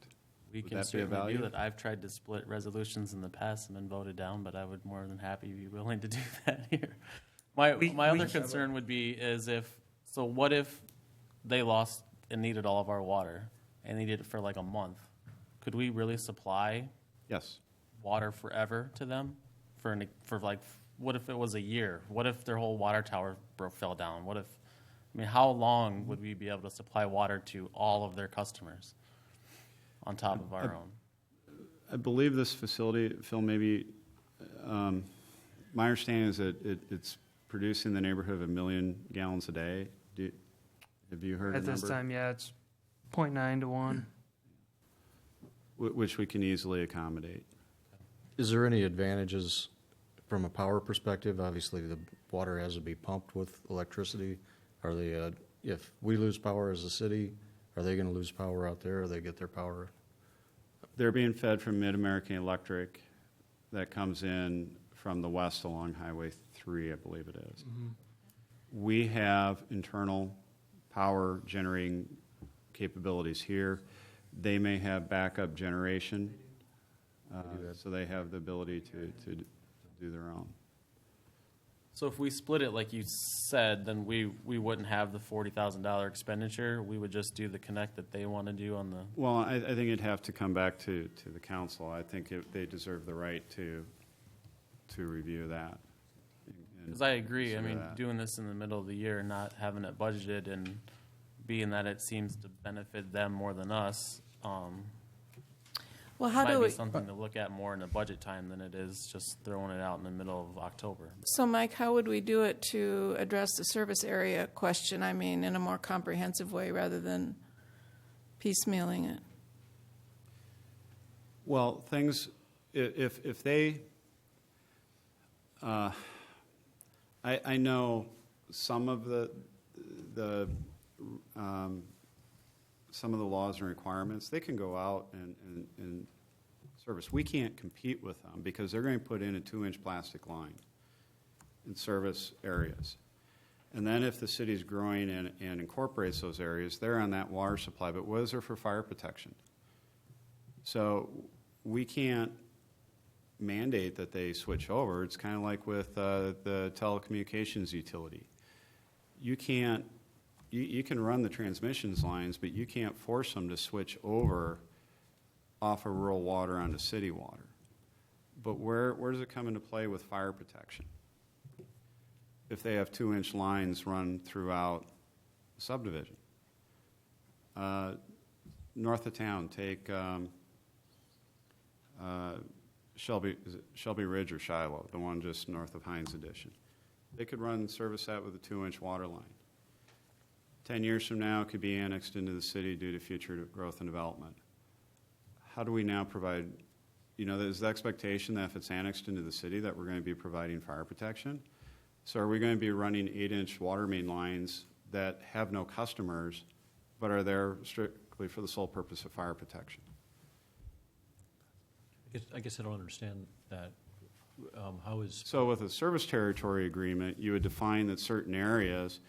We Would can that be a certainly value? do that. I've tried to split resolutions in the past and been voted down, but I would more than happy be willing to do that here. My other concern would be what if they lost and needed all of our water and needed it for like a month? Could we really supply Yes. water forever to them what if it was a year? What if their whole water tower fell down? How long would we be able to supply water to all of their customers on top of our own? I believe this facility, Phil, maybe, my understanding is that it's producing in the neighborhood of 1 million gallons a day. Have you heard At the this number? time, yeah, it's 0.9 to 1. Which we can easily accommodate. Is there any advantages from a power perspective? Obviously, the water has to be pumped with electricity. Are they, if we lose power as a city, are they going to lose power out there, or they get their power? They're being fed from Mid-American Electric that comes in from the west along Highway 3, I believe it is. Mm-hmm. We have internal power generating capabilities here. They may have backup generation, so they have the ability to do their own. So if we split it like you said, then we wouldn't have the $40,000 expenditure. We would just do the connect that they want to do on the. Well, I think it'd have to come back to the council. I think they deserve the right to review that. Because I agree. consider that. Doing this in the middle of the year, not having it budgeted, and being that it seems to benefit them more than us. Well, how might do be we? something to look at more in the budget time than it is just throwing it out in the middle of October. So, Mike, how would we do it to address the service area question? In a more comprehensive way rather than piecemealing it. Well, if they, I know some of the laws and requirements, they can go out and service. We can't compete with them because they're going to put in a 2-inch plastic line in service areas. And then if the city's growing and incorporates those areas, they're on that water supply. But what is there for fire protection? So we can't mandate that they switch over. It's kind of like with the telecommunications utility. You can run the transmissions lines, but you can't force them to switch over off of rural water onto city water. But where does it come into play with fire protection? If they have 2-inch lines run throughout the subdivision. North of town, take Shelby Ridge or Shiloh, the one just north of Hines Addition. They could run service that with a 2-inch water line. 10 years from now, it could be annexed into the city due to future growth and development. How do we now provide, there's the expectation that if it's annexed into the city that we're going to be providing fire protection. So are we going to be running 8-inch water main lines that have no customers but are there strictly for the sole purpose of fire protection? I guess I don't understand that. How is... So with a service territory agreement, you would define that certain areas,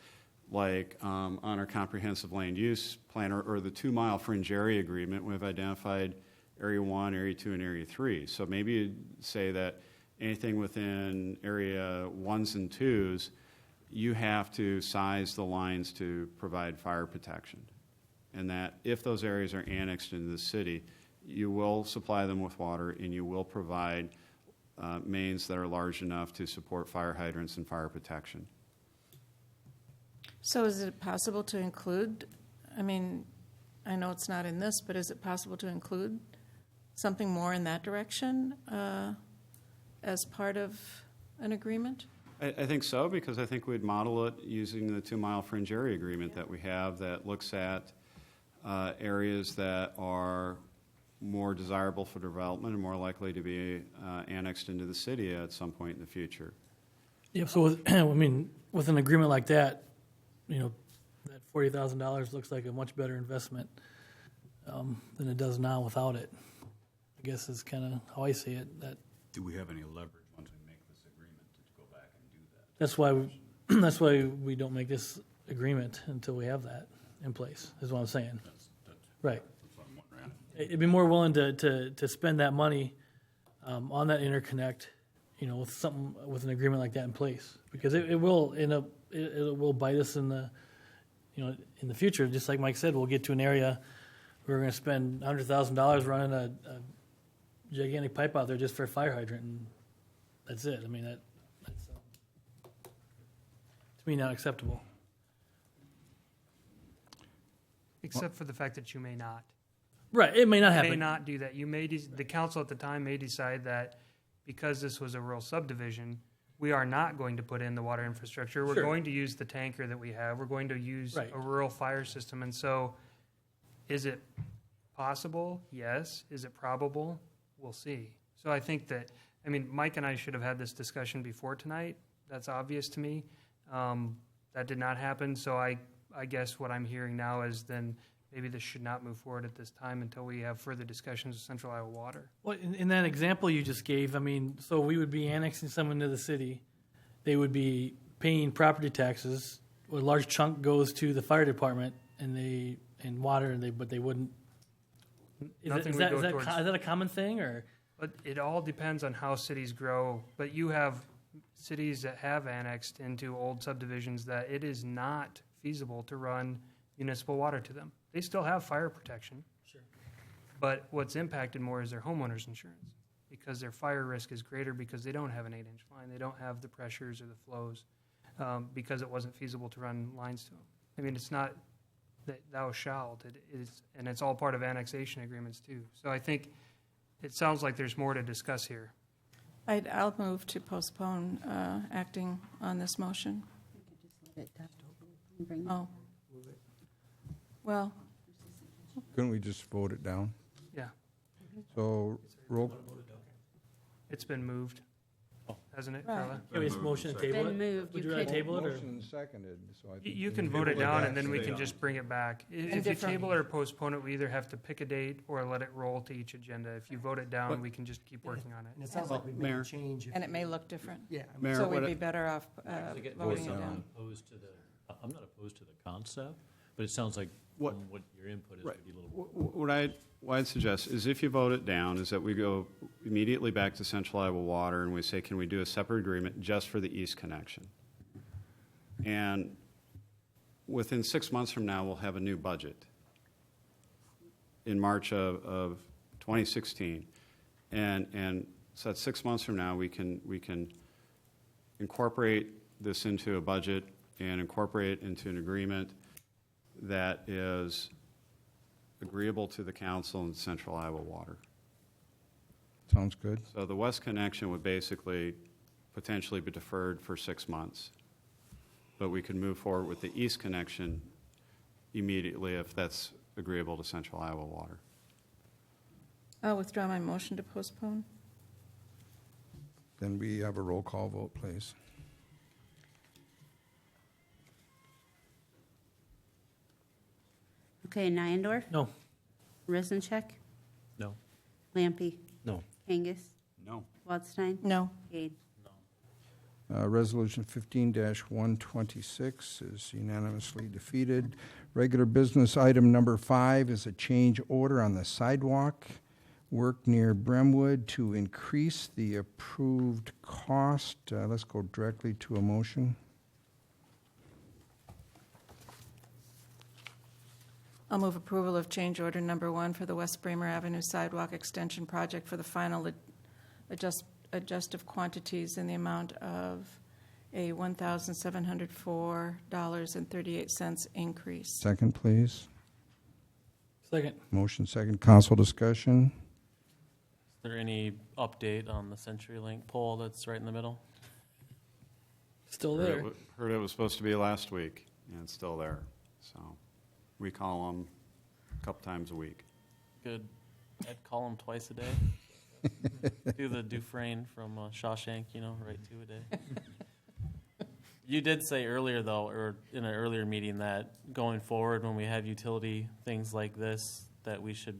like on our comprehensive land use plan or the 2-mile fringe area agreement, we've identified Area 1, Area 2, and Area 3. So maybe you'd say that anything within Area 1s and 2s, you have to size the lines to provide fire protection. And that if those areas are annexed into the city, you will supply them with water and you will provide mains that are large enough to support fire hydrants and fire protection. So is it possible to include, I know it's not in this, but is it possible to include something more in that direction as part of an agreement? I think so, because I think we'd model it using the 2-mile fringe area agreement that we have that looks at areas that are more desirable for development and more likely to be annexed into the city at some point in the future. Yeah, so with an agreement like that, that $40,000 looks like a much better investment than it does now without it. I guess is kind of how I see it. Do we have any leverage once we make this agreement to go back and do that? That's why we don't make this agreement until we have that. in place, is what I'm saying. Right. It'd be more willing to spend that money on that interconnect, with an agreement like that in place, because it will it will bite us in the future. Just like Mike said, we'll get to an area where we're going to spend $100,000 running a gigantic pipe out there just for a fire hydrant, and that's it. I mean, that's to me not acceptable. Except for the fact that you may not. Right, it may not You happen. may not do that. You may the council at the time may decide that because this was a rural subdivision, we are not going to put in the water infrastructure. We're Sure. going to use the tanker that we have. We're going to use Right. a rural fire system. And so, is it possible? Yes. Is it probable? We'll see. So I think that, Mike and I should have had this discussion before tonight. That's obvious to me. That did not happen. So I guess what I'm hearing now is then maybe this should not move forward at this time until we have further discussions with Central Iowa Water. Well, in that example you just gave, so we would be annexing someone to the city. They would be paying property taxes. A large chunk goes to the fire department and water, but they wouldn't. Nothing Is would go that towards- is that a common thing, or? But it all depends on how cities grow. But you have cities that have annexed into old subdivisions that it is not feasible to run municipal water to them. They still have fire protection. Sure. But what's impacted more is their homeowner's insurance, because their fire risk is greater because they don't have an 8-inch line. They don't have the pressures or the flows because it wasn't feasible to run lines to them. It's not that thou shalt. It is, and it's all part of annexation agreements too. So I think it sounds like there's more to discuss here. I'll move to postpone acting on this motion. Oh. Well, Couldn't we just vote it down? Yeah. So, roll, It's been moved, hasn't it, Right. Carla? Can we just motion to table it? Been moved. Would You you rather could- table it, or? motion seconded, so I think. You can vote it down, and then we can just bring it back. If you different- table it or postpone it, we either have to pick a date or let it roll to each agenda. If you vote it down, we can just keep working on it. And it sounds like we made Mayor. a change. and it may look different. Yeah. Mayor, So we'd what be I- better off voting it down. I'm not opposed to the concept, but it sounds like What- what your input is Right. maybe a little. What I'd suggest is if you vote it down, is that we go immediately back to Central Iowa Water and we say, can we do a separate agreement just for the east connection? And within 6 months from now, we'll have a new budget in March of 2016. And so that's 6 months from now, we can incorporate this into a budget and incorporate it into an agreement that is agreeable to the council and Central Iowa Water. Sounds good. So the west connection would basically potentially be deferred for 6 months. But we could move forward with the east connection immediately if that's agreeable to Central Iowa Water. I'll withdraw my motion to postpone. Then we have a roll call vote, please. Okay, Nyendorf, No. Risencheck, No. Lampy, No. Kangas, No. Waldstein, No. Gade. Resolution 15-126 is unanimously defeated. Regular business item number 5 is a change order on the sidewalk work near Bremwood to increase the approved cost. Let's go directly to a motion. I'll move approval of change order number 1 for the West Bramer Avenue Sidewalk Extension Project for the final adjustive quantities in the amount of a $1,704.38 increase. Second, please. Second. Motion second. Council discussion. Is there any update on the CenturyLink pole that's right in the middle? Still Heard there. it was supposed to be last week, and it's still there. So we call them a couple times a week. Good. I'd call them twice a day. Do the Dufresne from Shawshank, right to a day. You did say earlier, though, or in an earlier meeting, that going forward, when we have utility things like this, that we should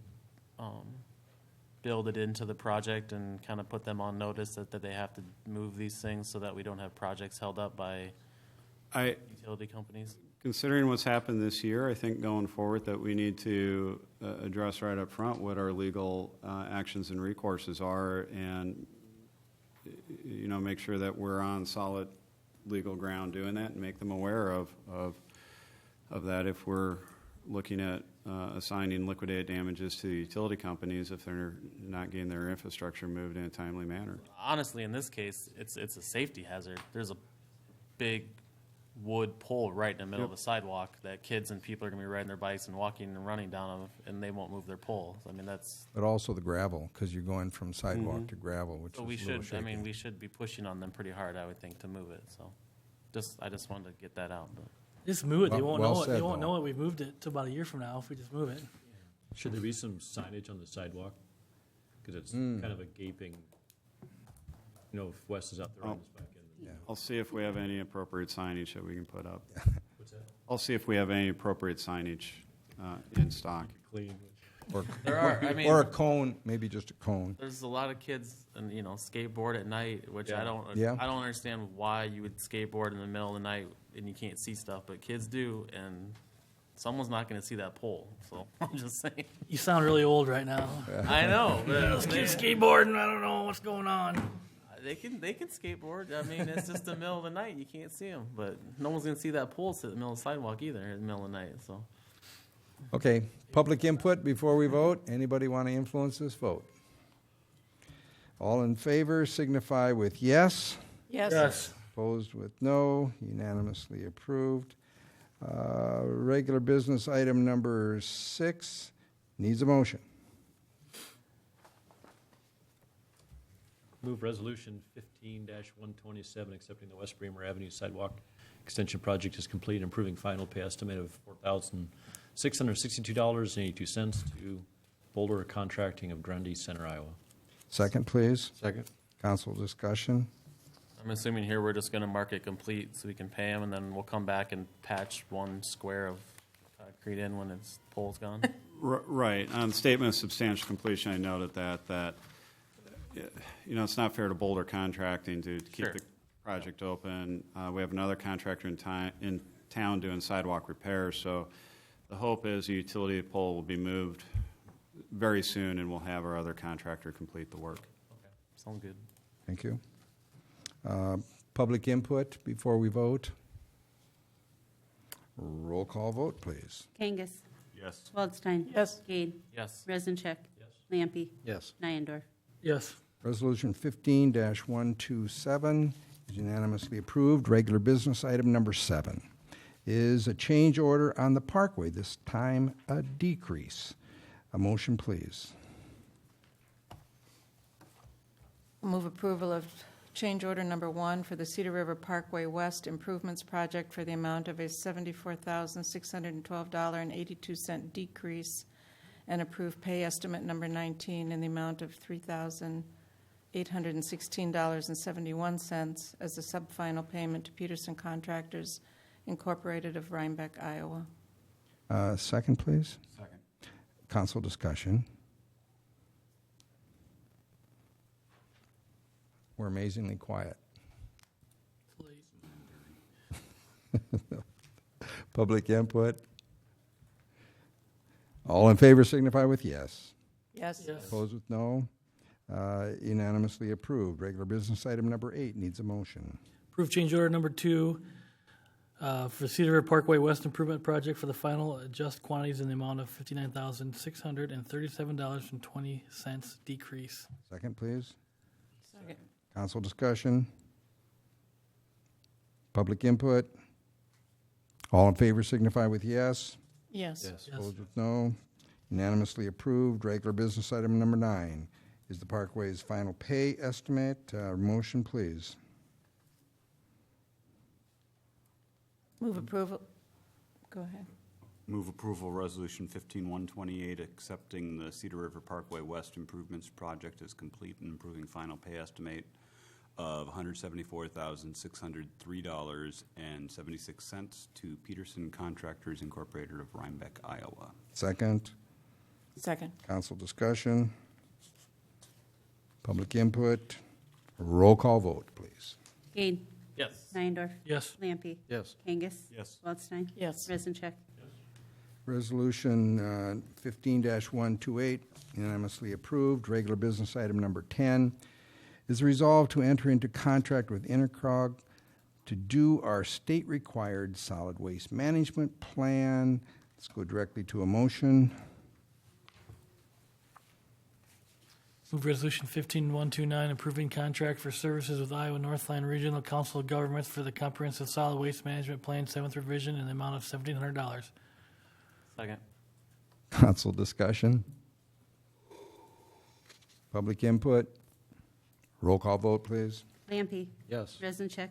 build it into the project and kind of put them on notice that they have to move these things so that we don't have projects held up by utility companies. Considering what's happened this year, I think going forward that we need to address right up front what our legal actions and recourses are, and make sure that we're on solid legal ground doing that, and make them aware of that if we're looking at assigning liquidated damages to the utility companies if they're not getting their infrastructure moved in a timely manner. Honestly, in this case, it's a safety hazard. There's a big wood pole right in the middle of the sidewalk that kids and people are going to be riding their bikes and walking and running down, and they won't move their pole. I mean, that's. But also the gravel, because you're going from sidewalk to gravel, which So is we a little should. shaky. I mean, we should be pushing on them pretty hard, I would think, to move it. So, I just wanted to get that out. But. Just move it. They Well- won't well know it. They said, won't Paul. know it. We've moved it to about a year from now if we just move it. Should there be some signage on the sidewalk? Because it's kind of a gaping, if Wes is out there on his bike. I'll see if we have any appropriate signage that we can put up. What's that? I'll see if we have any appropriate signage in stock. Clean. Or, There are, I mean- or a cone, maybe just a cone. There's a lot of kids, and skateboard at night, which Yeah. I don't. Yeah. I don't understand why you would skateboard in the middle of the night and you can't see stuff, but kids do, and someone's not going to see that pole. So I'm just saying. You sound really old right now. I know. But Skateboarding. I don't know what's going on. they can skateboard. I mean, it's just the middle of the night. You can't see them, but no one's going to see that pole sit in the middle of the sidewalk either in the middle of the night. So. Okay, public input before we vote. Anybody want to influence this vote? All in favor signify with yes. Yes. Yes. Opposed with no. Unanimously approved. Regular business item number 6 needs a motion. Move resolution 15-127, accepting the West Bremer Avenue Sidewalk Extension Project is complete, and approving final pay estimate of $4,662.82 to Boulder Contracting of Grundy Center, Iowa. Second, please. Second. Council discussion. I'm assuming here we're just going to mark it complete so we can pay them, and then we'll come back and patch one square of concrete in when its pole's gone. Right. On the statement of substantial completion, I noted that it's not fair to Boulder Contracting to keep Sure. the project open. We have another contractor in town doing sidewalk repairs, so the hope is the utility pole will be moved very soon, and we'll have our other contractor complete the work. Okay, sounds good. Thank you. Public input before we vote. Roll call vote, please. Kangas. Yes. Waldstein. Yes. Gade. Yes. Rezencheck. Yes. Lampy. Yes. Nyendorf. Yes. Resolution 15-127 is unanimously approved. Regular business item number 7 is a change order on the Parkway, this time a decrease. A motion, please. Move approval of change order number 1 for the Cedar River Parkway West Improvements Project for the amount of a $74,612.82 decrease, and approve pay estimate number 19 in the amount of $3,816.71 as the subfinal payment to Peterson Contractors Incorporated of Rhinebeck, Iowa. Second, please. Second. Council discussion. We're amazingly quiet. Public input. All in favor signify with yes. Yes. Yes. Opposed with no. Unanimously approved. Regular business item number 8 needs a motion. Approve change order number 2 for Cedar River Parkway West Improvement Project for the final adjust quantities in the amount of $59,637.20 decrease. Second, please. Second. Council discussion. Public input. All in favor signify with yes. Yes. Yes. Opposed with no. Unanimously approved. Regular business item number 9 is the Parkway's final pay estimate. Motion, please. Move approval. Go ahead. Move approval resolution 15-128, accepting the Cedar River Parkway West Improvements Project is complete and improving final pay estimate of $174,603.76 to Peterson Contractors Incorporated of Rhinebeck, Iowa. Second. Second. Council discussion. Public input. Roll call vote, please. Gade. Yes. Niendorf. Yes. Lampe. Yes. Kangas. Yes. Waldstein. Yes. Rizincheck. Resolution 15-128, unanimously approved. Regular business item number 10 is resolved to enter into contract with Intercog to do our state-required solid waste management plan. Let's go directly to a motion. Move resolution 15129, approving contract for services with Iowa Northland Regional Council of Governments for the Comprehensive Solid Waste Management Plan 7th Revision in the amount of $1,700. Second. Council discussion. Public input. Roll call vote, please. Lampe. Yes. Rizincheck.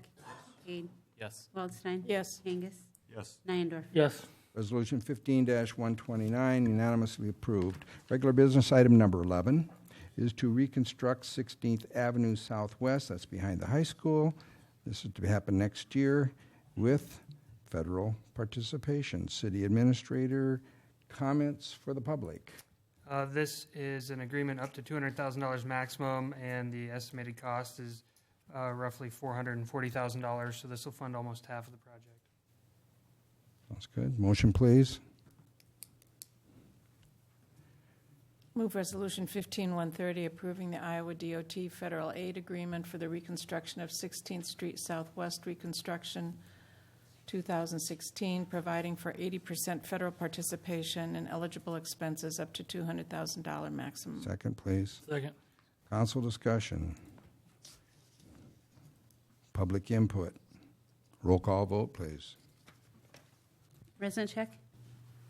Kane. Yes. Waldstein. Yes. Kangas. Yes. Niendorf. Yes. Resolution 15-129, unanimously approved. Regular business item number 11 is to reconstruct 16th Avenue Southwest, that's behind the high school. This is to happen next year with federal participation. City Administrator, comments for the public. This is an agreement up to $200,000 maximum, and the estimated cost is roughly $440,000, so this will fund almost half of the project. Sounds good. Motion, please. Move resolution 15130, approving the Iowa DOT federal aid agreement for the reconstruction of 16th Street Southwest reconstruction 2016, providing for 80% federal participation and eligible expenses up to $200,000 maximum. Second, please. Second. Council discussion. Public input. Roll call vote, please. Rizincheck.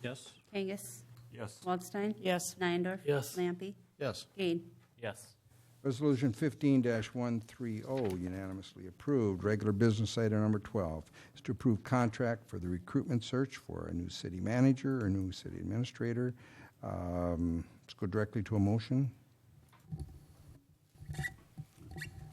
Yes. Kangas. Yes. Waldstein. Yes. Niendorf. Yes. Lampe. Yes. Kane. Yes. Resolution 15-130, unanimously approved. Regular business item number 12 is to approve contract for the recruitment search for a new city manager or new city administrator. Let's go directly to a motion.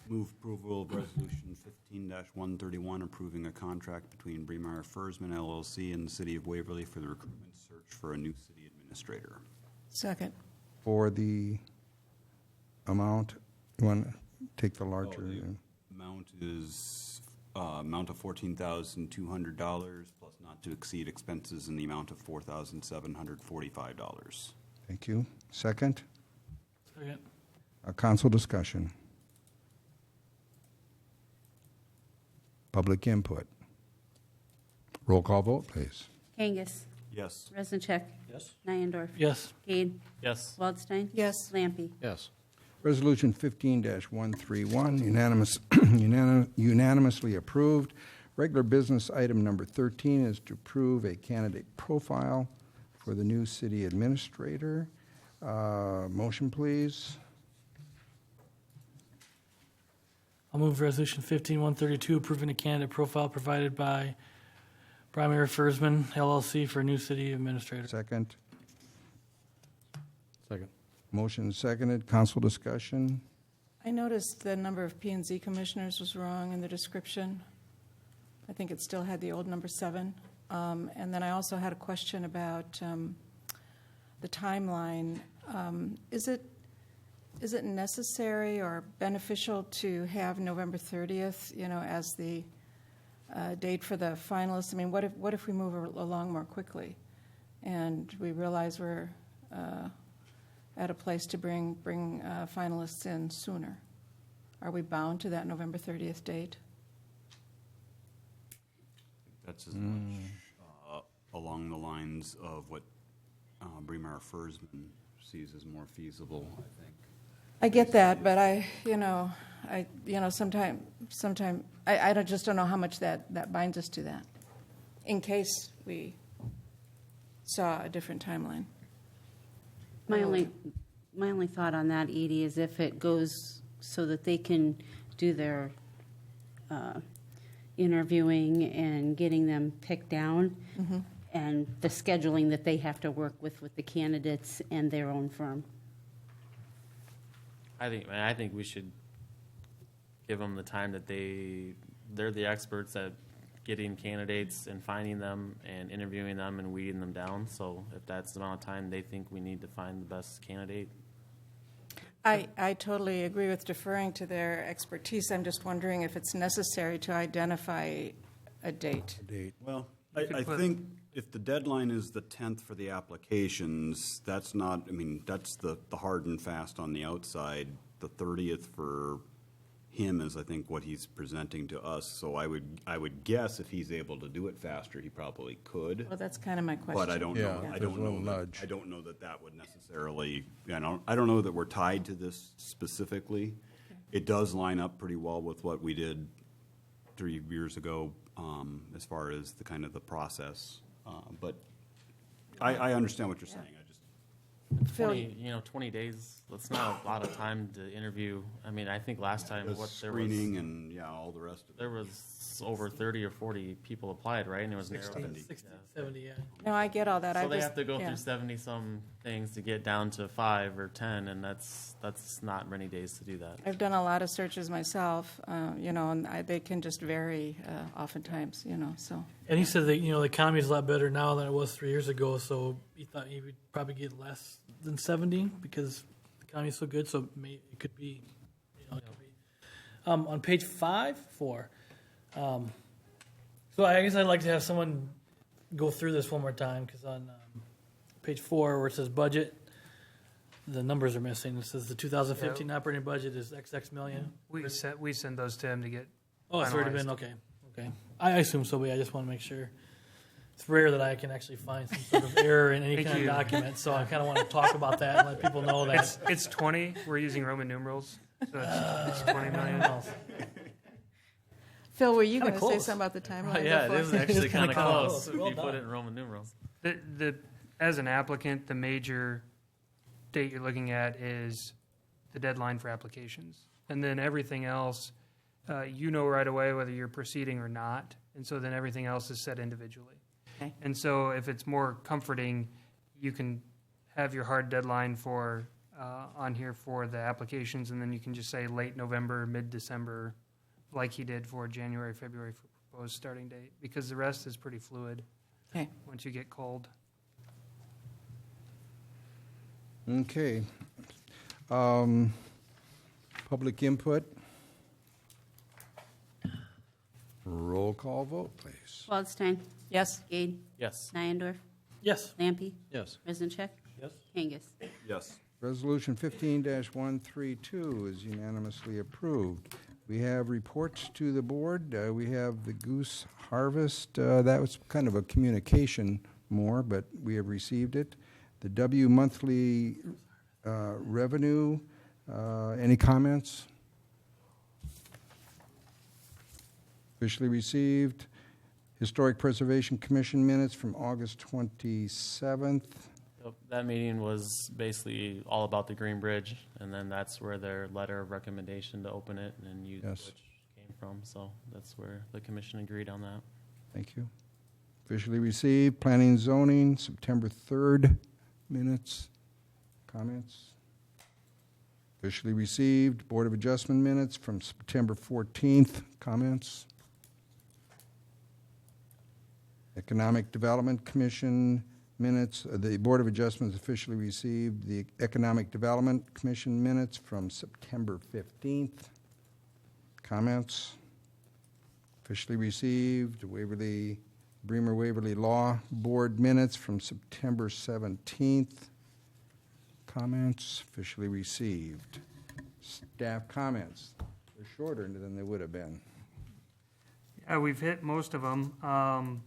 Move approval of resolution 15-131, approving a contract between Bremeyer Fersman LLC and the city of Waverly for the recruitment search for a new city administrator. Second. For the amount, you want to take the larger? Amount is amount of $14,200 plus not to exceed expenses in the amount of $4,745. Thank you. Second, Second. council discussion. Public input. Roll call vote, please. Kangas. Yes. Rizincheck. Yes. Niendorf. Yes. Kane. Yes. Waldstein. Yes. Lampe. Yes. Resolution 15-131, unanimously approved. Regular business item number 13 is to approve a candidate profile for the new city administrator. Motion, please. I'll move resolution 15132, approving the candidate profile provided by Primary Fersman LLC for new city administrator. Second. Second. Motion seconded. Council discussion. I noticed the number of P&Z commissioners was wrong in the description. I think it still had the old number 7. And then I also had a question about the timeline. Is it necessary or beneficial to have November 30th, as the date for the finalists? I mean, what if we move along more quickly and we realize we're at a place to bring finalists in sooner? Are we bound to that November 30th date? That's as much along the lines of what Bremeyer Fersman sees as more feasible, I think. I get that, but sometimes I just don't know how much that binds us to that, in case we saw a different timeline. My only thought on that, Edie, is if it goes so that they can do their interviewing and getting them picked down, Mhm. and the scheduling that they have to work with the candidates and their own firm. I think we should give them the time that they're the experts at getting candidates and finding them and interviewing them and weeding them down. So if that's the amount of time they think we need to find the best candidate. I totally agree with deferring to their expertise. I'm just wondering if it's necessary to identify a date. Well, I think if the deadline is the 10th for the applications, that's not, I mean, that's the hard and fast on the outside. The 30th for him is, I think, what he's presenting to us. So I would guess if he's able to do it faster, he probably could. Well, that's kind of my question. But I don't know. Yeah, I there's don't a little know. nudge. I don't know that that would necessarily. I don't know that we're tied to this specifically. It does line up pretty well with what we did 3 years ago, as far as the kind of the process. But I understand what you're saying. I just 20 days, that's not a lot of time to interview. I mean, I think last time Because there was screening and all the rest of it. there was over 30 or 40 people applied, right? And it was narrowed. 60, 70, yeah. No, I get all that. So I they just, have to go yeah. through 70-some things to get down to 5 or 10, and that's not many days to do that. I've done a lot of searches myself, and they can just vary oftentimes, so. And he said that, the economy is a lot better now than it was 3 years ago, so he thought he would probably get less than 70 because the economy is so good, so it could be, on page 4. So I guess I'd like to have someone go through this one more time, because on page 4, where it says budget, the numbers are missing. It says the 2015 operating budget is XX million. We send those to him to get. Oh, it's already been, okay. I assume so, but I just want to make sure. It's rare that I can actually find some sort of error in any Thank kind you. of document, so I kind of want to talk about that and let people know that. It's 20. We're using Roman numerals, so it's 20 million. Phil, were you Kinda going to say close. something about the timeline? Yeah, it before? is actually kind of close close. if Well you put done. it in Roman numerals. As an applicant, the major date you're looking at is the deadline for applications. And then everything else, right away whether you're proceeding or not. And so then everything else is set individually. Okay. And so if it's more comforting, you can have your hard deadline for on here for the applications, and then you can just say late November, mid-December, like he did for January, February for proposed starting date, because the rest is pretty fluid Okay. once you get cold. Okay. Public input. Roll call vote, please. Waldstein. Yes. Gade. Yes. Nyendorf. Yes. Lampy. Yes. Risencheck. Yes. Kangas. Yes. Resolution 15-132 is unanimously approved. We have reports to the board. We have the goose harvest. That was kind of a communication more, but we have received it. The W monthly revenue. Any comments? Officially received. Historic Preservation Commission minutes from August 27th. Yep, that meeting was basically all about the Green Bridge, and then that's where their letter of recommendation to open it and use Yes. which came from. So that's where the commission agreed on that. Thank you. Officially received. Planning and Zoning, September 3rd minutes. Comments? Officially received. Board of Adjustment minutes from September 14th. Comments? Economic Development Commission minutes. The Board of Adjustments officially received the Economic Development Commission minutes from September 15th. Comments? Officially received. Bremer Waverly Law Board minutes from September 17th. Comments? Officially received. Staff comments. They're shorter than they would have been. We've hit most of them.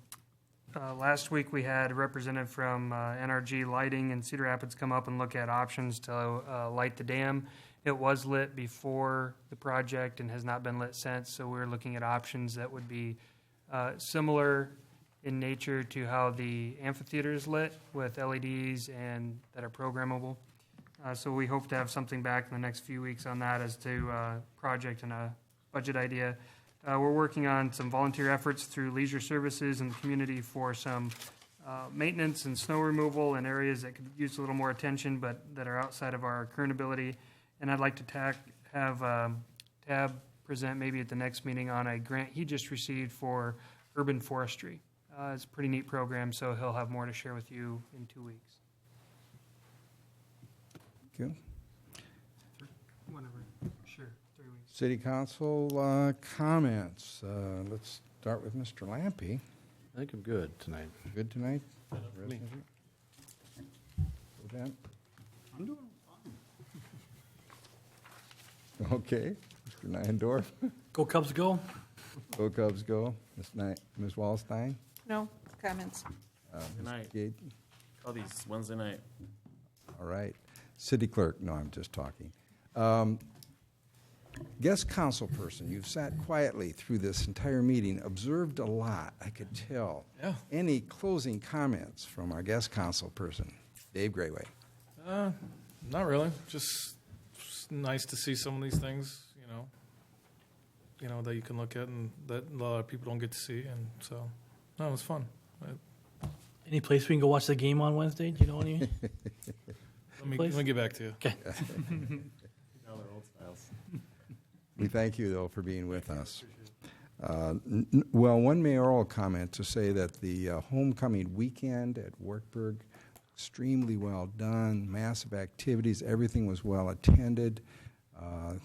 Last week, we had a representative from NRG Lighting in Cedar Rapids come up and look at options to light the dam. It was lit before the project and has not been lit since, so we're looking at options that would be similar in nature to how the amphitheater is lit with LEDs and that are programmable. So we hope to have something back in the next few weeks on that as to project and a budget idea. We're working on some volunteer efforts through leisure services in the community for some maintenance and snow removal in areas that could use a little more attention, but that are outside of our current ability. And I'd like to have Tab present maybe at the next meeting on a grant he just received for urban forestry. It's a pretty neat program, so he'll have more to share with you in 2 weeks. Thank you. Whenever. Sure, 3 weeks. City Council comments. Let's start with Mr. Lampy. I think I'm good tonight. Good tonight? Me. Lieutenant? I'm doing Okay. Mr. Nyendorf? Go Cubs, go. Go Cubs, go. Ms. Wallstein? No comments. Good night. Gate? Call these Wednesday night. All right. City Clerk? No, I'm just talking. Guest council person, you've sat quietly through this entire meeting, observed a lot, I could tell. Yeah. Any closing comments from our guest council person? Dave Grayway. Not really. Just nice to see some of these things, you know, that you can look at and that a lot of people don't get to see. And so, no, it was fun. Any place we can go watch the game on Wednesday? Do you know any? Let me get back to you. Okay. We thank you, though, for being with us. Well, one mayoral comment to say that the homecoming weekend at Wartburg, extremely well done, massive activities, everything was well attended,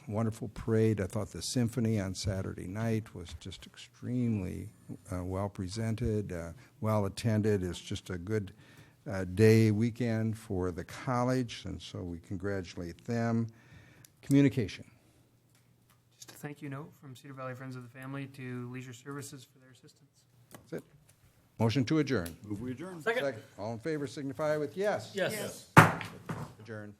wonderful parade. I thought the symphony on Saturday night was just extremely well presented, well attended. It's just a good weekend for the college, and so we congratulate them. Communication. Just a thank you note from Cedar Valley Friends of the Family to Leisure Services for their assistance. That's it. Motion to adjourn. Move we adjourn. Second. All in favor signify with yes. Yes. Adjourn.